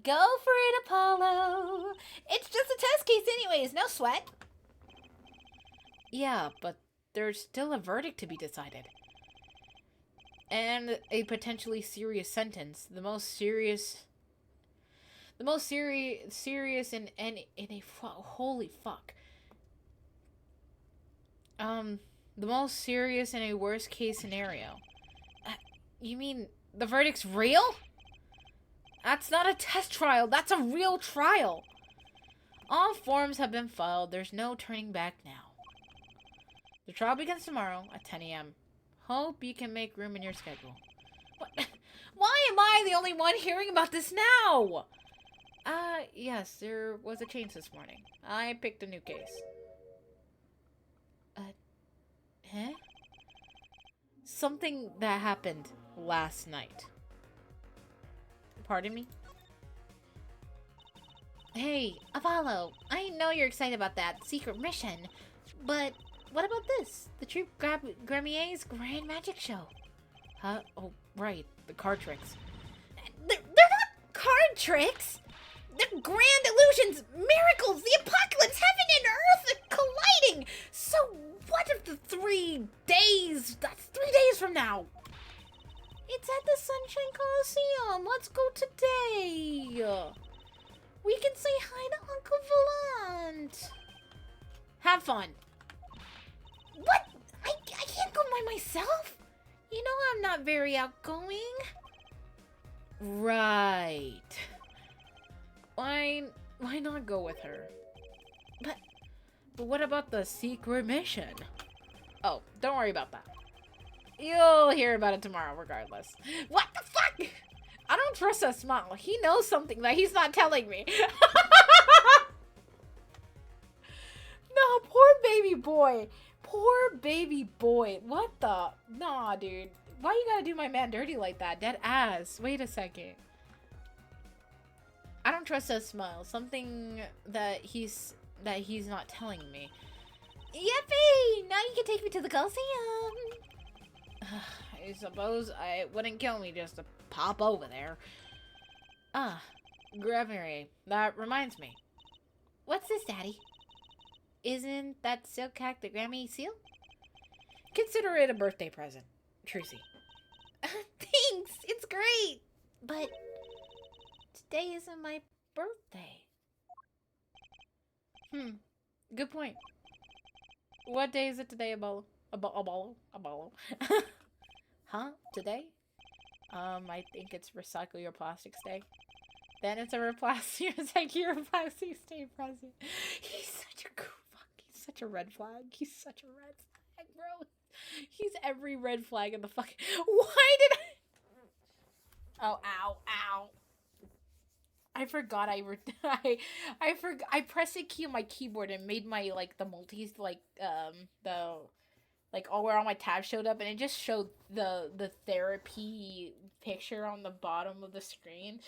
S3: Go for it, Apollo. It's just a test case anyways, no sweat. Yeah, but there's still a verdict to be decided. And a potentially serious sentence. The most serious in a holy fuck. The most serious in a worst case scenario. You mean the verdict's real? That's not a test trial. That's a real trial. All forms have been filed. There's no turning back now. The trial begins tomorrow at 10 a.m. Hope you can make room in your schedule. What? Why am I the only one hearing about this now? Yes, there was a change this morning. I picked a new case. Huh? Something that happened last night. Pardon me? Hey, Apollo, I know you're excited about that secret mission, but what about this? The Troop Gramier's Grand Magic Show. Huh? Oh, right. The card tricks. They're not card tricks! They're grand illusions, miracles, the apocalypse, heaven and earth are colliding! So what if the 3 days? That's 3 days from now! It's at the Sunshine Coliseum. Let's go today. We can say hi to Uncle Volant. Have fun. What? I can't go by myself. You know I'm not very outgoing.
S4: Right. Why not go with her? But what about the secret mission? Oh, don't worry about that. You'll hear about it tomorrow regardless. What the fuck? I don't trust that smile. He knows something that he's not telling me. No, poor baby boy. Poor baby boy. What the? Nah, dude. Why you gotta do my man dirty like that? Dead ass. Wait a second. I don't trust that smile. Something that he's not telling me. Yippee! Now you can take me to the Coliseum. I suppose it wouldn't kill me just to pop over there. Ah, Gravery. That reminds me. What's this, Daddy? Isn't that silk hack the Grammy seal? Consider it a birthday present, Trucy. Thanks, it's great. But today isn't my birthday. Good point. What day is it today, Abolo? Abolo? Huh? Today? I think it's Recycle Your Plastics Day. Then it's a Recycle Your Plastics Day present. He's such a cool fuck. He's such a red flag. He's such a red flag, bro. He's every red flag in the fucking... Why did I... Oh, ow. I forgot I pressed a key on my keyboard and made my, like, the multis, like, like, where all my tabs showed up, and it just showed the therapy picture on the bottom of the screen.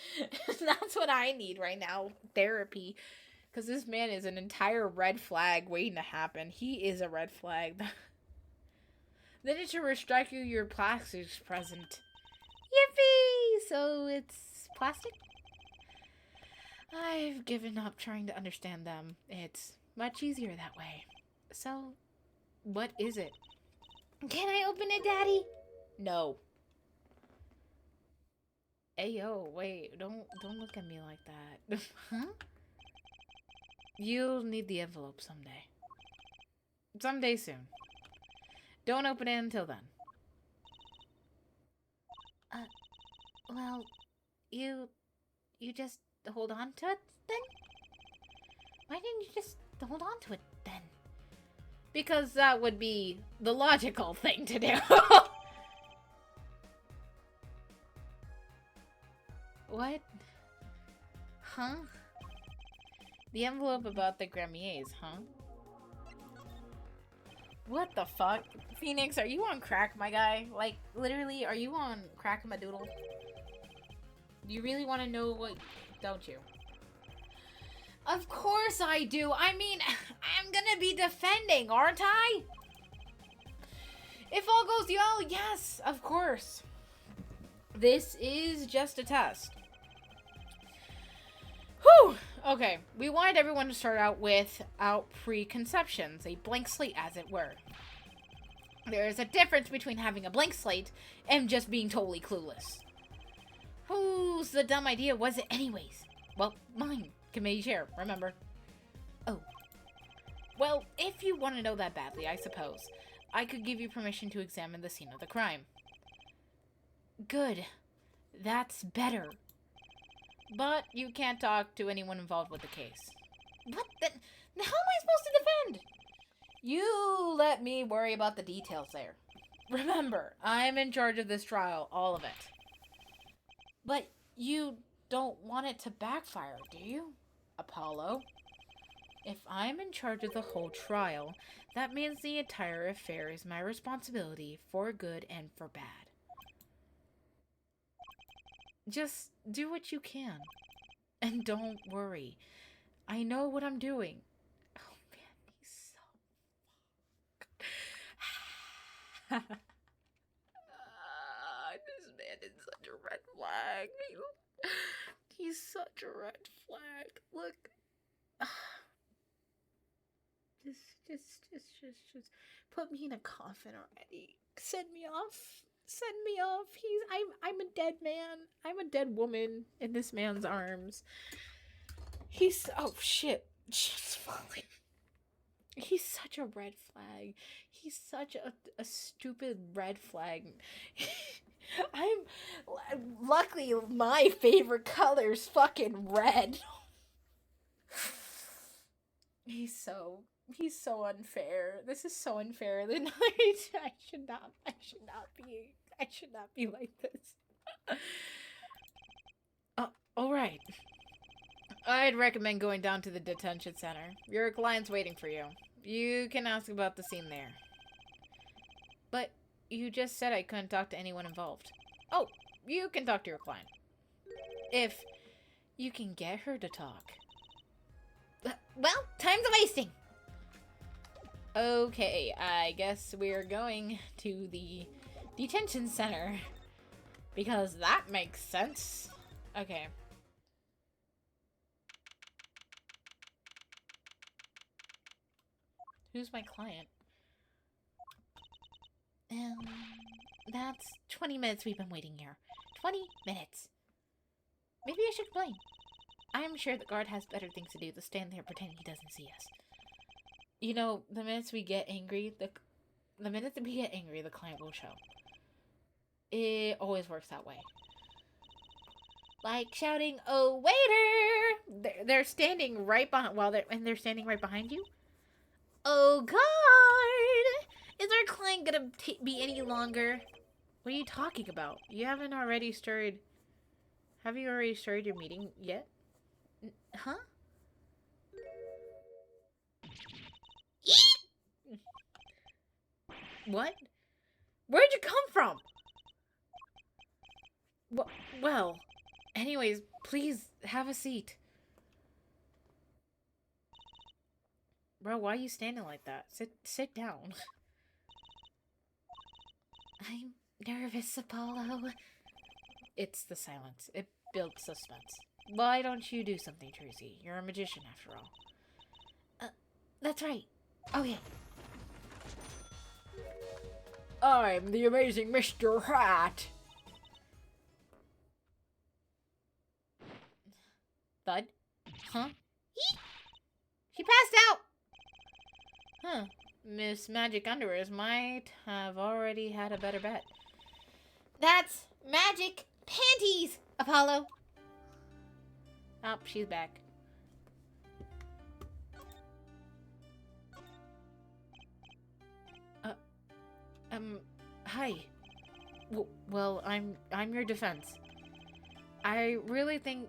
S4: That's what I need right now, therapy. Because this man is an entire red flag waiting to happen. He is a red flag. Then it's a Recycle Your Plastics present. Yippee! So it's plastic? I've given up trying to understand them. It's much easier that way. So, what is it? Can I open it, Daddy? No. Ayo, wait, don't look at me like that. Huh? You'll need the envelope someday. Someday soon. Don't open it until then. Well, you just hold on to it then? Why didn't you just hold on to it then? Because that would be the logical thing to do. What? Huh? The envelope about the Grammys, huh? What the fuck? Phoenix, are you on crack, my guy? Like, literally, are you on crack, my doodle? Do you really want to know what... Don't you? Of course I do. I mean, I'm gonna be defending, aren't I? If all goes well, yes, of course. This is just a test. Whew! Okay, we wanted everyone to start out without preconceptions, a blank slate, as it were. There is a difference between having a blank slate and just being totally clueless. Whose the dumb idea was it anyways? Well, mine. Committee chair, remember? Oh. Well, if you want to know that badly, I suppose, I could give you permission to examine the scene of the crime. Good. That's better. But you can't talk to anyone involved with the case. What the... How am I supposed to defend? You let me worry about the details there. Remember, I'm in charge of this trial, all of it. But you don't want it to backfire, do you, Apollo? If I'm in charge of the whole trial, that means the entire affair is my responsibility for good and for bad. Just do what you can. And don't worry. I know what I'm doing. Oh man, he's so... This man is such a red flag. He's such a red flag. Look. Just put me in a coffin already. Send me off. Send me off. I'm a dead man. I'm a dead woman in this man's arms. Oh shit. Shit's falling. He's such a red flag. He's such a stupid red flag. Luckily, my favorite color's fucking red. He's so unfair. This is so unfair. I should not be like this. All right. I'd recommend going down to the detention center. Your client's waiting for you. You can ask about the scene there. But you just said I couldn't talk to anyone involved. Oh, you can talk to your client. If you can get her to talk. Well, time's wasting. Okay, I guess we're going to the detention center. Because that makes sense. Okay. Who's my client? That's 20 minutes we've been waiting here. 20 minutes. Maybe I should complain. I'm sure the guard has better things to do than stand there pretending he doesn't see us. You know, the minutes we get angry, the client will show. It always works that way. Like shouting, "Oh, waiter!" They're standing right behind. They're standing right behind you. Oh God! Is our client gonna be any longer? What are you talking about? You haven't already started. Have you already started your meeting yet? Huh? What? Where'd you come from? Well, anyways, please have a seat. Bro, why are you standing like that? Sit down. I'm nervous, Apollo. It's the silence. It builds suspense. Why don't you do something, Tracy? You're a magician, after all. That's right. Okay. I'm the amazing Mr. Hat. Thud? Huh? She passed out! Huh. Miss Magic Underwears might have already had a better bet. That's magic panties, Apollo! Oh, she's back. Hi. Well, I'm your defense. I really think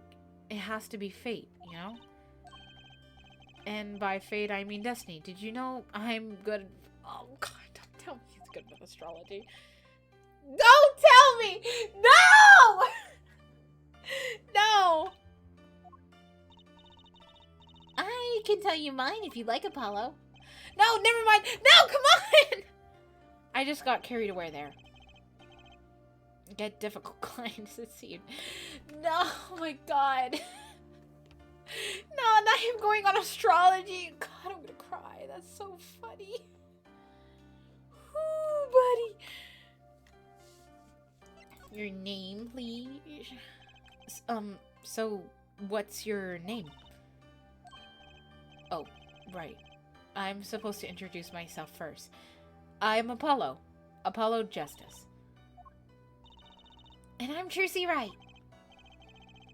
S4: it has to be fate, you know? And by fate, I mean destiny. Did you know I'm good? Oh, God, don't tell me he's good with astrology. Don't tell me! No! No! I can tell you mine if you like, Apollo. No, never mind. No, come on! I just got carried away there. Get difficult client to succeed. No, oh my God. No, not him going on astrology. God, I'm gonna cry. That's so funny. Ooh, buddy. Your name, please? So, what's your name? Oh, right. I'm supposed to introduce myself first. I'm Apollo. Apollo Justice. And I'm Tracy Wright.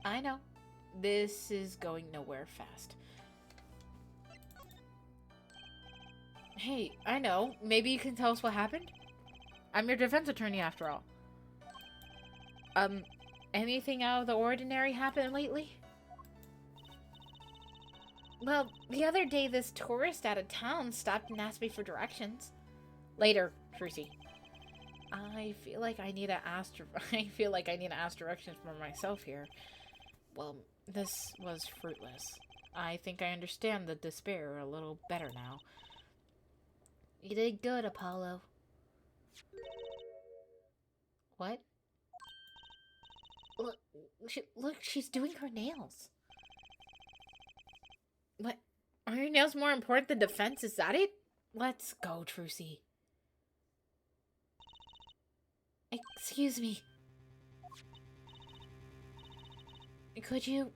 S4: I know. This is going nowhere fast. Hey, I know. Maybe you can tell us what happened? I'm your defense attorney after all. Anything out of the ordinary happened lately? Well, the other day this tourist out of town stopped and asked me for directions. Later, Tracy. I feel like I need to ask directions for myself here. Well, this was fruitless. I think I understand the despair a little better now. You did good, Apollo. What? Look, she's doing her nails. What? Are your nails more important than defense? Is that it? Let's go, Trucy. Excuse me. Could you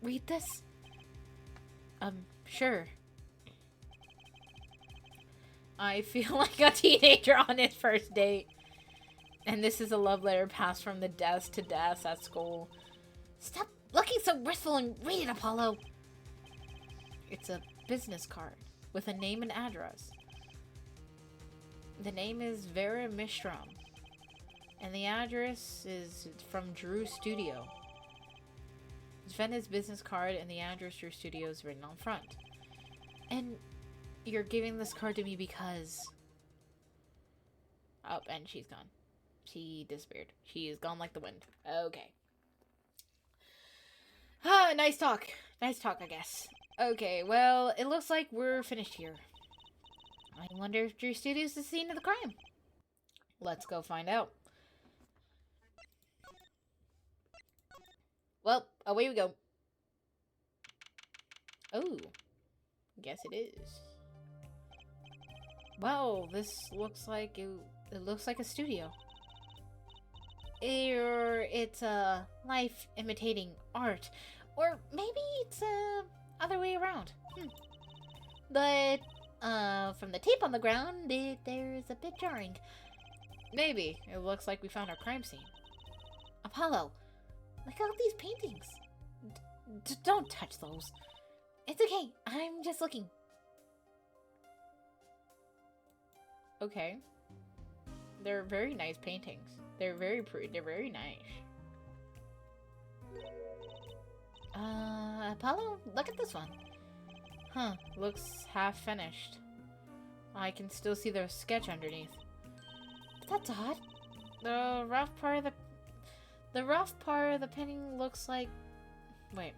S4: read this? Sure. I feel like a teenager on his first date. And this is a love letter passed from the desk to desk at school. Stop looking so wistful and read it, Apollo. It's a business card with a name and address. The name is Vera Mistram. And the address is from Drew Studio. It's Vena's business card and the address Drew Studio is written on front. And you're giving this card to me because... Oh, and she's gone. She disappeared. She is gone like the wind. Okay. Ah, nice talk. Nice talk, I guess. Okay, well, it looks like we're finished here. I wonder if Drew Studios is the scene of the crime. Let's go find out. Well, away we go. Oh, guess it is. Wow, this looks like it looks like a studio. Or it's life imitating art, or maybe it's other way around. But from the tape on the ground, there's a bit jarring. Maybe it looks like we found our crime scene. Apollo, look at all these paintings. Don't touch those. It's okay. I'm just looking. Okay. They're very nice paintings. They're very pretty. They're very nice. Apollo, look at this one. Huh, looks half finished. I can still see the sketch underneath. But that's odd. The rough part of the painting looks like... Wait.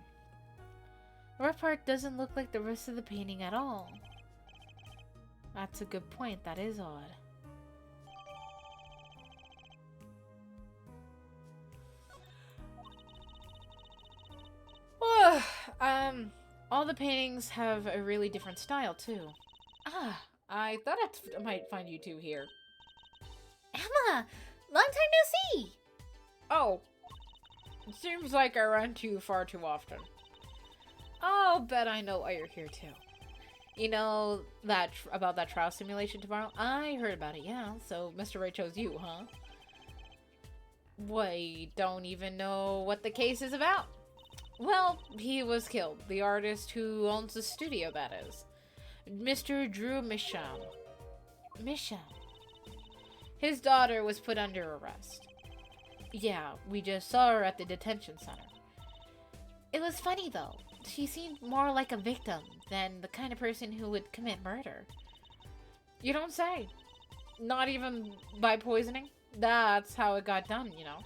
S4: The rough part doesn't look like the rest of the painting at all. That's a good point. That is odd. All the paintings have a really different style, too. Ah, I thought I might find you two here. Emma! Long time no see! Oh. It seems like I run to you far too often. I'll bet I know why you're here, too. You know that about that trial simulation tomorrow? I heard about it, yeah. So Mr. Ray chose you, huh? We don't even know what the case is about. Well, he was killed. The artist who owns the studio, that is. Mr. Drew Misham. Misham. His daughter was put under arrest. Yeah, we just saw her at the detention center. It was funny, though. She seemed more like a victim than the kind of person who would commit murder. You don't say. Not even by poisoning? That's how it got done, you know.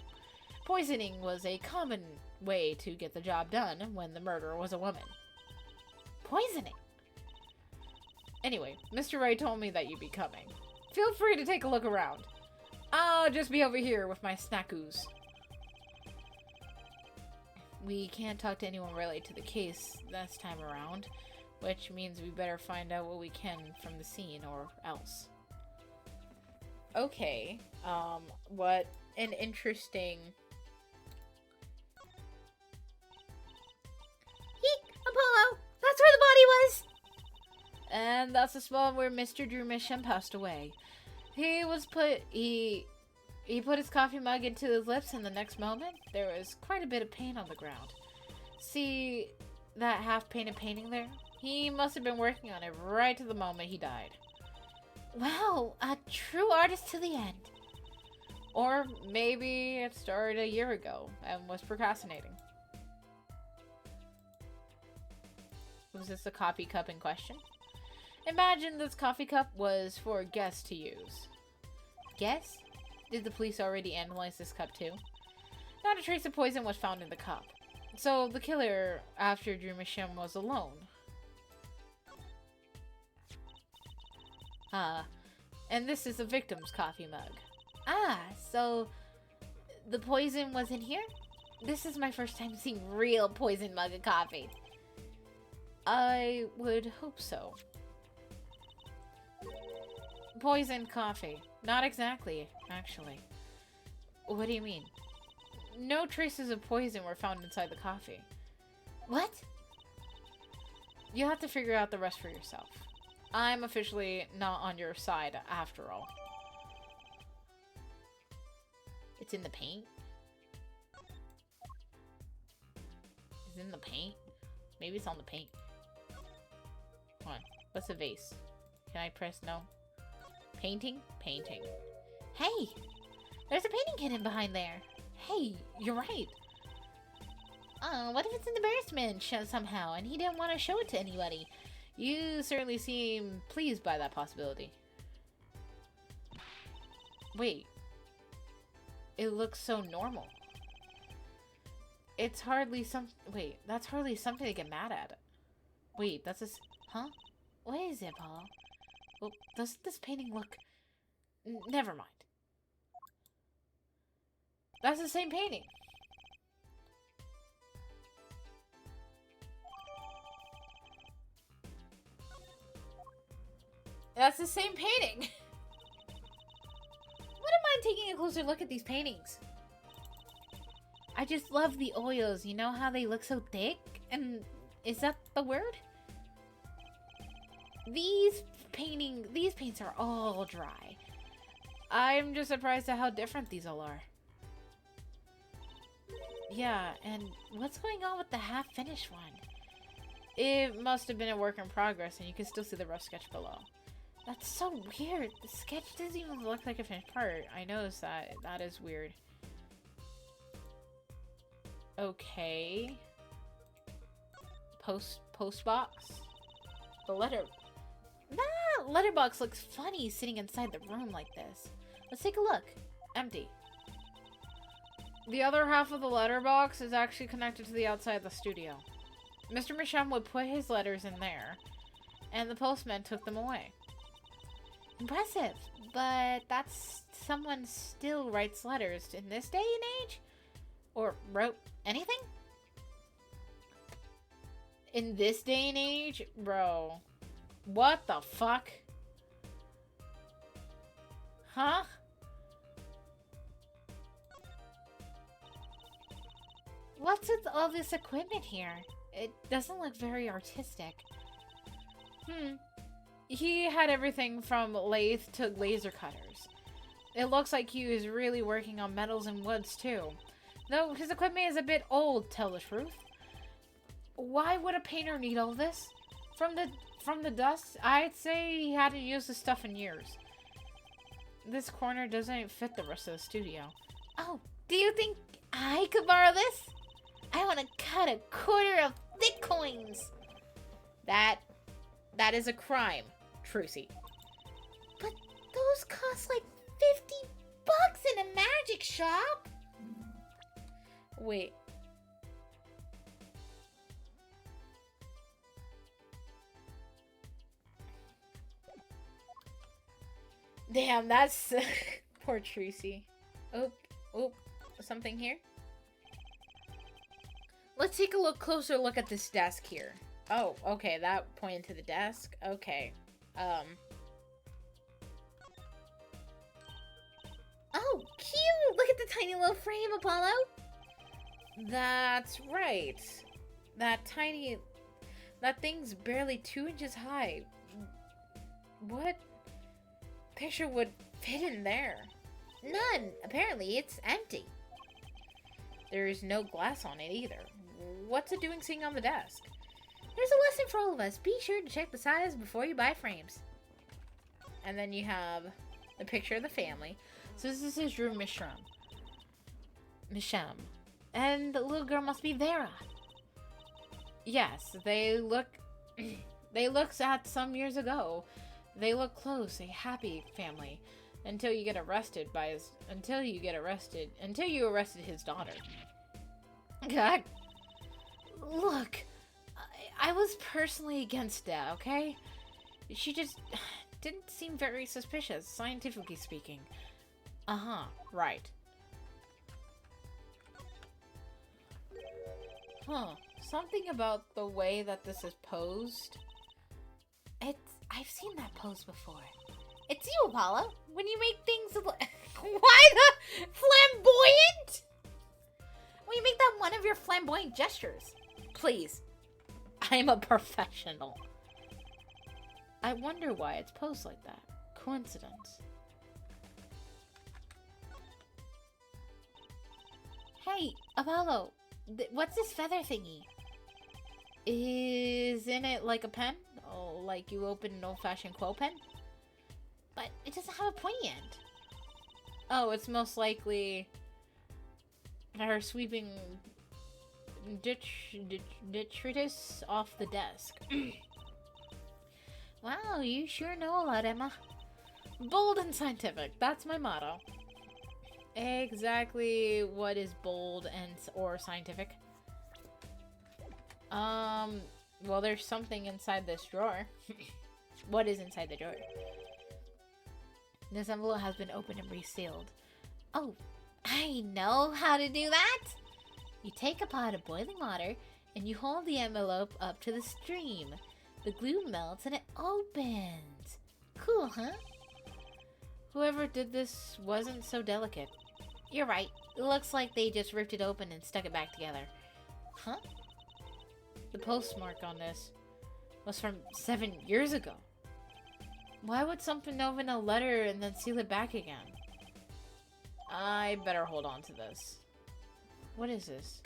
S4: Poisoning was a common way to get the job done when the murderer was a woman. Poisoning? Anyway, Mr. Ray told me that you'd be coming. Feel free to take a look around. I'll just be over here with my snackoos. We can't talk to anyone related to the case this time around, which means we better find out what we can from the scene or else. Okay, what an interesting...
S1: Apollo, that's where the body was!
S4: And that's the spot where Mr. Drew Misham passed away. He put his coffee mug into his lips, and the next moment, there was quite a bit of paint on the ground. See that half-painted painting there? He must have been working on it right to the moment he died.
S1: Wow, a true artist to the end.
S4: Or maybe it started a year ago and was procrastinating. Was this the coffee cup in question? Imagine this coffee cup was for a guest to use. Guess? Did the police already analyze this cup too? Not a trace of poison was found in the cup. So the killer after Drew Misham was alone. And this is the victim's coffee mug.
S1: Ah, so the poison was in here? This is my first time seeing real poison mug of coffee.
S4: I would hope so. Poison coffee. Not exactly, actually. What do you mean? No traces of poison were found inside the coffee.
S1: What?
S4: You'll have to figure out the rest for yourself. I'm officially not on your side after all. It's in the paint? Is it in the paint? Maybe it's on the paint. Come on. What's the vase? Can I press no? Painting? Painting. Hey! There's a painting hidden behind there. Hey, you're right. What if it's an embarrassment somehow and he didn't want to show it to anybody? You certainly seem pleased by that possibility. Wait. It looks so normal. It's hardly wait, that's hardly something to get mad at. Wait, that's huh? What is it, Paul? Well, doesn't this painting look... Never mind. That's the same painting. That's the same painting. Wouldn't mind taking a closer look at these paintings. I just love the oils. You know how they look so thick? And is that the word? These paints are all dry. I'm just surprised at how different these all are. Yeah, and what's going on with the half-finished one? It must have been a work in progress, and you can still see the rough sketch below. That's so weird. The sketch doesn't even look like a finished part. I noticed that. That is weird. Okay. Post box. The that letterbox looks funny sitting inside the room like this. Let's take a look. Empty. The other half of the letterbox is actually connected to the outside of the studio. Mr. Misham would put his letters in there, and the postman took them away. Impressive, but that's someone still writes letters in this day and age? Or wrote anything? In this day and age? Bro. What the fuck? Huh? What's with all this equipment here? It doesn't look very artistic. He had everything from lathe to laser cutters. It looks like he was really working on metals and woods too. Though his equipment is a bit old, tell the truth. Why would a painter need all this? From the dust, I'd say he hadn't used this stuff in years. This corner doesn't fit the rest of the studio. Oh, do you think I could borrow this? I want to cut a quarter of thick coins. That is a crime, Trucy. But those cost like $50 in a magic shop. Wait. Damn, that's poor Trucy. Oh, something here. Let's take a closer look at this desk here. Oh, okay, that pointed to the desk. Okay. Oh, cute! Look at the tiny little frame, Apollo! That's right. That thing's barely 2 inches high. What picture would fit in there? None! Apparently, it's empty. There's no glass on it either. What's it doing sitting on the desk? There's a lesson for all of us. Be sure to check the size before you buy frames. And then you have the picture of the family. So this is his room, Misham. And the little girl must be Vera. Yes, they look at some years ago. They look close, a happy family. Until you arrested his daughter. God. Look, I was personally against that, okay? She just didn't seem very suspicious, scientifically speaking. Right. Something about the way that this is posed. I've seen that pose before. It's you, Apollo. When you make things why the flamboyant? When you make that one of your flamboyant gestures. Please. I'm a professional. I wonder why it's posed like that. Coincidence. Hey, Apollo, what's this feather thingy? Isn't it like a pen? Oh, like you open an old-fashioned quill pen? But it doesn't have a pointy end. Oh, it's most likely her sweeping detritus off the desk. Wow, you sure know a lot, Emma. Bold and scientific. That's my motto. Exactly what is bold and or scientific? Well, there's something inside this drawer. What is inside the drawer? This envelope has been opened and resealed. Oh, I know how to do that! You take a pot of boiling water and you hold the envelope up to the stream. The glue melts and it opens. Cool, huh? Whoever did this wasn't so delicate. You're right. It looks like they just ripped it open and stuck it back together. Huh? The postmark on this was from 7 years ago. Why would someone open a letter and then seal it back again? I better hold on to this. What is this?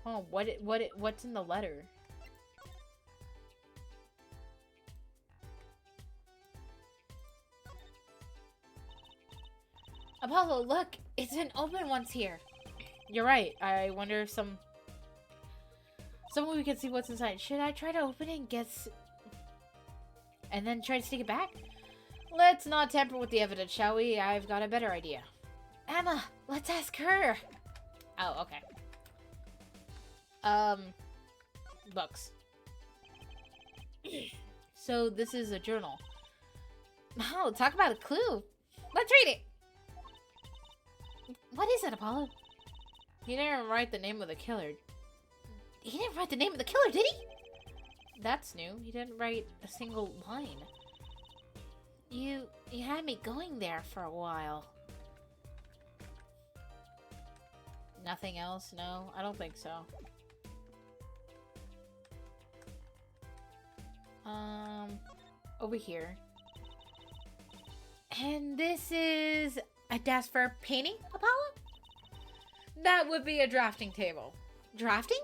S4: Oh, what's in the letter? Apollo, look! It's been open once here. You're right. I wonder if someone we can see what's inside. Should I try to open it and then try to stick it back? Let's not tamper with the evidence, shall we? I've got a better idea. Emma, let's ask her. Oh, okay. Books. So this is a journal. Oh, talk about a clue. Let's read it. What is it, Apollo? He didn't write the name of the killer. He didn't write the name of the killer, did he? That's new. He didn't write a single line. You had me going there for a while. Nothing else? No, I don't think so. Over here. And this is a desk for painting, Apollo? That would be a drafting table. Drafting?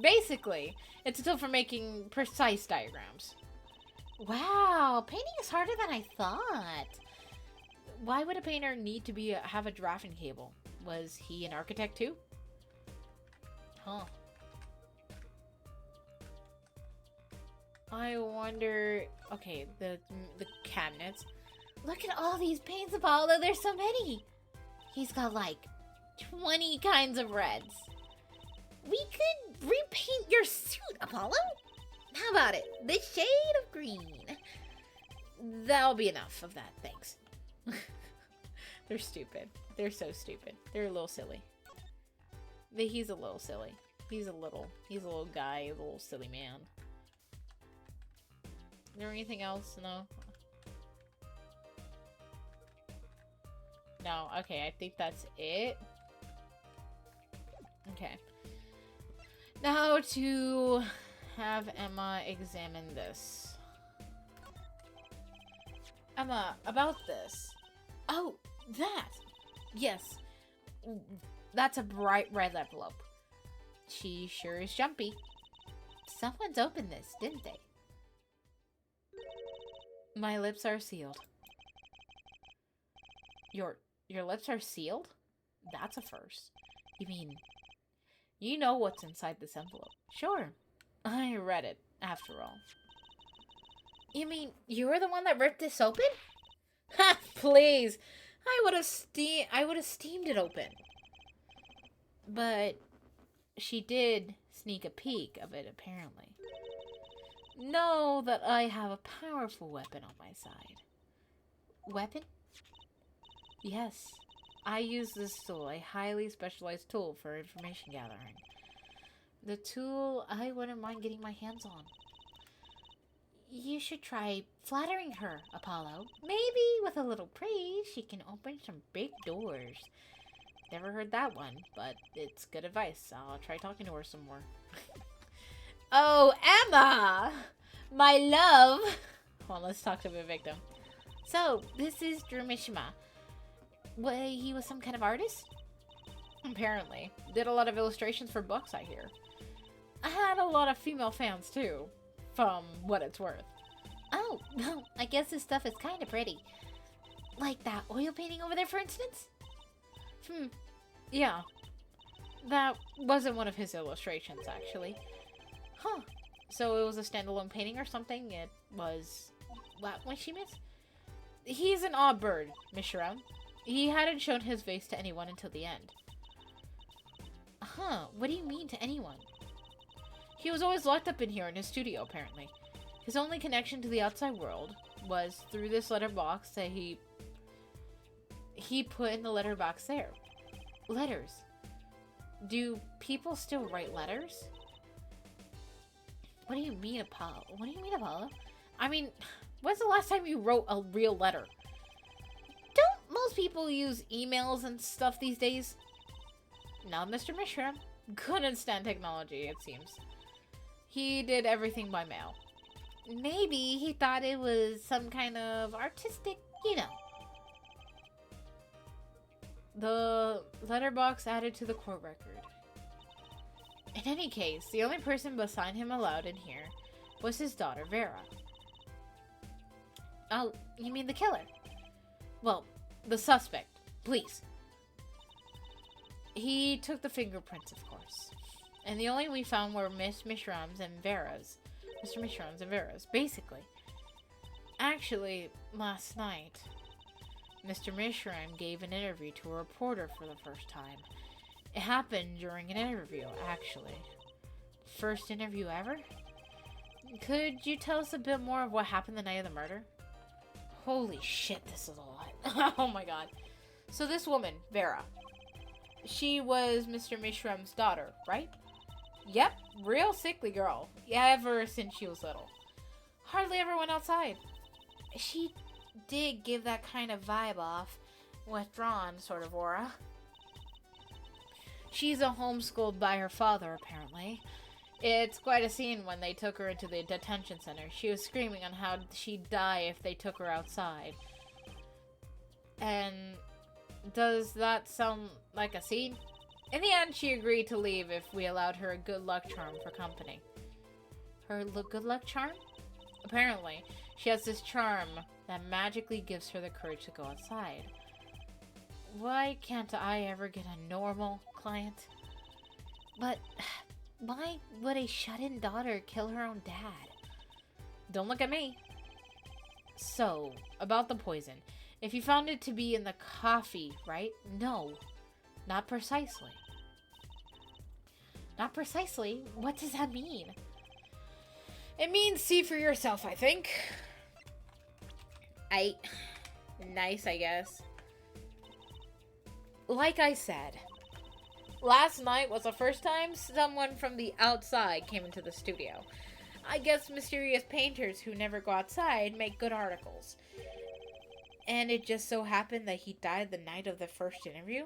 S4: Basically, it's a tool for making precise diagrams. Wow, painting is harder than I thought. Why would a painter need to have a drafting table? Was he an architect too? Huh. I wonder... Okay, the cabinets. Look at all these paints, Apollo. There's so many. He's got like 20 kinds of reds. We could repaint your suit, Apollo. How about it? The shade of green. That'll be enough of that, thanks. They're stupid. They're so stupid. They're a little silly. He's a little silly. He's a little guy, a little silly man. Is there anything else? No? No, okay, I think that's it. Okay. Now to have Emma examine this. Emma, about this. Oh, that! Yes. That's a bright red envelope. She sure is jumpy. Someone's opened this, didn't they? My lips are sealed. Your lips are sealed? That's a first. You mean, you know what's inside this envelope? Sure. I read it, after all. You mean, you were the one that ripped this open? Ha! Please! I would have steamed it open. But she did sneak a peek of it, apparently. Know that I have a powerful weapon on my side. Weapon? Yes. I use this tool, a highly specialized tool for information gathering. The tool I wouldn't mind getting my hands on. You should try flattering her, Apollo. Maybe with a little praise, she can open some big doors. Never heard that one, but it's good advice. I'll try talking to her some more. Oh, Emma! My love! Well, let's talk to the victim. So, this is Drew Mishima. What, he was some kind of artist? Apparently. Did a lot of illustrations for books, I hear. I had a lot of female fans, too. From what it's worth. Oh, well, I guess this stuff is kind of pretty. Like that oil painting over there, for instance? Yeah. That wasn't one of his illustrations, actually. Huh. So it was a standalone painting or something? It was... What was she miss? He's an odd bird, Miss Sharon. He hadn't shown his face to anyone until the end. Huh, what do you mean to anyone? He was always locked up in here in his studio, apparently. His only connection to the outside world was through this letterbox that he put in the letterbox there. Letters. Do people still write letters? What do you mean, Apollo? What do you mean, Apollo? I mean, when's the last time you wrote a real letter? Don't most people use emails and stuff these days? Not Mr. Mishra. Couldn't stand technology, it seems. He did everything by mail. Maybe he thought it was some kind of artistic, you know. The letterbox added to the court record. In any case, the only person beside him allowed in here was his daughter, Vera. Oh, you mean the killer? Well, the suspect, please. He took the fingerprints, of course. And the only we found were Miss Mishram's and Vera's. Mr. Mishram's and Vera's, basically. Actually, last night, Mr. Mishram gave an interview to a reporter for the first time. It happened during an interview, actually. First interview ever? Could you tell us a bit more of what happened the night of the murder? Holy shit, this is a lot. Oh my god. So this woman, Vera, she was Mr. Mishram's daughter, right? Yep, real sickly girl. Ever since she was little. Hardly ever went outside. She did give that kind of vibe off. Withdrawn sort of aura. She's a homeschooled by her father, apparently. It's quite a scene when they took her into the detention center. She was screaming on how she'd die if they took her outside. And does that sound like a scene? In the end, she agreed to leave if we allowed her a good luck charm for company. Her good luck charm? Apparently, she has this charm that magically gives her the courage to go outside. Why can't I ever get a normal client? But why would a shut-in daughter kill her own dad? Don't look at me. So, about the poison. If you found it to be in the coffee, right? No, not precisely. Not precisely? What does that mean?
S5: It means see for yourself, I think.
S4: Nice, I guess. Like I said, last night was the first time someone from the outside came into the studio. I guess mysterious painters who never go outside make good articles. And it just so happened that he died the night of the first interview?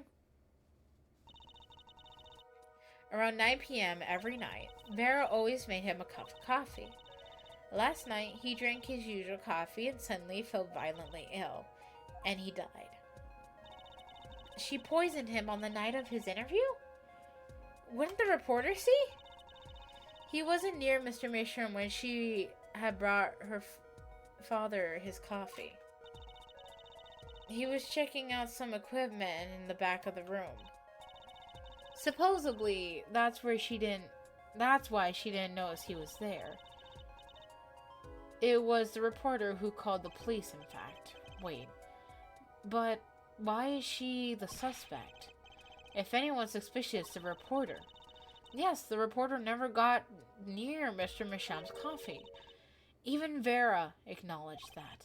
S4: Around 9 p.m. every night, Vera always made him a cup of coffee. Last night, he drank his usual coffee and suddenly felt violently ill, and he died. She poisoned him on the night of his interview? Wouldn't the reporter see? He wasn't near Mr. Mishram when she had brought her father his coffee. He was checking out some equipment in the back of the room. Supposedly, that's why she didn't notice he was there. It was the reporter who called the police, in fact. Wait. But why is she the suspect? If anyone's suspicious, the reporter. Yes, the reporter never got near Mr. Misham's coffee. Even Vera acknowledged that.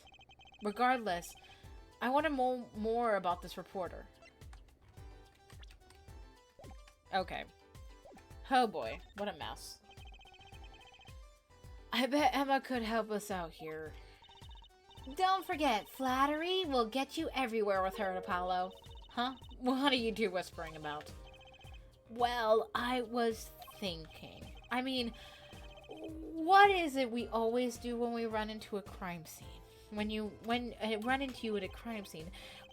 S4: Regardless, I want to know more about this reporter. Okay. Oh boy, what a mess. I bet Emma could help us out here. Don't forget, flattery will get you everywhere with her, Apollo. Huh? What are you two whispering about? Well, I was thinking. I mean, what is it we always do when we run into a crime scene? When run into you at a crime scene?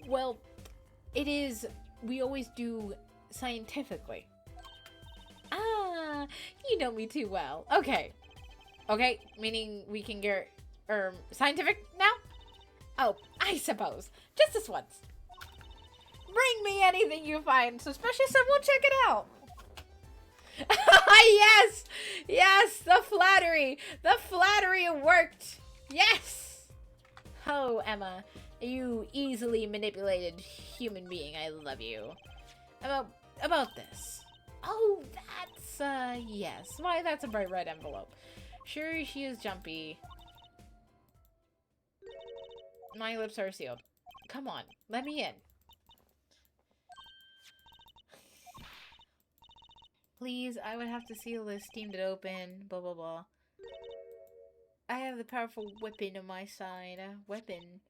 S4: Well, it is, we always do scientifically. Ah, you know me too well. Okay. Okay, meaning we can get, scientific now? Oh, I suppose. Just this once. Bring me anything you find suspicious and we'll check it out. Yes! Yes, the flattery! The flattery worked! Yes! Oh, Emma, you easily manipulated human being, I love you. About this. Oh, that's, yes. Why, that's a bright red envelope. Sure, she is jumpy. My lips are sealed. Come on, let me in. Please, I would have to seal this, steamed it open, blah blah blah. I have the powerful weapon on my side. Weapon?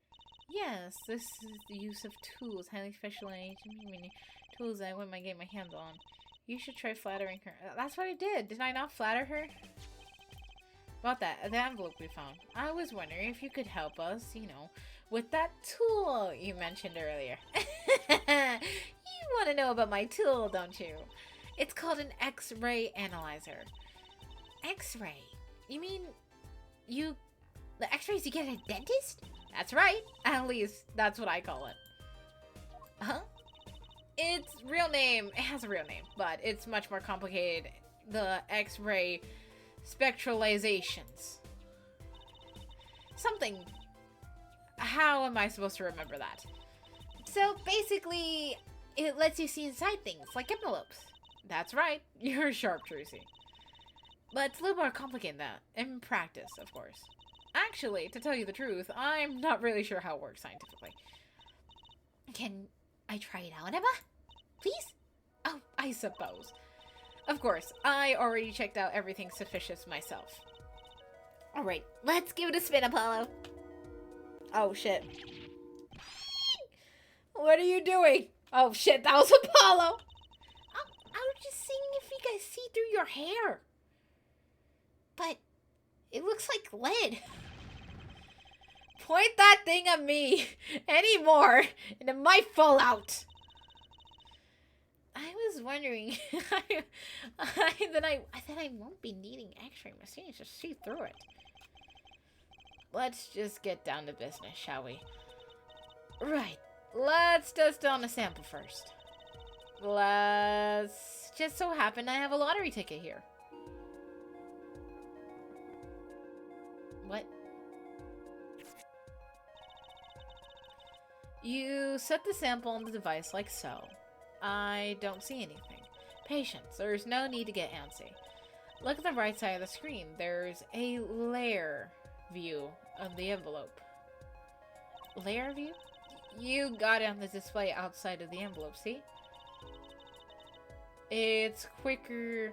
S4: Yes, this is the use of tools, highly specialized tools that I wouldn't mind getting my hands on. You should try flattering her. That's what I did. Did I not flatter her? About that, the envelope we found. I was wondering if you could help us, you know, with that tool you mentioned earlier. You want to know about my tool, don't you? It's called an X-ray analyzer. X-ray? You mean the X-rays you get at a dentist? That's right. At least that's what I call it. Huh? Its real name, it has a real name, but it's much more complicated. The X-ray spectralizations. Something. How am I supposed to remember that? So basically, it lets you see inside things, like envelopes. That's right. You're sharp, Trucy. But it's a little more complicated than that. In practice, of course. Actually, to tell you the truth, I'm not really sure how it works scientifically. Can I try it out, Emma? Please? Oh, I suppose. Of course, I already checked out everything suspicious myself. Alright, let's give it a spin, Apollo. Oh, shit. What are you doing? Oh, shit, that was Apollo. I was just seeing if you guys see through your hair. But it looks like lead. Point that thing at me anymore, and it might fall out. I was wondering, that I won't be needing X-ray machines to see through it. Let's just get down to business, shall we? Right. Let's test on a sample first. Let's just so happen I have a lottery ticket here. What? You set the sample on the device like so. I don't see anything. Patience, there's no need to get antsy. Look at the right side of the screen. There's a layer view of the envelope. Layer view? You got it on the display outside of the envelope, see? It's quicker...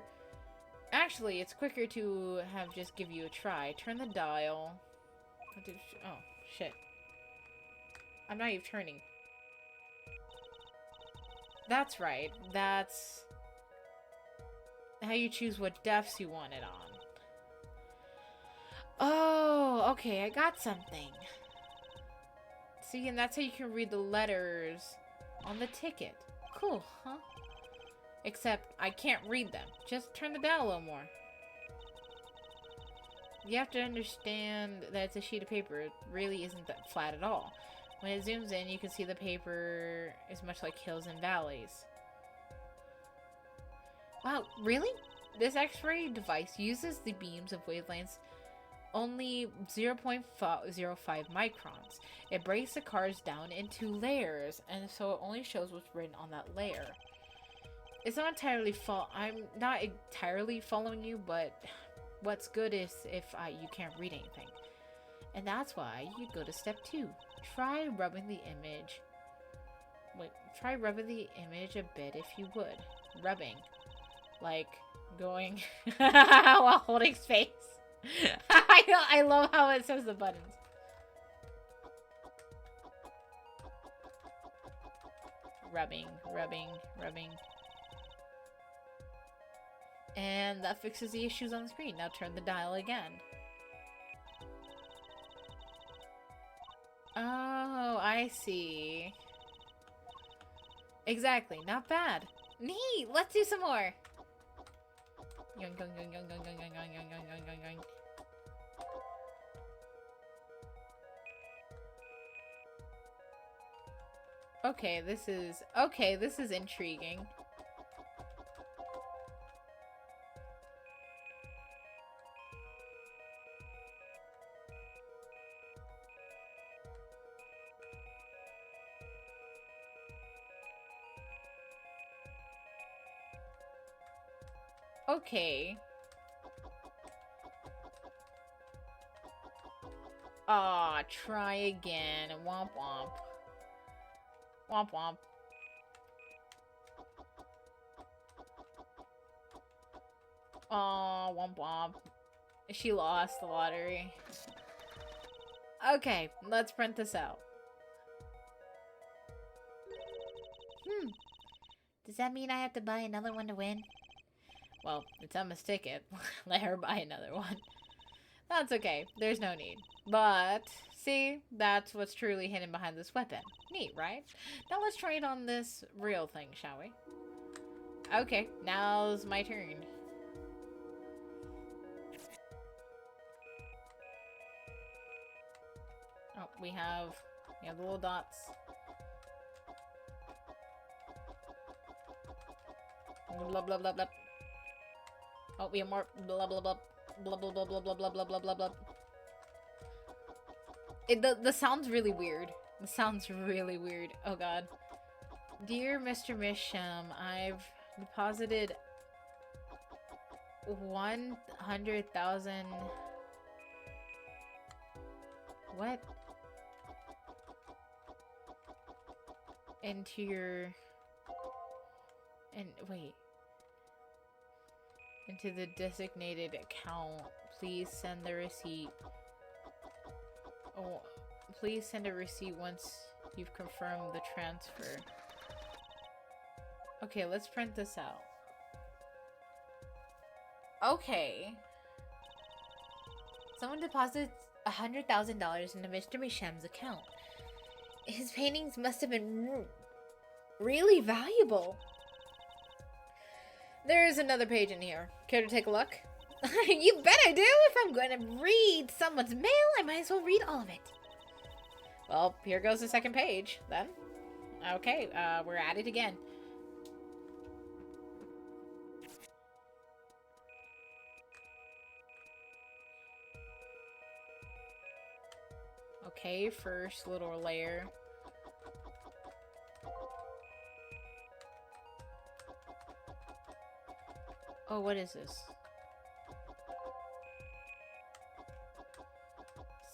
S4: Actually, it's quicker to have just give you a try. Turn the dial. Oh, shit. I'm not even turning. That's right. That's how you choose what depths you want it on. Oh, okay. I got something. See, and that's how you can read the letters on the ticket. Cool, huh? Except I can't read them. Just turn the dial a little more. You have to understand that it's a sheet of paper. It really isn't that flat at all. When it zooms in, you can see the paper is much like hills and valleys. Wow, really? This X-ray device uses the beams of wavelengths only 0.05 microns. It breaks the cards down into layers, and so it only shows what's written on that layer. It's not entirely I'm not entirely following you, but what's good is if you can't read anything. And that's why you go to step 2. Try rubbing the image. Try rubbing the image a bit if you would. Rubbing. Like going while holding space. I love how it says the buttons. Rubbing, rubbing, rubbing. And that fixes the issues on the screen. Now turn the dial again. Oh, I see.
S3: Exactly, not bad. Neat, let's do some more. Yoink, yoink, yoink, yoink, yoink, yoink, yoink, yoink, yoink, yoink, yoink, yoink. Okay, this is intriguing. Okay. Aw, try again. Womp womp. Womp womp. Aw, womp womp. She lost the lottery. Okay, let's print this out. Does that mean I have to buy another one to win? Well, it's Emma's ticket. Let her buy another one. That's okay. There's no need. But, see? That's what's truly hidden behind this weapon. Neat, right? Now let's try it on this real thing, shall we? Okay, now's my turn. Oh, we have the little dots. Blah, blah, blah, blah. Oh, we have more blah, blah, blah. Blah, blah, blah, blah, blah, blah, blah, blah, blah, blah. The sound's really weird. The sound's really weird. Oh, God. Dear Mr. Misham, I've deposited 100,000... What? Into your... wait. Into the designated account. Please send the receipt. Oh, please send a receipt once you've confirmed the transfer. Okay, let's print this out. Okay. Someone deposits $100,000 into Mr. Misham's account. His paintings must have been really valuable. There is another page in here. Care to take a look? You bet I do! If I'm going to read someone's mail, I might as well read all of it. Well, here goes the second page, then. Okay, we're at it again. Okay, first little layer. Oh, what is this?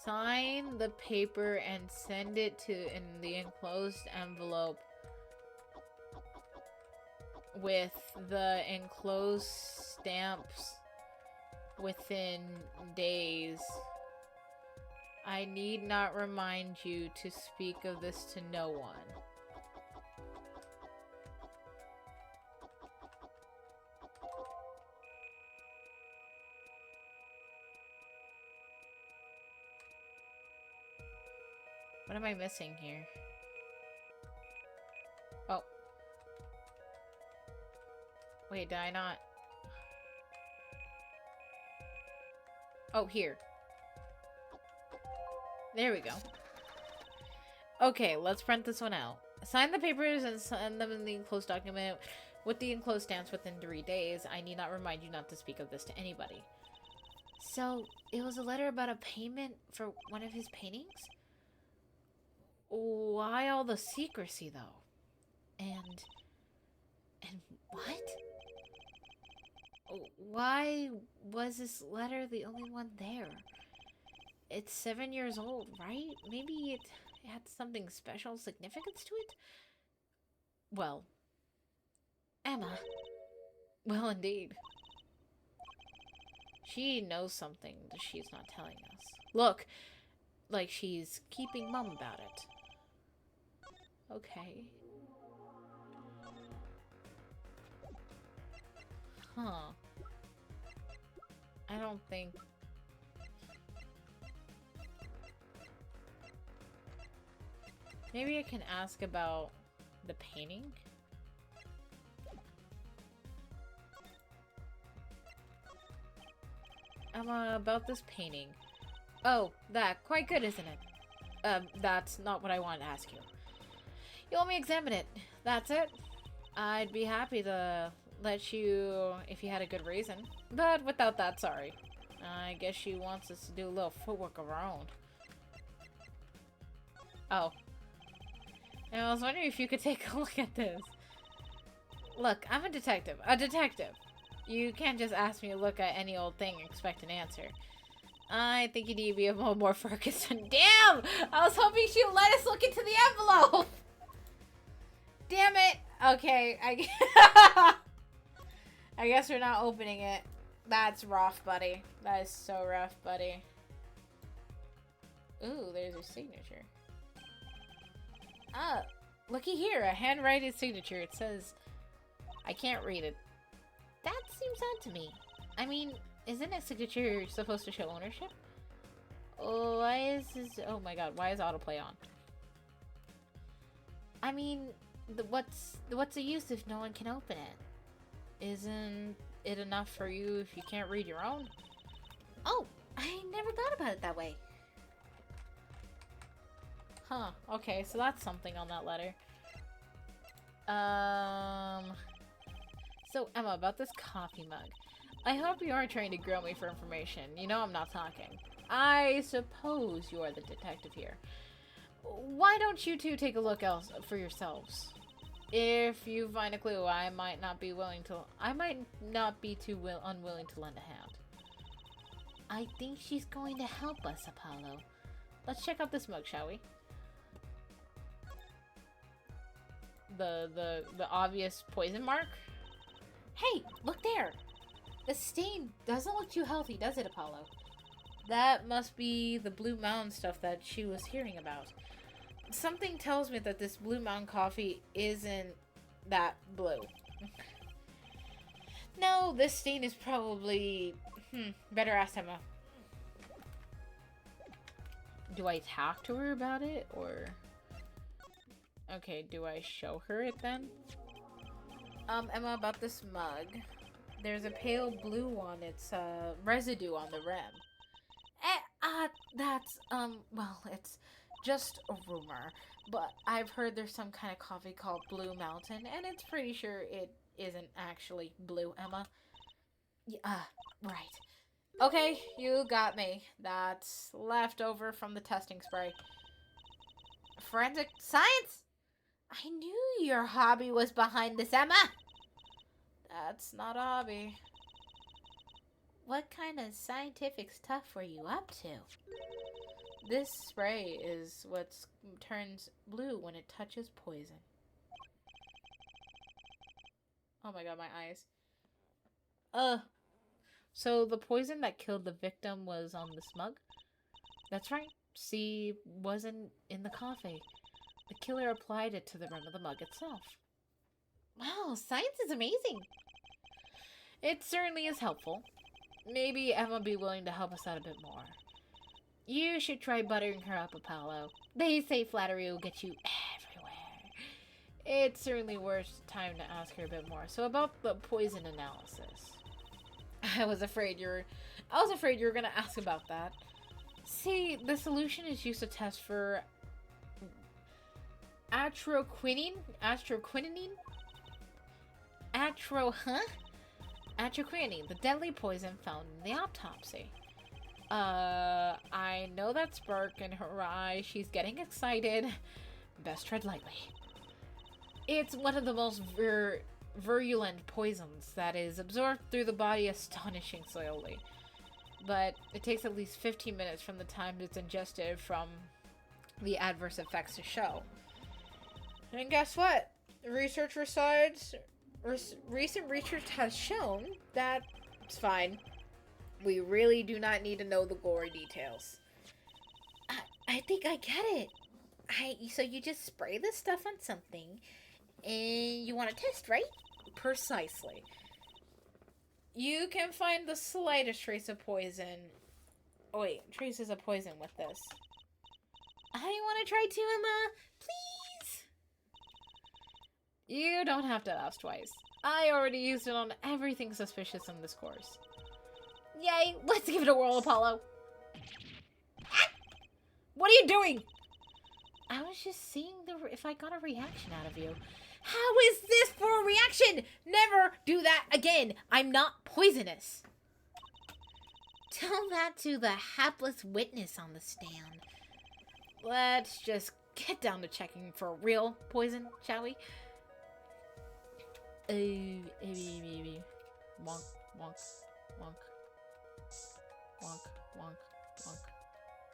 S3: Sign the paper and send it in the enclosed envelope with the enclosed stamps within days. I need not remind you to speak of this to no one. What am I missing here? Oh. Wait, did I not? Oh, here. There we go. Okay, let's print this one out. Sign the papers and send them in the enclosed document with the enclosed stamps within 3 days. I need not remind you not to speak of this to anybody. So, it was a letter about a payment for one of his paintings? Why all the secrecy, though? And what? Why was this letter the only one there? It's 7 years old, right? Maybe it had something special significance to it? Well, Emma. Well, indeed. She knows something that she's not telling us. Look, like she's keeping mum about it. Okay. Huh. I don't think... Maybe I can ask about the painting?
S4: Emma, about this painting. Oh, that. Quite good, isn't it? That's not what I wanted to ask you. You let me examine it. That's it? I'd be happy to let you if you had a good reason. But without that, sorry. I guess she wants us to do a little footwork of our own. Oh. And I was wondering if you could take a look at this. Look, I'm a detective. A detective! You can't just ask me to look at any old thing and expect an answer. I think you need to be a little more focused. Damn! I was hoping she'd let us look into the envelope! Damn it! Okay, I guess we're not opening it. That's rough, buddy. That is so rough, buddy. Ooh, there's your signature. Ah, looky here, a handwriting signature. It says, I can't read it. That seems odd to me. I mean, isn't a signature supposed to show ownership? Oh, why is this? Oh my god, why is autoplay on? I mean, what's the use if no one can open it? Isn't it enough for you if you can't read your own? Oh, I never thought about it that way. Huh, okay, so that's something on that letter. So, Emma, about this coffee mug. I hope you aren't trying to grill me for information. You know I'm not talking. I suppose you are the detective here. Why don't you two take a look else for yourselves? If you find a clue, I might not be too unwilling to lend a hand. I think she's going to help us, Apollo. Let's check out this mug, shall we? The obvious poison mark? Hey, look there! The stain doesn't look too healthy, does it, Apollo? That must be the Blue Mountain stuff that she was hearing about. Something tells me that this Blue Mountain coffee isn't that blue. No, this stain is probably... better ask Emma. Do I talk to her about it, or... Okay, do I show her it then? Emma, about this mug. There's a pale blue one. It's, residue on the rim. That's, well, it's just a rumor. But I've heard there's some kind of coffee called Blue Mountain, and it's pretty sure it isn't actually blue, Emma. Yeah, right. Okay, you got me. That's left over from the testing spray. Forensic science? I knew your hobby was behind this, Emma! That's not a hobby. What kind of scientific stuff were you up to? This spray is what turns blue when it touches poison. Oh my god, my eyes. So the poison that killed the victim was on the mug? That's right. See, wasn't in the coffee. The killer applied it to the rim of the mug itself. Wow, science is amazing! It certainly is helpful. Maybe Emma will be willing to help us out a bit more. You should try buttering her up, Apollo. They say flattery will get you everywhere. It's certainly worth time to ask her a bit more. So about the poison analysis. I was afraid you were gonna ask about that. See, the solution is used to test for atroquinine, the deadly poison found in the autopsy. I know that spark in her eye. She's getting excited. Best tread lightly. It's one of the most virulent poisons that is absorbed through the body astonishingly slowly. But it takes at least 15 minutes from the time it's ingested from the adverse effects to show. And guess what? Recent research has shown that it's fine. We really do not need to know the gory details. I think I get it. So you just spray this stuff on something, and you want to test, right? Precisely. You can find the slightest trace of poison. Oh wait, traces of poison with this. I want to try too, Emma. Please. You don't have to ask twice. I already used it on everything suspicious in this course. Yay, let's give it a whirl, Apollo. What are you doing? I was just seeing if I got a reaction out of you. How is this for a reaction? Never do that again. I'm not poisonous. Tell that to the hapless witness on the stand. Let's just get down to checking for real poison, shall we? Wonk, wonk, wonk, wonk, wonk, wonk, wonk,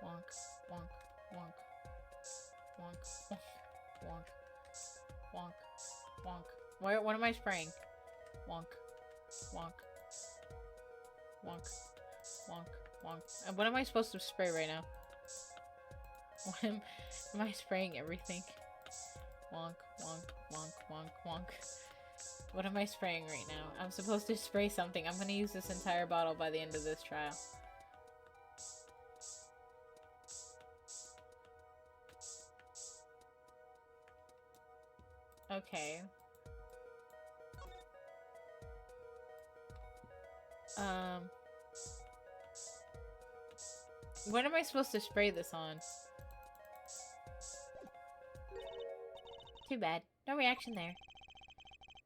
S4: wonk, wonk, wonk, wonk, wonk, wonk. What am I spraying? Wonk, wonk, wonk, wonk, wonk. And what am I supposed to spray right now? Am I spraying everything? Wonk, wonk, wonk, wonk, wonk. What am I spraying right now? I'm supposed to spray something. I'm gonna use this entire bottle by the end of this trial. Okay. What am I supposed to spray this on? Too bad. No reaction there.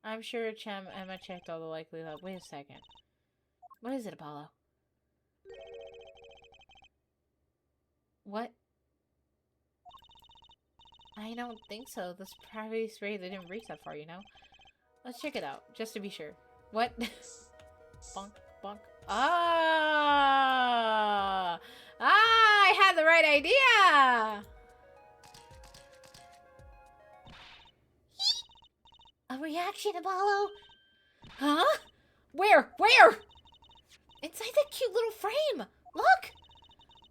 S4: I'm sure Emma checked all the likelihood. Wait a second. What is it, Apollo? What? I don't think so. This probably spray they didn't reach that far, you know? Let's check it out, just to be sure. What? Bonk, bonk. Ah! I had the right idea! A reaction, Apollo? Huh? Where? Where? Inside that cute little frame! Look!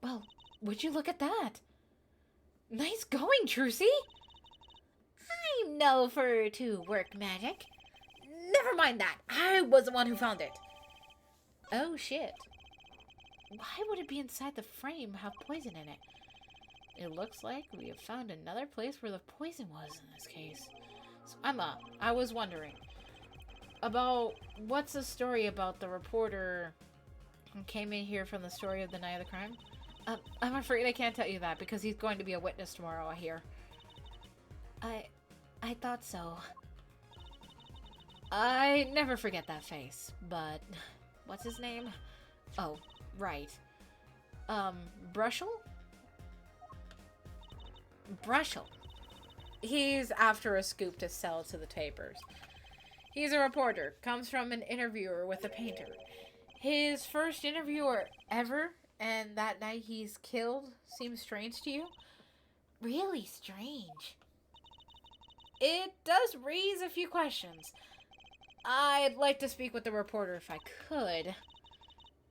S4: Well, would you look at that? Nice going, Trucy! I'm no for to work magic. Never mind that. I was the one who found it. Oh, shit. Why would it be inside the frame have poison in it? It looks like we have found another place where the poison was in this case. So, Emma, I was wondering about what's the story about the reporter who came in here from the story of the night of the crime? I'm afraid I can't tell you that because he's going to be a witness tomorrow, I hear. I thought so. I never forget that face, but what's his name? Oh, right. Brushel? Brushel. He's after a scoop to sell to the papers. He's a reporter, comes from an interviewer with a painter. His first interviewer ever, and that night he's killed, seems strange to you? Really strange. It does raise a few questions. I'd like to speak with the reporter if I could.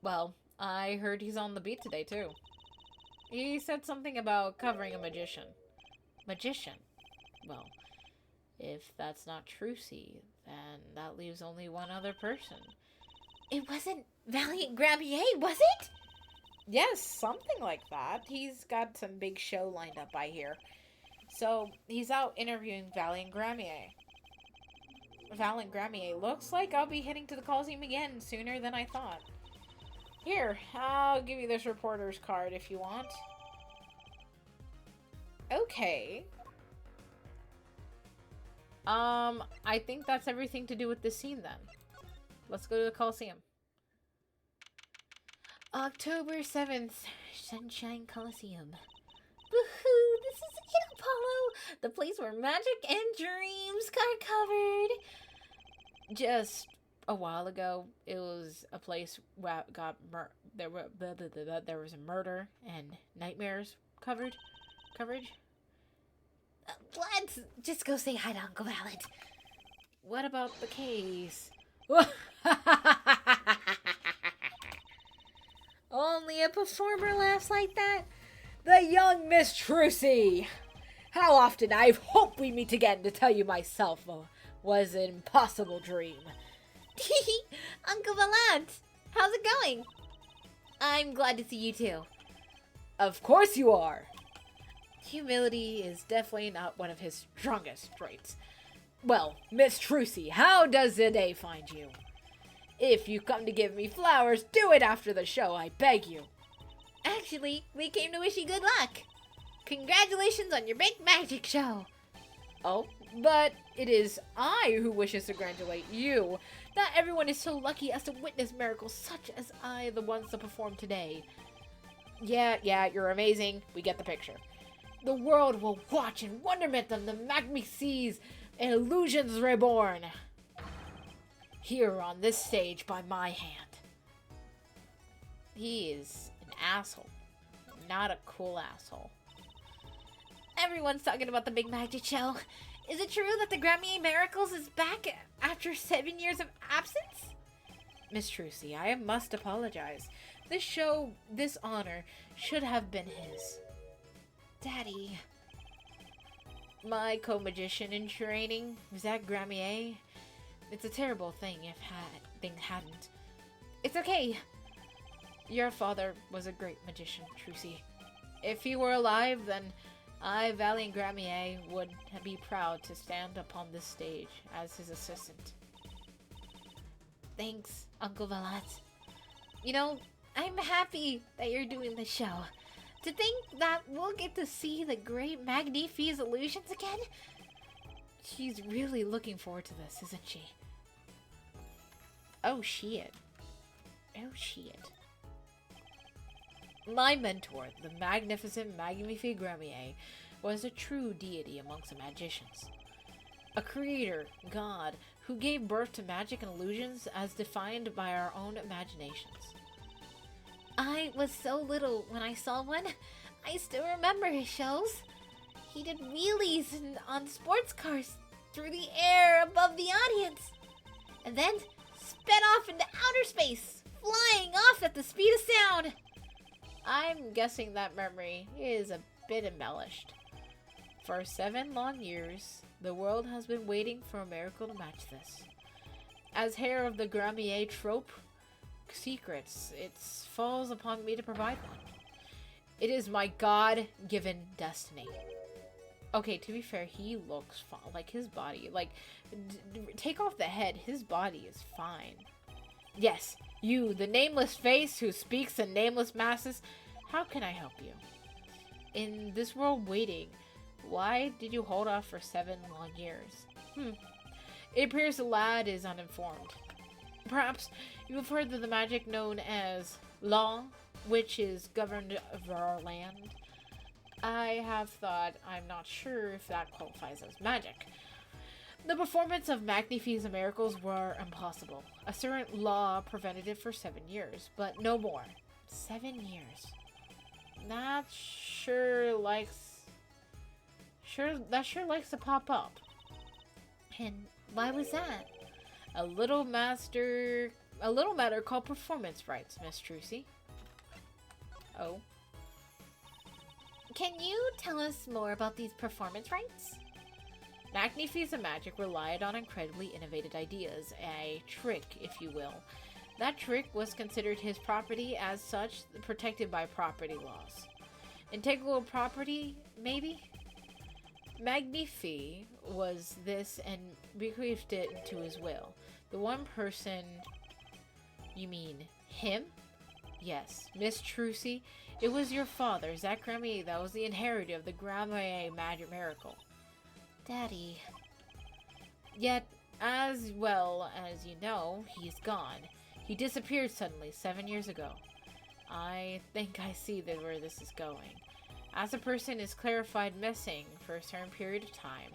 S4: Well, I heard he's on the beat today, too. He said something about covering a magician. Magician? Well, if that's not Trucy, then that leaves only one other person. It wasn't Valiant Gravier, was it? Yes, something like that. He's got some big show lined up, I hear. So, he's out interviewing Valiant Gramier. Valiant Gramier, looks like I'll be heading to the Coliseum again sooner than I thought. Here, I'll give you this reporter's card if you want. Okay. I think that's everything to do with this scene then. Let's go to the Coliseum. October 7th, Sunshine Coliseum. Woohoo! This is it, Apollo! The place where magic and dreams got covered! Just a while ago, it was a place where there was a murder and nightmares coverage. Let's just go say hi to Uncle Valiant. What about the case? Only a performer laughs like that? The young Miss Trucy! How often I've hoped we meet again to tell you myself was an impossible dream. Uncle Valiant, how's it going? I'm glad to see you too. Of course you are. Humility is definitely not one of his strongest traits. Well, Miss Trucy, how does the day find you? If you come to give me flowers, do it after the show, I beg you.
S3: Actually, we came to wish you good luck. Congratulations on your big magic show.
S4: Oh, but it is I who wishes to congratulate you. Not everyone is so lucky as to witness miracles such as I, the ones to perform today. Yeah, you're amazing. We get the picture. The world will watch in wonderment of the magnifiques illusions reborn. Here on this stage by my hand. He is an asshole. Not a cool asshole.
S3: Everyone's talking about the big magic show. Is it true that the Grammy Miracles is back after 7 years of absence?
S4: Miss Trucy, I must apologize. This show, this honor, should have been his.
S3: Daddy.
S4: My co-magician in training, Zach Gramier. It's a terrible thing if things hadn't. It's okay. Your father was a great magician, Trucy. If he were alive, then I, Valiant Gramier, would be proud to stand upon this stage as his assistant.
S3: Thanks, Uncle Valat. You know, I'm happy that you're doing the show. To think that we'll get to see the great Magnifique's illusions again?
S4: She's really looking forward to this, isn't she? Oh shit. My mentor, the magnificent Magnifique Gramier, was a true deity amongst the magicians. A creator, god, who gave birth to magic and illusions as defined by our own imaginations.
S3: I was so little when I saw one. I still remember his shows. He did wheelies on sports cars through the air above the audience. And then sped off into outer space, flying off at the speed of sound.
S4: I'm guessing that memory is a bit embellished. For 7 long years, the world has been waiting for a miracle to match this. As heir of the Gramier trope secrets, it falls upon me to provide one. It is my God-given destiny. Okay, to be fair, he looks fine. Like, his body, like, take off the head, his body is fine. Yes, you, the nameless face who speaks in nameless masses, how can I help you? In this world waiting, why did you hold off for 7 long years? It appears the lad is uninformed. Perhaps you have heard of the magic known as law, which is governed over our land. I have thought, I'm not sure if that qualifies as magic. The performance of Magnifique's miracles were impossible. A certain law prevented it for 7 years, but no more. 7 years. That sure likes to pop up.
S3: And why was that?
S4: A little matter called performance rights, Miss Trucy. Oh.
S3: Can you tell us more about these performance rights?
S4: Magnifique's magic relied on incredibly innovative ideas, a trick, if you will. That trick was considered his property, as such, protected by property laws. Integral property, maybe? Magnifique was this and bequeathed it to his will. The one person... You mean him? Yes, Miss Trucy. It was your father, Zach Gramier, that was the inheritor of the Gramier magic miracle.
S3: Daddy.
S4: Yet, as well as you know, he's gone. He disappeared suddenly 7 years ago. I think I see where this is going. As a person is clarified missing for a certain period of time,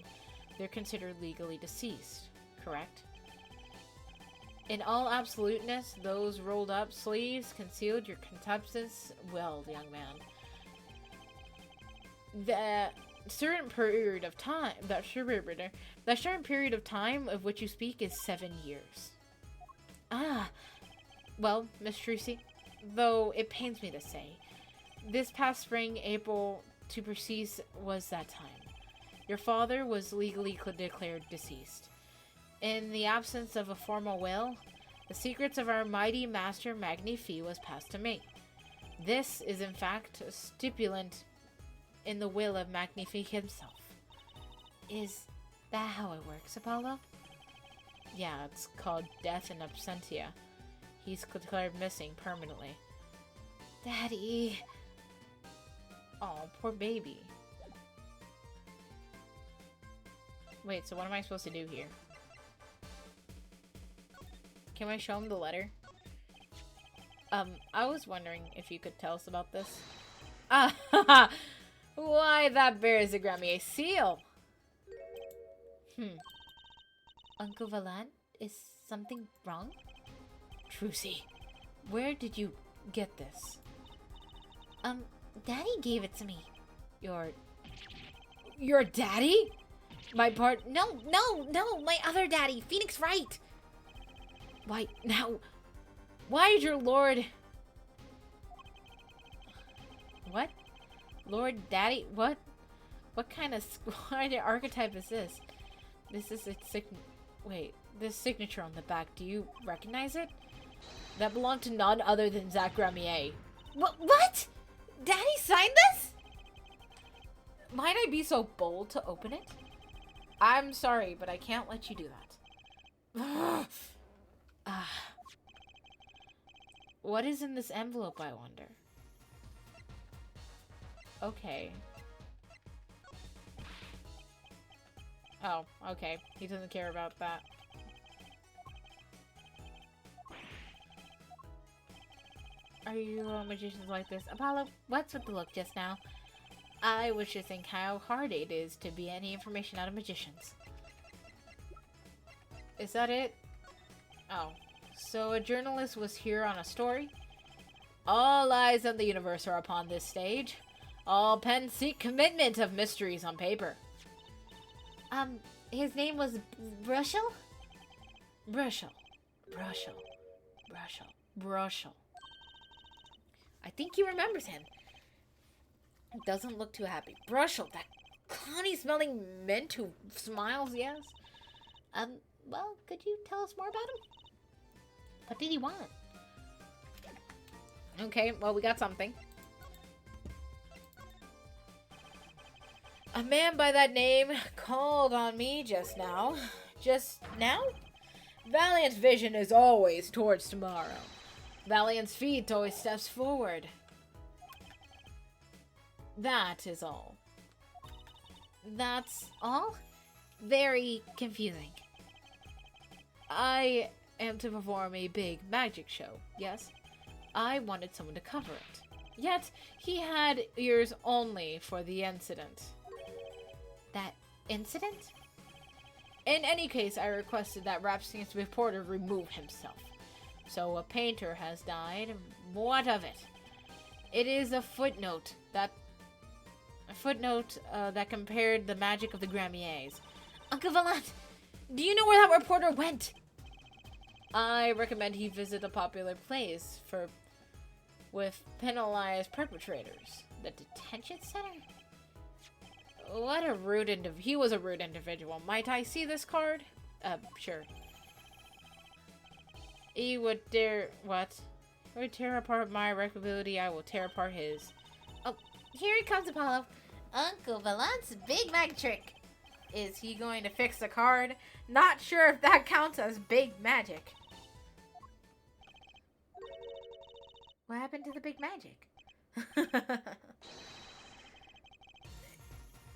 S4: they're considered legally deceased, correct? In all absoluteness, those rolled up sleeves concealed your contemptance well, young man. That certain period of time of which you speak is 7 years. Ah, well, Miss Trucy, though it pains me to say, this past spring, April to precise, was that time. Your father was legally declared deceased. In the absence of a formal will, the secrets of our mighty master Magnifique was passed to me. This is in fact a stipulant in the will of Magnifique himself.
S3: Is that how it works, Apollo?
S4: Yeah, it's called death in absentia. He's declared missing permanently. Daddy. Oh, poor baby. Wait, so what am I supposed to do here? Can I show him the letter? I was wondering if you could tell us about this. Ah, why, that bears the Gramier seal. Uncle Valant, is something wrong? Trucy, where did you get this?
S1: Daddy gave it to me.
S4: Your daddy?
S1: No, my other daddy, Phoenix Wright.
S4: Why, now, why is your lord... What? Lord Daddy? What? What kind of squad archetype is this? This is its Wait, this signature on the back, do you recognize it? That belonged to none other than Zach Gramier.
S1: What? Daddy signed this?
S4: Might I be so bold to open it? I'm sorry, but I can't let you do that. What is in this envelope, I wonder? Okay. Oh, okay. He doesn't care about that. Are you magicians like this? Apollo, what's with the look just now? I wish to think how hard it is to be any information out of magicians. Is that it? Oh. So a journalist was here on a story? All eyes of the universe are upon this stage. All pens seek commitment of mysteries on paper.
S1: His name was Brushel?
S4: Brushel. I think he remembers him. Doesn't look too happy. Brushel, that clowny smelling mint who smiles, yes?
S1: Well, could you tell us more about him? What did he want?
S4: Okay, well, we got something. A man by that name called on me just now. Just now? Valiant's vision is always towards tomorrow. Valiant's feet always steps forward. That is all.
S1: That's all? Very confusing.
S4: I am to perform a big magic show, yes? I wanted someone to cover it. Yet, he had ears only for the incident.
S1: That incident?
S4: In any case, I requested that Rapskin's reporter remove himself. So a painter has died. What of it? It is a footnote that compared the magic of the Gramiers.
S1: Uncle Valant, do you know where that reporter went?
S4: I recommend he visit a popular place with penalized perpetrators. The detention center? What a rude he was a rude individual. Might I see this card? Sure. He would dare... What? He would tear apart my reputability, I will tear apart his.
S1: Oh, here he comes, Apollo. Uncle Valant's big mag trick.
S4: Is he going to fix the card? Not sure if that counts as big magic. What happened to the big magic?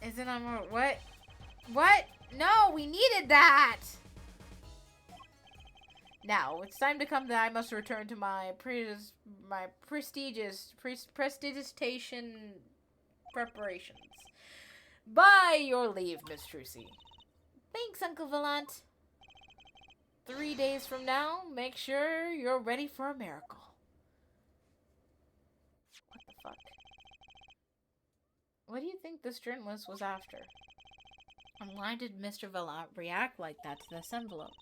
S4: Isn't on more... What? What? No, we needed that! Now, it's time to come that I must return to my prestidigitation preparations. By your leave, Miss Trucy.
S1: Thanks, Uncle Valant.
S4: 3 days from now, make sure you're ready for a miracle. What the fuck? What do you think this journalist was after? And why did Mr. Valant react like that to this envelope?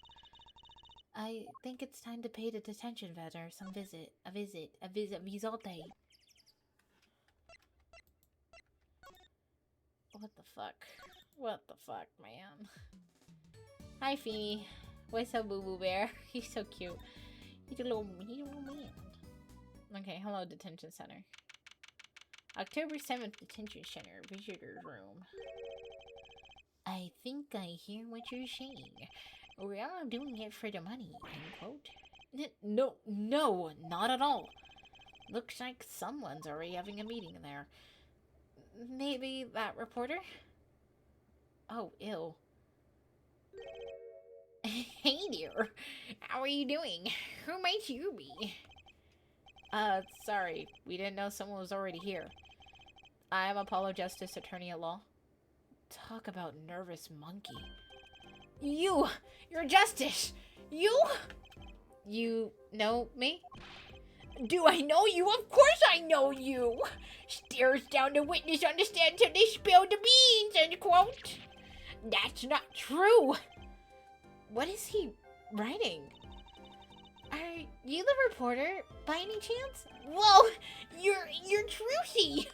S1: I think it's time to pay the detention vetter some visit. A visite.
S4: What the fuck? What the fuck, man? Hi, Feeny. What's up, Boo Boo Bear? He's so cute. He's a little man. Okay, hello, detention center. October 7th, detention center, visitor's room.
S1: I think I hear what you're saying. We're all doing it for the money, unquote.
S4: No, not at all. Looks like someone's already having a meeting there. Maybe that reporter? Oh, ew. Hey dear, how are you doing? Who might you be? Sorry, we didn't know someone was already here. I am Apollo Justice, attorney at law. Talk about nervous monkey. You're Justice! You know me? Do I know you? Of course I know you! Stares down the witness on the stand till they spill the beans, end quote. That's not true. What is he writing? Are you the reporter, by any chance? Whoa, you're Trucy!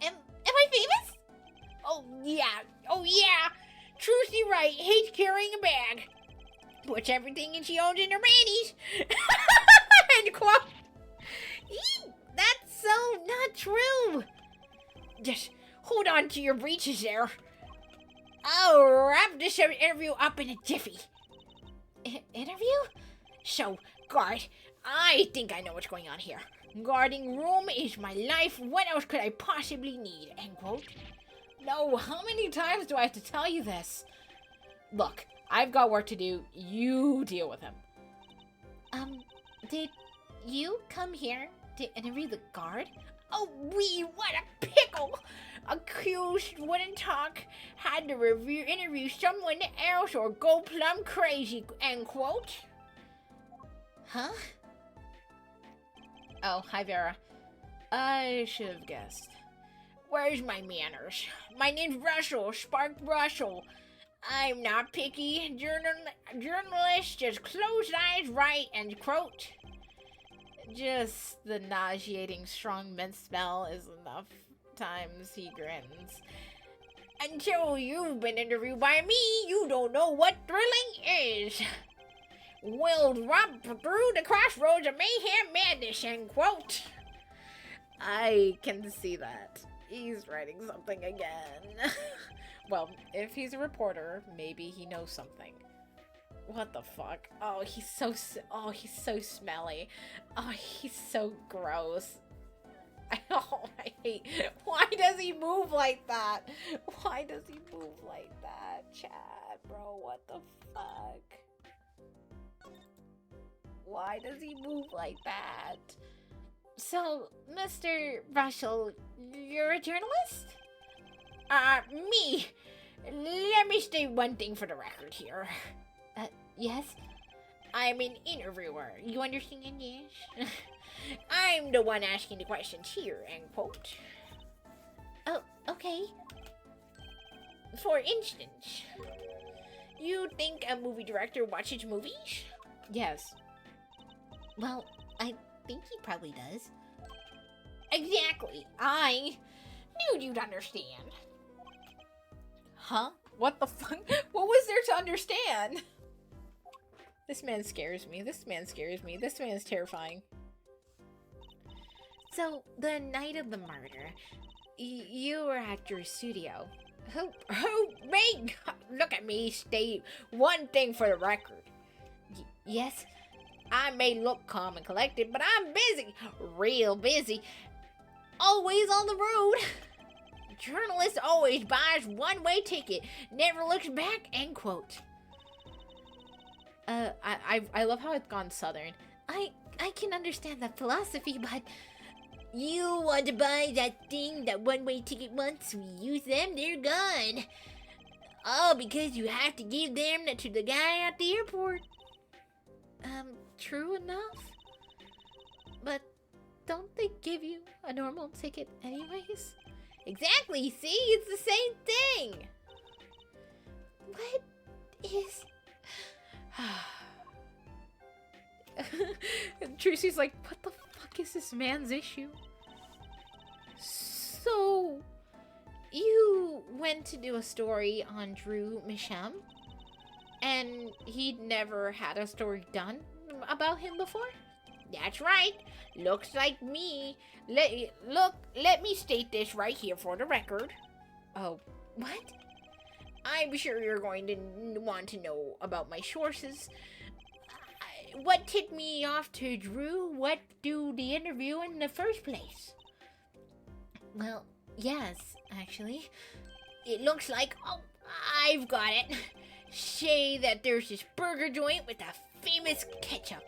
S4: Am I famous? Oh yeah! Trucy Wright hates carrying a bag. Puts everything she owns in her panties. End quote. That's so not true. Just hold on to your breeches there. I'll wrap this interview up in a jiffy. Interview? So, guard, I think I know what's going on here. Guarding room is my life. What else could I possibly need? End quote. No, how many times do I have to tell you this? Look, I've got work to do. You deal with him. Did you come here to interview the guard? Oh, what a pickle! Accused wouldn't talk, had to interview someone else or go plumb crazy, end quote. Huh? Oh, hi Vera. I should have guessed. Where's my manners? My name's Russell, Spark Russell. I'm not picky. Journalist, just close eyes, right, and quote. Just the nauseating strong mint smell is enough times he grins. Until you've been interviewed by me, you don't know what thrilling is. We'll romp through the crossroads of mayhem madness, end quote. I can see that. He's writing something again. Well, if he's a reporter, maybe he knows something. What the fuck? Oh, he's so smelly. Oh, he's so gross. I hate. Why does he move like that? Why does he move like that? Chad, bro, what the fuck? Why does he move like that? So, Mr. Russell, you're a journalist? Me. Let me state one thing for the record here. Yes? I'm an interviewer. You understand, yes? I'm the one asking the questions here, end quote. Oh, okay. For instance, you think a movie director watches movies? Yes. Well, I think he probably does. Exactly. I knew you'd understand. Huh? What the fuck? What was there to understand? This man scares me. This man is terrifying. So, the night of the murder, you were at your studio. Who, me? Look at me state one thing for the record. Yes, I may look calm and collected, but I'm busy. Real busy. Always on the road. Journalist always buys one-way ticket, never looks back, end quote. I love how it's gone southern. I can understand that philosophy, but you want to buy that thing, that one-way ticket once we use them, they're gone. Oh, because you have to give them to the guy at the airport. True enough. But don't they give you a normal ticket anyways? Exactly, see? It's the same thing. What is... Trucy's like, what the fuck is this man's issue? So, you went to do a story on Drew Misham, and he'd never had a story done about him before? That's right. Looks like me. Let me state this right here for the record. Oh, what? I'm sure you're going to want to know about my sources. what tipped me off to Drew? What do the interview in the first place? Well, yes, actually. It looks like, oh, I've got it. Say that there's this burger joint with a famous ketchup.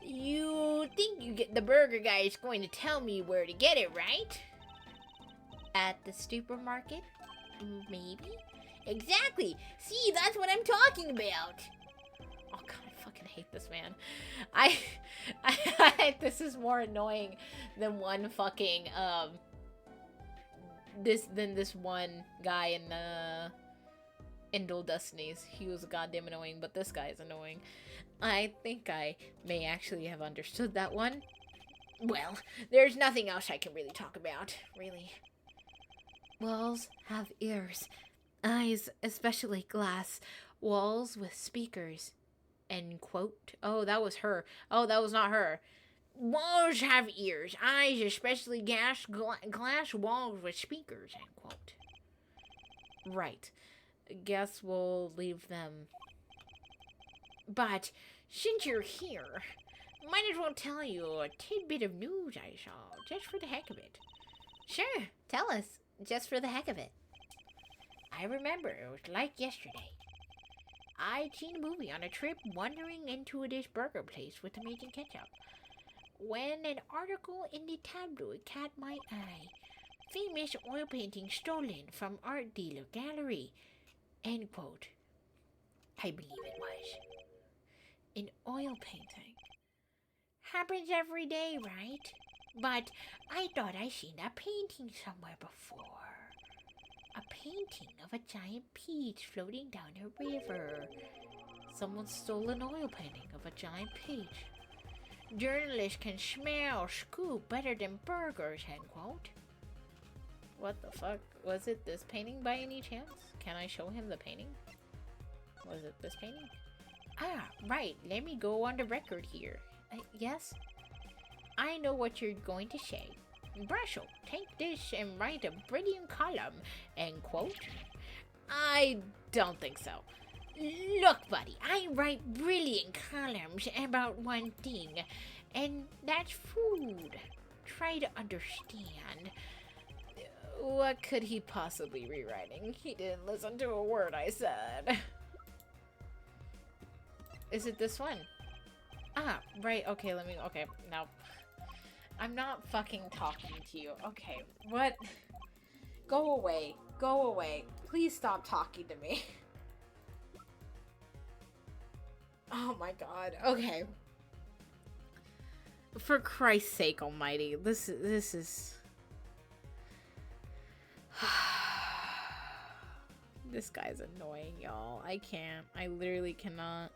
S4: You think the burger guy is going to tell me where to get it, right? At the supermarket? Maybe? Exactly! See, that's what I'm talking about! Oh god, I fucking hate this man. This is more annoying than one fucking, this one guy in Dual Destinies. He was goddamn annoying, but this guy is annoying. I think I may actually have understood that one. Well, there's nothing else I can really talk about, really. Walls have ears. Eyes, especially glass. Walls with speakers. End quote. Oh, that was her. Oh, that was not her. Walls have ears. Eyes, especially glass walls with speakers. End quote. Right. Guess we'll leave them. But since you're here, might as well tell you a tidbit of news I saw, just for the heck of it.
S3: Sure, tell us, just for the heck of it.
S4: I remember it was like yesterday. I'd seen a movie on a trip wandering into this burger place with amazing ketchup, when an article in the tabloid caught my eye. Famous oil painting stolen from art dealer gallery. End quote. I believe it was. An oil painting. Happens every day, right? But I thought I seen that painting somewhere before. A painting of a giant peach floating down a river.
S3: Someone stole an oil painting of a giant peach.
S4: Journalists can smell scoop better than burgers, end quote.
S3: What the fuck? Was it this painting by any chance? Can I show him the painting? Was it this painting?
S4: Ah, right. Let me go on the record here.
S3: Yes?
S4: I know what you're going to say. Brussel, take this and write a brilliant column, end quote.
S3: I don't think so.
S4: Look, buddy, I write brilliant columns about one thing, and that's food. Try to understand.
S3: What could he possibly be writing? He didn't listen to a word I said. Is it this one? Ah, right, okay, okay, no. I'm not fucking talking to you. Okay, what? Go away. Go away. Please stop talking to me. Oh my god. Okay. For Christ's sake almighty. This is... This guy's annoying, y'all. I can't. I literally cannot.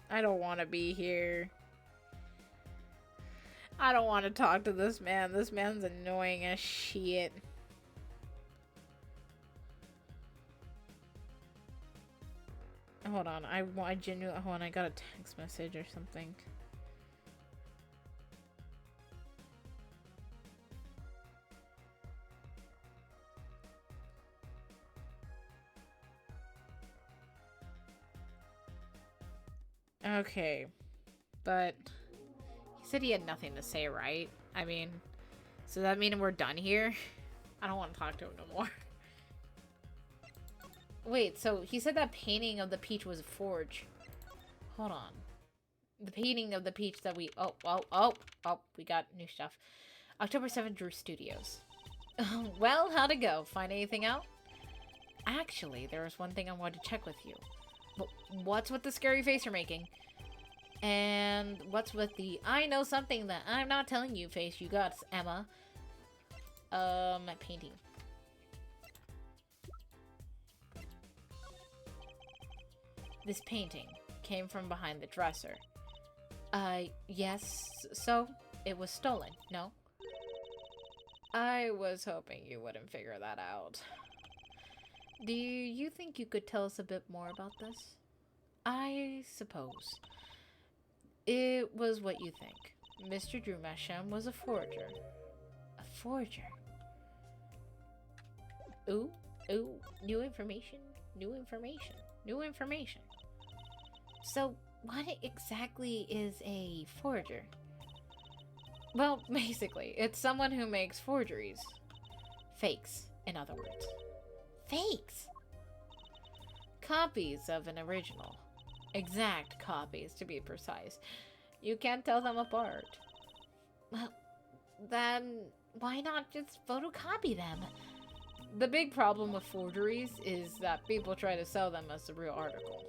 S3: I don't want to be here. I don't want to talk to this man. This man's annoying as shit. Hold on. I genuinely... Hold on. I got a text message or something. Okay. But... He said he had nothing to say, right? I mean, so does that mean we're done here? I don't want to talk to him no more. Wait, so he said that painting of the peach was a forge. Hold on. The painting of the peach that we... Oh, we got new stuff. October 7th, Drew Studios. Well, how'd it go? Find anything out? Actually, there was one thing I wanted to check with you. But what's with the scary face you're making? And what's with the I know something that I'm not telling you face you got, Emma? Painting. This painting came from behind the dresser. Yes, so? It was stolen, no? I was hoping you wouldn't figure that out. Do you think you could tell us a bit more about this? I suppose. It was what you think. Mr. Drew Masham was a forger. A forger? Ooh, new information, new information, new information. So,
S4: what exactly is a forger? Well, basically, it's someone who makes forgeries. Fakes, in other words. Fakes? Copies of an original. Exact copies, to be precise. You can't tell them apart. Well, then why not just photocopy them? The big problem with forgeries is that people try to sell them as the real article.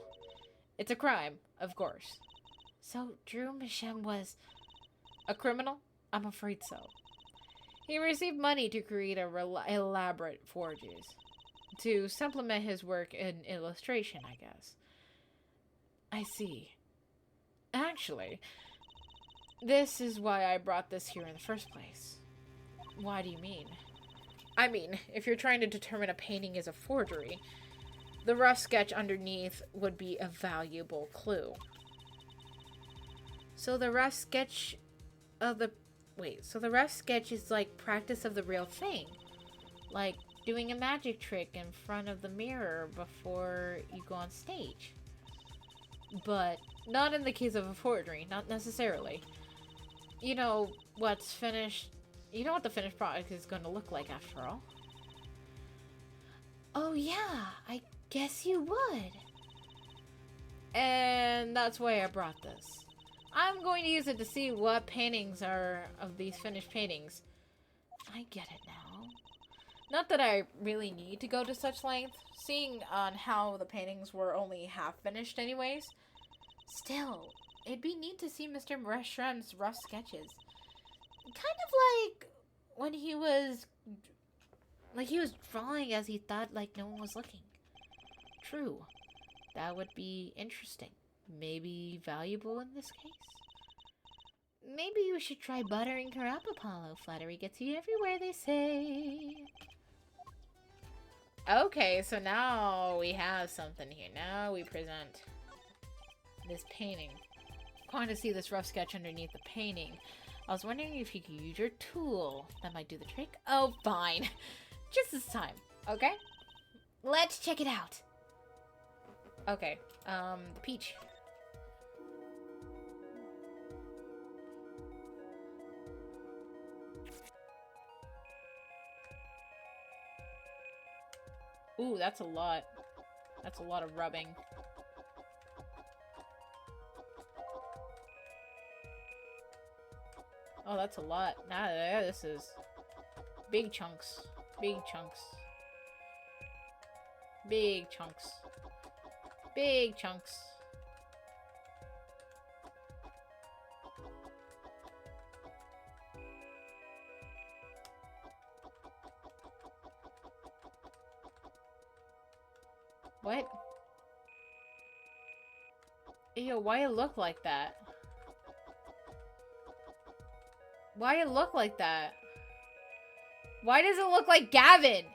S4: It's a crime, of course. So Drew Mishem was a criminal? I'm afraid so. He received money to create elaborate forgeries. To supplement his work in illustration, I guess. I see. Actually, this is why I brought this here in the first place. Why do you mean? I mean, if you're trying to determine a painting is a forgery, the rough sketch underneath would be a valuable clue. So the rough sketch of the... Wait, so the rough sketch is like practice of the real thing? Like doing a magic trick in front of the mirror before you go on stage? But not in the case of a forgery, not necessarily. You know what's finished... You know what the finished product is going to look like after all. Oh yeah, I guess you would. And that's why I brought this. I'm going to use it to see what paintings are of these finished paintings. I get it now. Not that I really need to go to such length, seeing on how the paintings were only half finished anyways. Still, it'd be neat to see Mr. Reshrem's rough sketches. Kind of like when he was drawing as he thought like no one was looking. True. That would be interesting. Maybe valuable in this case. Maybe you should try buttering her up, Apollo. Flattery gets you everywhere, they say. Okay, so now we have something here. Now we present this painting. I want to see this rough sketch underneath the painting. I was wondering if you could use your tool. That might do the trick. Oh, fine. Just this time, okay? Let's check it out. Okay, the peach. Ooh, that's a lot. That's a lot of rubbing. Oh, that's a lot. Nah, this is big chunks. Big chunks. Big chunks. Big chunks. What? Ew, why it look like that? Why it look like that? Why does it look like Gavin?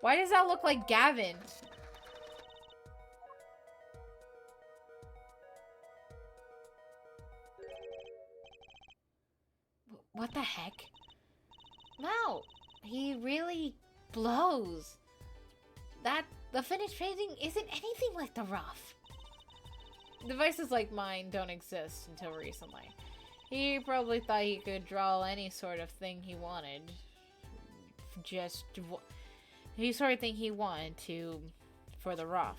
S4: Why does that look like Gavin? What the heck? Wow, he really blows. The finished painting isn't anything like the rough. Devices like mine don't exist until recently. He probably thought he could draw any sort of thing he wanted. Any sort of thing he wanted to for the rough.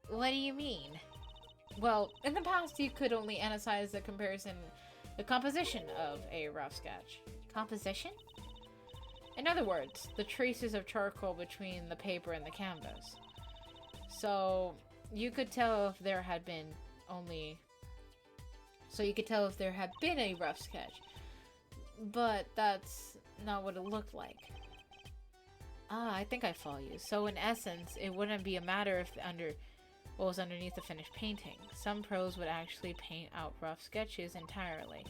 S4: What do you mean? Well, in the past you could only analyze the composition of a rough sketch. Composition? In other words, the traces of charcoal between the paper and the canvas. So, you could tell if there had been a rough sketch. But that's not what it looked like. Ah, I think I follow you. So in essence, it wouldn't be a matter if what was underneath the finished painting. Some pros would actually paint out rough sketches entirely.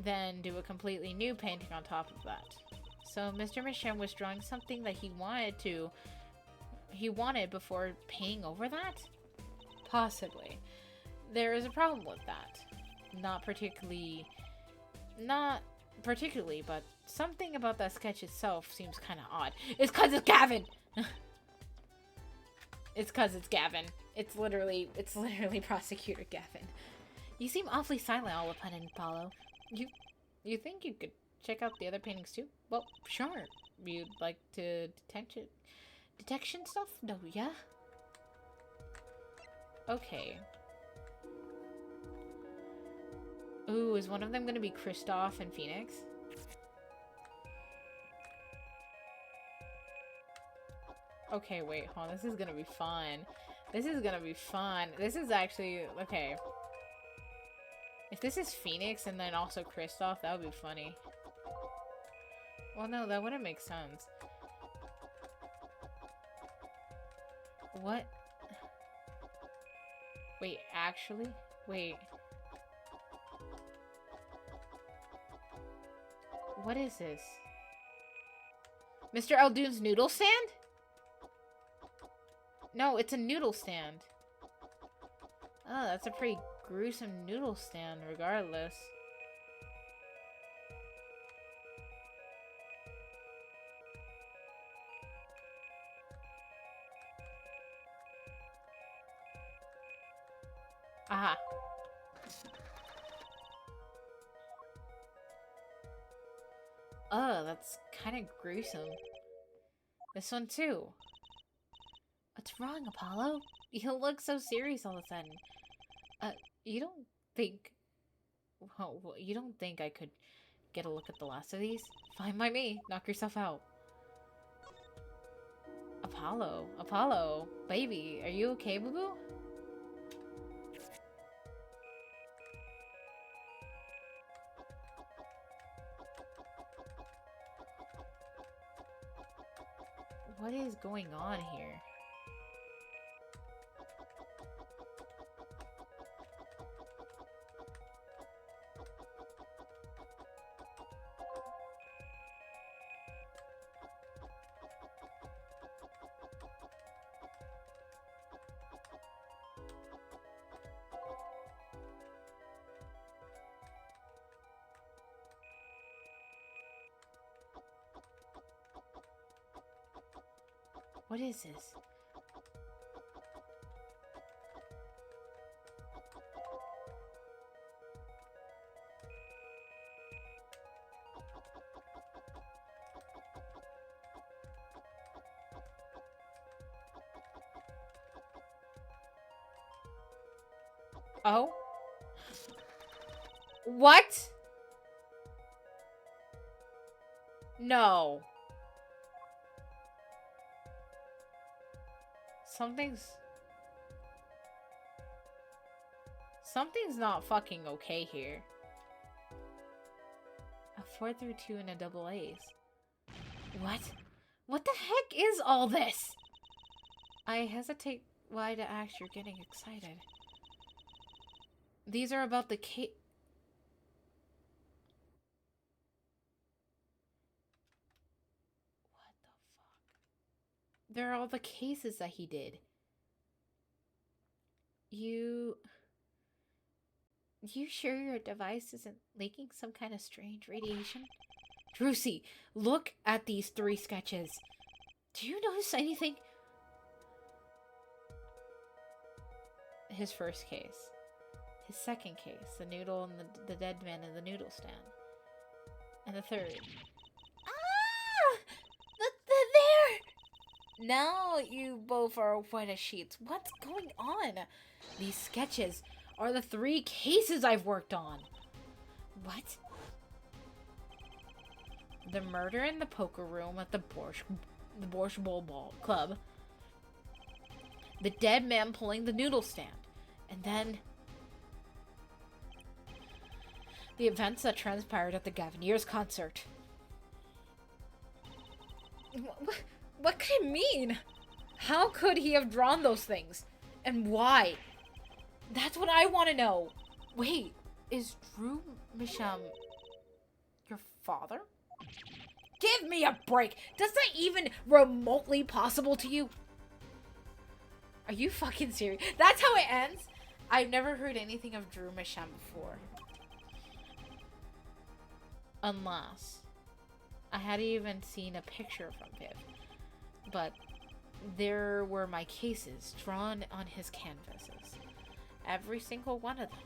S4: Then do a completely new painting on top of that. So Mr. Mishem was drawing something that he wanted before painting over that? Possibly. There is a problem with that. Not particularly Not particularly, but something about that sketch itself seems kind of odd. It's cause it's Gavin! It's cause it's Gavin. It's literally Prosecutor Gavin. You seem awfully silent all of a sudden, Paulo. You think you could check out the other paintings too? Well, sure. You'd like to detection stuff? No, yeah? Okay. Ooh, is one of them gonna be Kristoff and Phoenix? Okay, wait, hold on. This is gonna be fun. This is gonna be fun. This is actually... Okay. If this is Phoenix and then also Kristoff, that would be funny. Well, no, that wouldn't make sense. What? Wait, actually? Wait. What is this? Mr. Eldoon's noodle stand? No, it's a noodle stand. Oh, that's a pretty gruesome noodle stand, regardless. Aha. Oh, that's kind of gruesome. This one too. What's wrong, Apollo? You look so serious all of a sudden. You don't think... Well, you don't think I could get a look at the last of these? Fine by me. Knock yourself out. Apollo, baby, are you okay, boo-boo? What is going on here? What is this? Oh? What? No. Something's not fucking okay here. A 4 through 2 and a double A's. What? What the heck is all this? I hesitate why to ask, you're getting excited. These are about the case. What the fuck? They're all the cases that he did. You sure your device isn't leaking some kind of strange radiation? Drusy, look at these 3 sketches. Do you notice anything? His first case. His second case. The noodle and the dead man in the noodle stand. And the third. Ah! There! Now you both are wet as sheets. What's going on? These sketches are the 3 cases I've worked on. What? The murder in the poker room at the Borscht Bowl Club. The dead man pulling the noodle stand. And then the events that transpired at the Gaviniers concert. What could it mean? How could he have drawn those things? And why? That's what I want to know. Wait, is Drew Misham your father? Give me a break. Does that even remotely possible to you? Are you fucking serious? That's how it ends? I've never heard anything of Drew Misham before. unless I hadn't even seen a picture from Viv. But there were my cases drawn on his canvases. Every single one of them.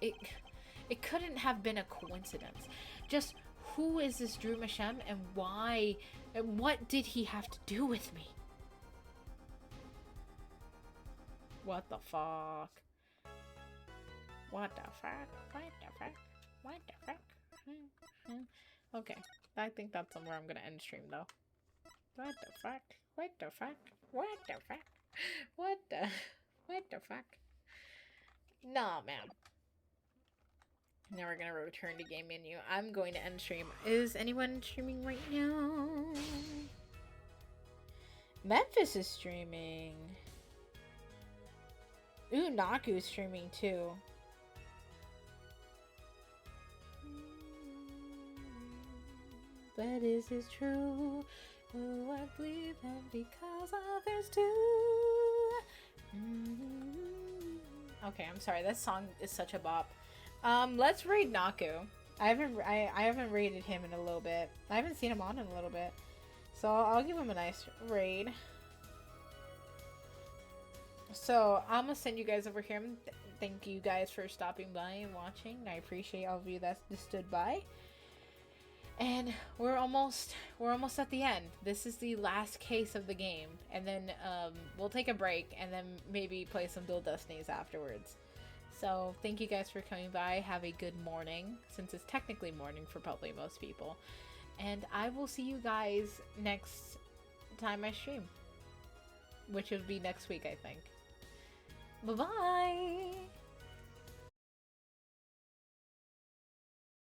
S4: It couldn't have been a coincidence. Just who is this Drew Mashem and why, and what did he have to do with me? What the fuck? What the fuck? What the fuck? What the fuck? Okay, I think that's somewhere I'm gonna end stream though. What the fuck? What the fuck? What the fuck? What the fuck? Nah, man. Now we're gonna return to game menu. I'm going to end stream. Is anyone streaming right now? Memphis is streaming. Ooh, Naku's streaming too. But is this true? Oh, I believe them because others do. Okay, I'm sorry. This song is such a bop. Let's raid Naku. I haven't raided him in a little bit. I haven't seen him on in a little bit. So I'll give him a nice raid. So I'm gonna send you guys over here. Thank you guys for stopping by and watching. I appreciate all of you that stood by. And we're almost at the end. This is the last case of the game, and then we'll take a break and then maybe play some Dual Destinies afterwards. So thank you guys for coming by. Have a good morning, since it's technically morning for probably most people. And I will see you guys next time I stream, which will be next week, I think. Bye-bye!